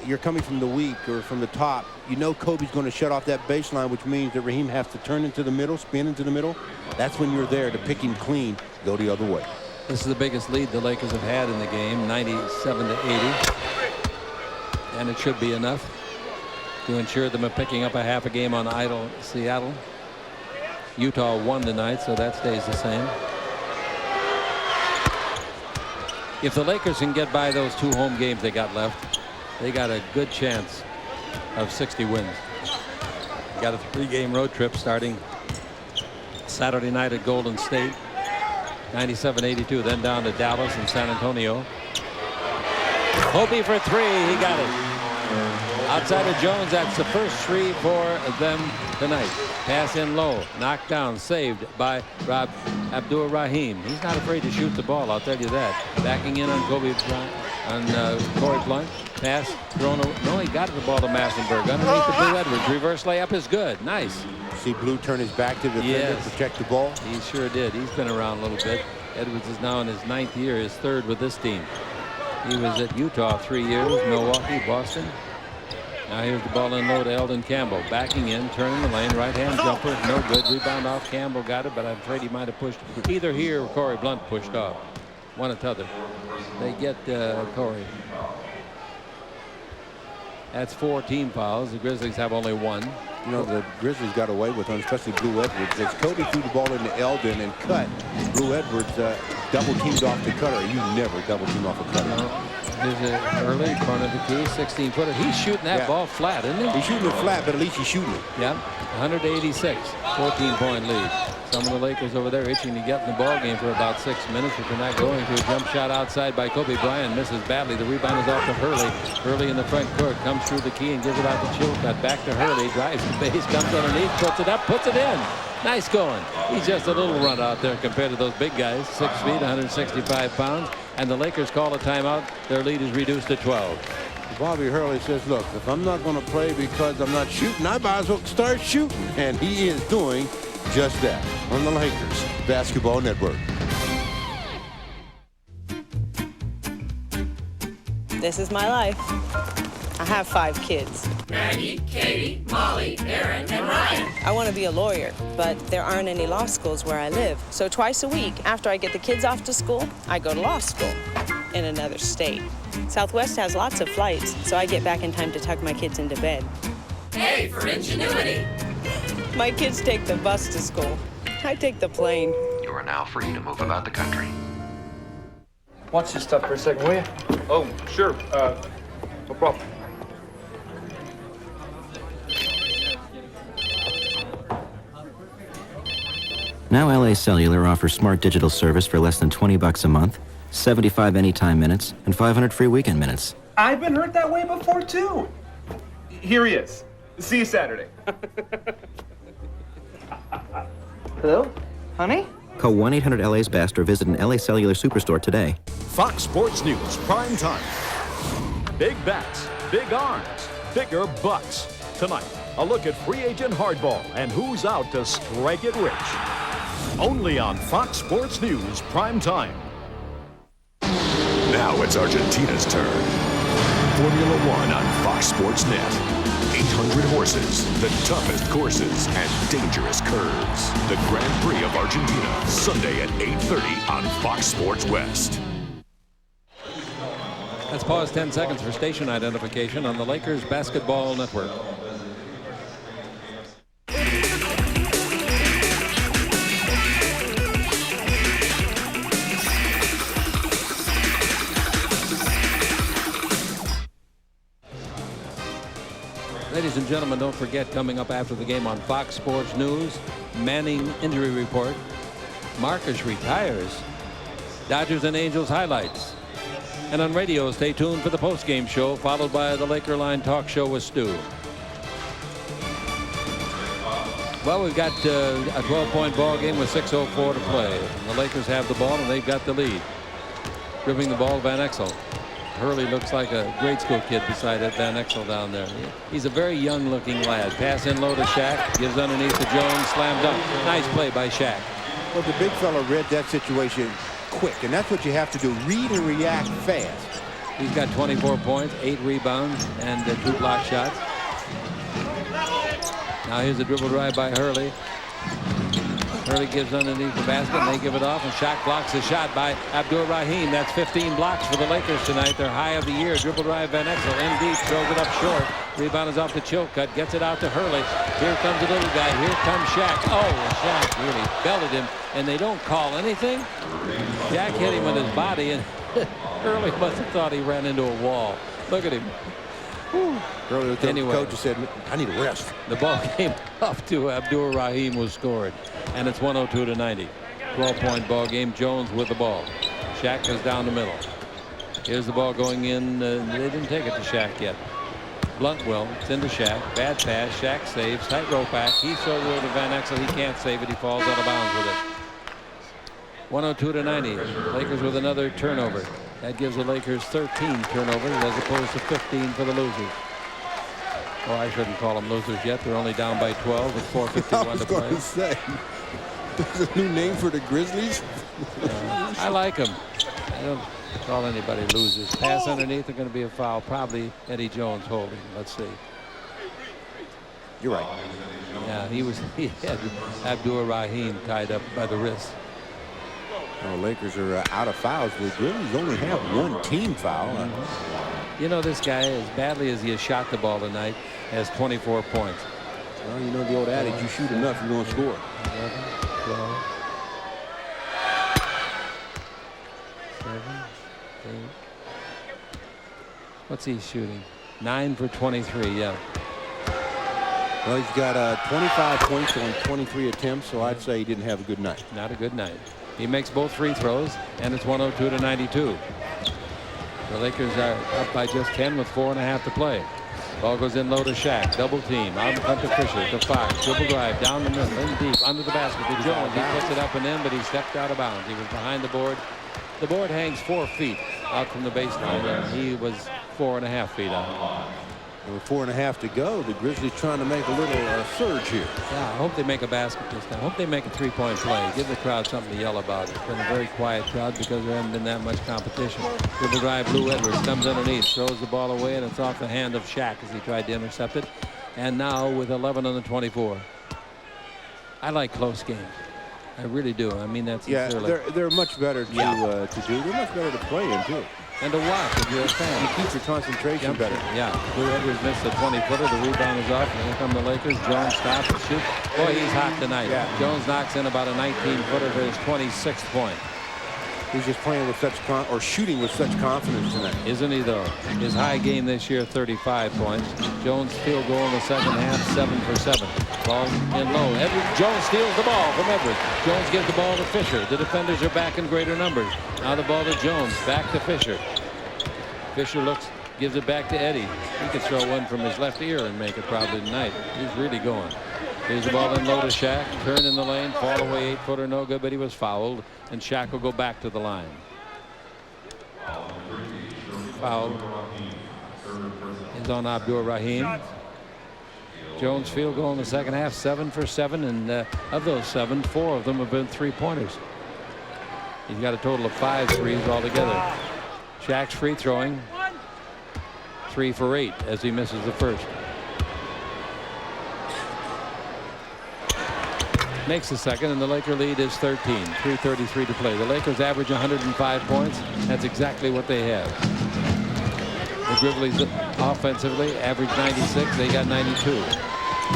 you're coming from the weak or from the top. You know Kobe's going to shut off that baseline, which means that Rahim has to turn into the middle, spin into the middle. That's when you're there to pick him clean, go the other way. This is the biggest lead the Lakers have had in the game, 97-80. And it should be enough to ensure them of picking up a half a game on idle Seattle. Utah won tonight, so that stays the same. If the Lakers can get by those 2 home games they got left, they got a good chance of 60 wins. Got a 3-game road trip starting Saturday night at Golden State, 97-82, then down to Dallas and San Antonio. Kobe for 3, he got it. Outside of Jones, that's the first 3 for them tonight. Pass in low, knocked down, saved by Abdur-Rahim. He's not afraid to shoot the ball, I'll tell you that. Backing in on Kobe Bryant, on Corey Blunt. Pass thrown away. No, he got the ball to Massenberg. Underneath the Blue Edwards. Reverse layup is good. Nice. See Blue turn his back to the defender, protect the ball. He sure did. He's been around a little bit. Edwards is now in his 9th year, his 3rd with this team. He was at Utah 3 years, Milwaukee, Boston. Now here's the ball in low to Eldon Campbell. Backing in, turning the lane, right-hand jumper, no good. Rebound off, Campbell got it, but I'm afraid he might have pushed. Either he or Corey Blunt pushed off. One or t'other. They get Corey. That's 4 team fouls. The Grizzlies have only 1. You know, the Grizzlies got away with one, especially Blue Edwards. As Kobe threw the ball into Eldon and cut, Blue Edwards double teamed off the cutter. You never double team off a cutter. No. There's an early front of the key, 16-footer. He's shooting that ball flat, isn't he? He's shooting it flat, but at least he's shooting it. Yep, 186, 14-point lead. Some of the Lakers over there itching to get in the ball game for about 6 minutes, but they're not going to. A jump shot outside by Kobe Bryant, misses badly. The rebound is off to Hurley. Hurley in the front court, comes through the key and gives it out to Chilcott. Back to Hurley, drives the base, comes underneath, puts it up, puts it in. Nice going. He's just a little run out there compared to those big guys, 6 feet, 165 pounds. And the Lakers call a timeout. Their lead is reduced to 12. Bobby Hurley says, look, if I'm not going to play because I'm not shooting, I might as well start shooting. And he is doing just that on the Lakers Basketball Network. This is my life. I have 5 kids. Maggie, Katie, Molly, Aaron, and Ryan. I want to be a lawyer, but there aren't any law schools where I live. So twice a week, after I get the kids off to school, I go to law school in another state. Southwest has lots of flights, so I get back in time to tuck my kids into bed. A for ingenuity. My kids take the bus to school. I take the plane. You are now free to move about the country. Watch this stuff for a second, will you? Oh, sure. No problem. Now LA Cellular offers smart digital service for less than $20 a month, 75 anytime minutes, and 500 free weekend minutes. I've been hurt that way before, too. Here he is. See you Saturday. Hello? Honey? Call 1-800-LA's-BEST or visit an LA Cellular Superstore today. Fox Sports News Prime Time. Big bats, big arms, bigger bucks. Tonight, a look at free agent hardball and who's out to strike it rich. Only on Fox Sports News Prime Time. Now it's Argentina's turn. Formula One on Fox Sports Net. 800 horses, the toughest courses, and dangerous curves. The Grand Prix of Argentina, Sunday at 8:30 on Fox Sports West. Let's pause 10 seconds for station identification on the Lakers Basketball Network. Ladies and gentlemen, don't forget, coming up after the game on Fox Sports News, Manning injury report, Marcus retires, Dodgers and Angels highlights. And on radio, stay tuned for the post-game show, followed by the Laker Line Talk Show with Stu. Well, we've got a 12-point ball game with 6:04 to play. And the Lakers have the ball, and they've got the lead. Dribbling the ball, Van Exel. Hurley looks like a grade school kid beside that Van Exel down there. He's a very young-looking lad. Pass in low to Shaq. Gives underneath to Jones. Slam dunk. Nice play by Shaq. Well, the big fella read that situation quick, and that's what you have to do. Read and react fast. He's got 24 points, 8 rebounds, and 2 block shots. Now here's a dribble drive by Hurley. Hurley gives underneath the basket, and they give it off, and Shaq blocks the shot by Abdur-Rahim. That's 15 blocks for the Lakers tonight. Their high of the year. Dribble drive, Van Exel in deep, throws it up short. Rebound is off the Chilcutt, gets it out to Hurley. Here comes the little guy. Here comes Shaq. Oh, Shaq really belted him, and they don't call anything. Shaq hit him with his body, and Hurley must have thought he ran into a wall. Look at him. Earlier, anyway, the coach said, I need a rest. The ball came up to Abdur-Rahim, was scored, and it's 102 to 90. 12-point ball game. Jones with the ball. Shaq goes down the middle. Here's the ball going in. They didn't take it to Shaq yet. Blunt will. It's into Shaq. Bad pass. Shaq saves. Tightrope back. He's so low to Van Exel. He can't save it. He falls out of bounds with it. 102 to 90. Lakers with another turnover. That gives the Lakers 13 turnovers as opposed to 15 for the losers. Oh, I shouldn't call them losers yet. They're only down by 12 with 4:51 to play. I was going to say, there's a new name for the Grizzlies. I like them. I don't call anybody losers. Pass underneath, are going to be a foul. Probably Eddie Jones holding. Let's see. You're right. Yeah, he had Abdur-Rahim tied up by the wrist. Oh, Lakers are out of fouls. The Grizzlies only have one team foul. You know, this guy, as badly as he has shot the ball tonight, has 24 points. Well, you know the old adage, you shoot enough, you're going to score. 11, 12, 7, 8. What's he shooting? 9 for 23, yeah. Well, he's got 25 points on 23 attempts, so I'd say he didn't have a good night. Not a good night. He makes both free throws, and it's 102 to 92. The Lakers are up by just 10 with 4.5 to play. Ball goes in low to Shaq. Double team. Out in front to Fisher. To Fox. Dribble drive. Down the middle. In deep. Under the basket to Jones. He puts it up and in, but he stepped out of bounds. He was behind the board. The board hangs 4 feet out from the baseline, and he was 4.5 feet out. With 4.5 to go, the Grizzlies trying to make a little surge here. Yeah, I hope they make a basket this time. I hope they make a 3-point play. Give the crowd something to yell about. It's been a very quiet crowd because there hasn't been that much competition. Dribble drive, Lou Edwards comes underneath, throws the ball away, and it's off the hand of Shaq as he tried to intercept it. And now with 11 on the 24. I like close games. I really do. I mean that sincerely. Yeah, they're much better to do. They're much better to play in too. And to watch if you're a fan. You keep your concentration better. Yeah. Lou Edwards missed the 20-footer. The rebound is off. And here come the Lakers. Jones stops and shoots. Boy, he's hot tonight. Yeah. Jones knocks in about a 19-footer for his 26th point. He's just playing with such shooting with such confidence tonight. Isn't he though? His high game this year, 35 points. Jones field goal in the second half, 7 for 7. Ball in low. Jones steals the ball from Edwards. Jones gives the ball to Fisher. The defenders are back in greater numbers. Now the ball to Jones. Back to Fisher. Fisher looks, gives it back to Eddie. He could throw one from his left ear and make it probably tonight. He's really going. Here's the ball in low to Shaq. Turn in the lane. Fall away. 8-footer no good, but he was fouled. And Shaq will go back to the line. Foul is on Abdur-Rahim. Jones field goal in the second half, 7 for 7, and of those 7, 4 of them have been 3-pointers. He's got a total of 5 threes altogether. Shaq's free throwing. 3 for 8 as he misses the first. Makes the second, and the Laker lead is 13. 3:33 to play. The Lakers average 105 points. That's exactly what they have. The Grizzlies offensively average 96. They got 92.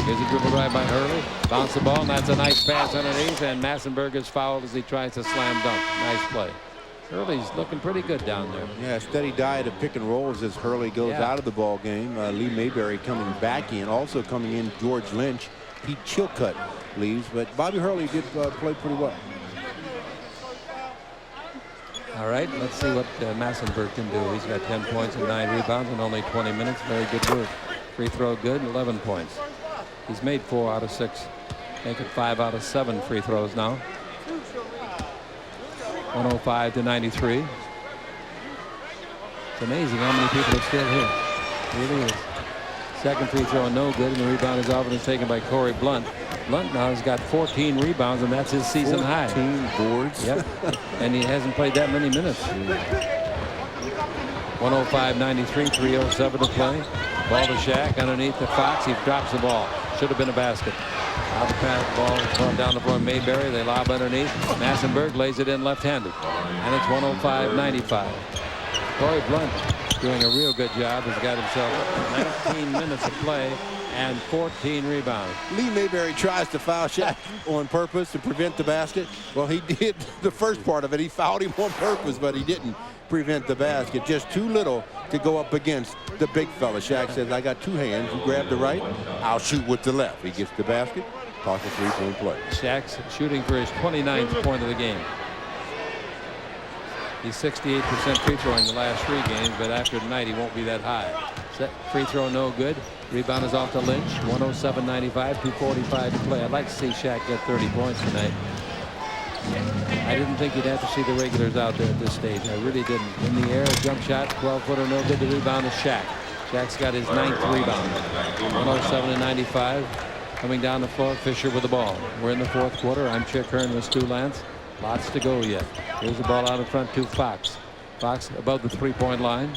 Here's a dribble drive by Hurley. Bounce the ball, and that's a nice pass underneath, and Massenberg is fouled as he tries to slam dunk. Nice play. Hurley's looking pretty good down there. Yeah, steady diet of pick and rolls as Hurley goes out of the ball game. Lee Mayberry coming back in. Also coming in, George Lynch. Pete Chilcutt leaves, but Bobby Hurley did play pretty well. All right, let's see what Massenberg can do. He's got 10 points and 9 rebounds in only 20 minutes. Very good work. Free throw good, 11 points. He's made 4 out of 6. Make it 5 out of 7 free throws now. 105 to 93. It's amazing how many people are still here. It really is. Second free throw no good, and the rebound is off and is taken by Corey Blunt. Blunt now has got 14 rebounds, and that's his season high. 14 boards. Yep. And he hasn't played that many minutes. 105-93, 3:07 to play. Ball to Shaq underneath the Fox. He drops the ball. Should have been a basket. Out the pass, ball thrown down the floor. Mayberry, they lob underneath. Massenberg lays it in left-handed. And it's 105-95. Corey Blunt doing a real good job. Has got himself 19 minutes of play and 14 rebounds. Lee Mayberry tries to foul Shaq on purpose to prevent the basket. Well, he did the first part of it. He fouled him on purpose, but he didn't prevent the basket. Just too little to go up against the big fella. Shaq says, I got 2 hands. You grab the right, I'll shoot with the left. He gets the basket, toss a 3-point play. Shaq's shooting for his 29th point of the game. He's 68% free throwing the last 3 games, but after tonight he won't be that high. Set free throw no good. Rebound is off to Lynch. 107-95, 2:45 to play. I'd like to see Shaq get 30 points tonight. I didn't think you'd have to see the regulars out there at this stage. I really didn't. In the air, jump shot, 12-footer no good. The rebound is Shaq. Shaq's got his 9th rebound. 107-95. Coming down the floor, Fisher with the ball. We're in the 4th quarter. I'm Chick Hearn with Stu Lance. Lots to go yet. Here's the ball out in front to Fox. Fox above the 3-point line.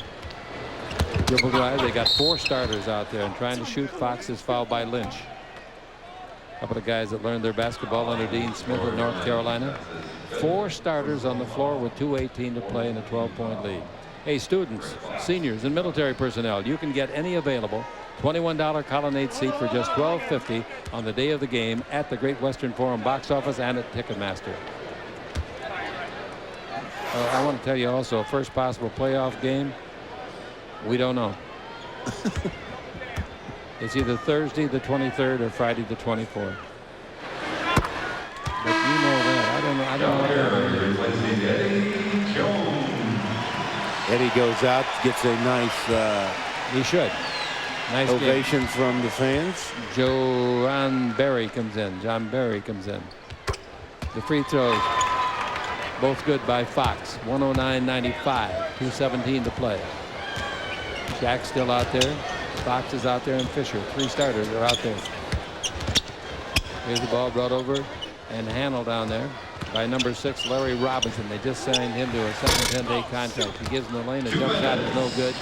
Dribble drive. They got 4 starters out there and trying to shoot. Fox is fouled by Lynch. A couple of guys that learned their basketball under Dean Smith at North Carolina. 4 starters on the floor with 2:18 to play in a 12-point lead. Hey, students, seniors, and military personnel, you can get any available $21 colonnade seat for just $12.50 on the day of the game at the Great Western Forum box office and at Ticketmaster. I want to tell you also, first possible playoff game, we don't know. It's either Thursday the 23rd or Friday the 24th. But you know that. I don't know. Eddie goes out, gets a nice he should. Nice ovation game from the fans. John Barry comes in. John Barry comes in. The free throws, both good by Fox. 109-95, 2:17 to play. Shaq still out there. Fox is out there, and Fisher. 3 starters are out there. Here's the ball brought over and handled down there by number 6, Larry Robinson. They just signed him to a second 10-day contract. He gives him the lane. A jump shot is no good.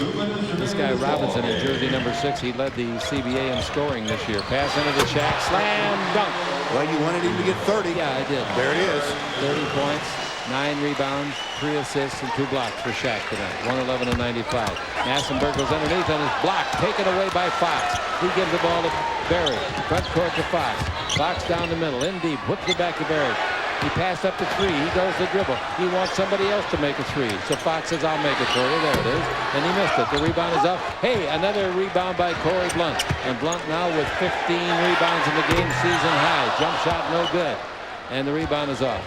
This guy Robinson in jersey number 6, he led the CBA in scoring this year. Pass into the Shaq, slam dunk. Well, you wanted him to get 30. Yeah, I did. There it is. 30 points, 9 rebounds, 3 assists, and 2 blocks for Shaq tonight. 111-95. Massenberg goes underneath and is blocked, taken away by Fox. He gives the ball to Barry. Front court to Fox. Fox down the middle, in deep, puts it back to Barry. He passed up to 3. He goes to dribble. He wants somebody else to make a 3. So Fox says, I'll make it for you. There it is. And he missed it. The rebound is up. Hey, another rebound by Corey Blunt. And Blunt now with 15 rebounds in the game, season high. Jump shot no good. And the rebound is off.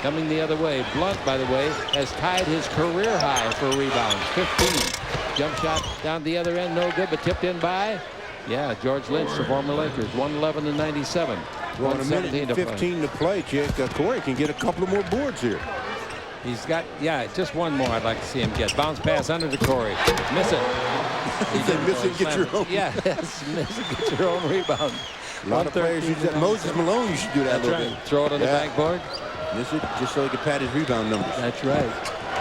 Coming the other way. Blunt, by the way, has tied his career high for rebounds. 15. Jump shot down the other end, no good, but tipped in by, George Lynch, the former Lakers. 111-97. Well, in a minute and 15 to play, Chick. Corey can get a couple of more boards here. He's got, just one more I'd like to see him get. Bounce pass under to Corey. Miss it. He said miss it, get your own. Yeah, miss it, get your own rebound. A lot of players use that. Moses Malone used to do that a little bit. Throw it on the backboard. Miss it just so he could pad his rebound numbers. That's right.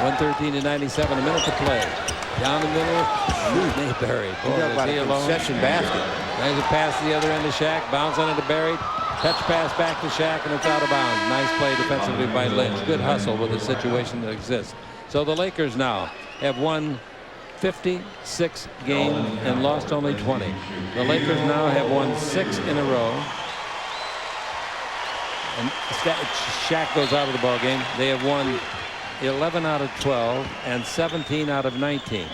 113 to 97, a minute to play. Down the middle, Mayberry. Boy, is he alone. Concession basket. There's a pass to the other end of Shaq. Bounce on it to Barry. Touch pass back to Shaq, and it's out of bounds. Nice play defensively by Lynch. Good hustle with the situation that exists. So the Lakers now have won 56 games and lost only 20. The Lakers now have won 6 in a row. And Shaq goes out of the ball game. They have won 11 out of 12 and 17 out of 19.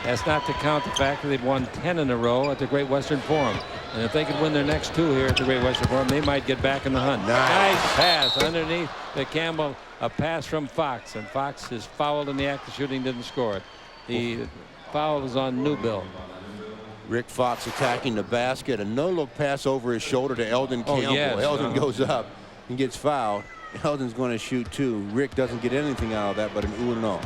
That's not to count the fact that they've won 10 in a row at the Great Western Forum. And if they could win their next 2 here at the Great Western Forum, they might get back in the hunt. Nice pass underneath the Campbell. A pass from Fox, and Fox is fouled in the act of shooting, didn't score it. The foul is on Newbill. Rick Fox attacking the basket. A no-look pass over his shoulder to Eldon Campbell. Yes. Eldon goes up and gets fouled. Eldon's going to shoot 2. Rick doesn't get anything out of that but an ooh and no.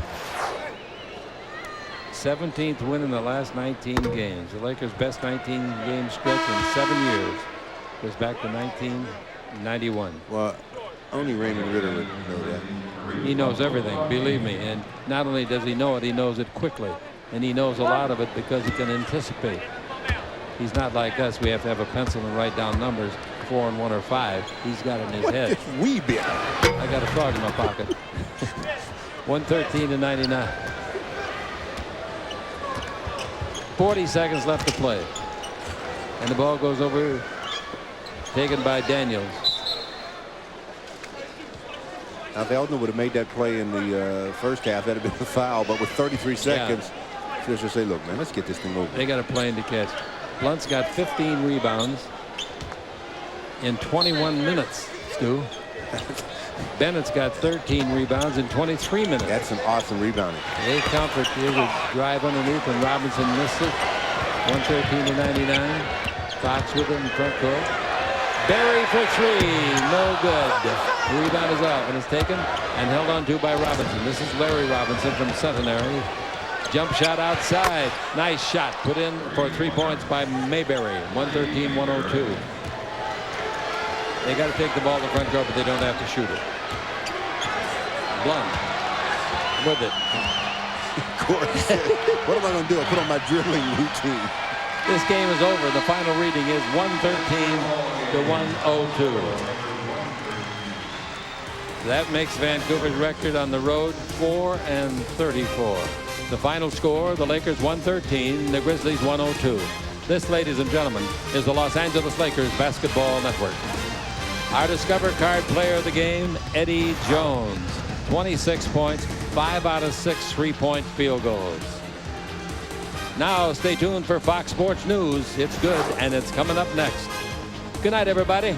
17th win in the last 19 games. The Lakers' best 19-game stretch in 7 years goes back to 1991. Well, only Raymond Ritter would know that. He knows everything, believe me. And not only does he know it, he knows it quickly. And he knows a lot of it because he can anticipate. He's not like us. We have to have a pencil and write down numbers, 4 and 1 or 5. He's got it in his head. Wee bit. I got a frog in my pocket. 113 to 99. 40 seconds left to play. And the ball goes over, taken by Daniels. Now, if Eldon would have made that play in the first half, that would have been a foul. But with 33 seconds, Fisher say, look, man, let's get this thing over. They got a plane to catch. Blunt's got 15 rebounds in 21 minutes, Stu. Bennett's got 13 rebounds in 23 minutes. That's some awesome rebounding. They count for a drive underneath, and Robinson missed it. 113 to 99. Fox with it in front court. Barry for 3, no good. The rebound is up, and it's taken and held on to by Robinson. This is Larry Robinson from Centenary. Jump shot outside. Nice shot put in for 3 points by Mayberry. 113-102. They got to take the ball to the front court, but they don't have to shoot it. Blunt with it. Of course. What am I going to do? I put on my dribbling routine. This game is over. The final reading is 113-102. That makes Vancouver's record on the road 4-34. The final score, the Lakers 113, the Grizzlies 102. This, ladies and gentlemen, is the Los Angeles Lakers Basketball Network. Our Discover Card player of the game, Eddie Jones. 26 points, 5 out of 6 3-point field goals. Now stay tuned for Fox Sports News. It's good, and it's coming up next. Good night, everybody.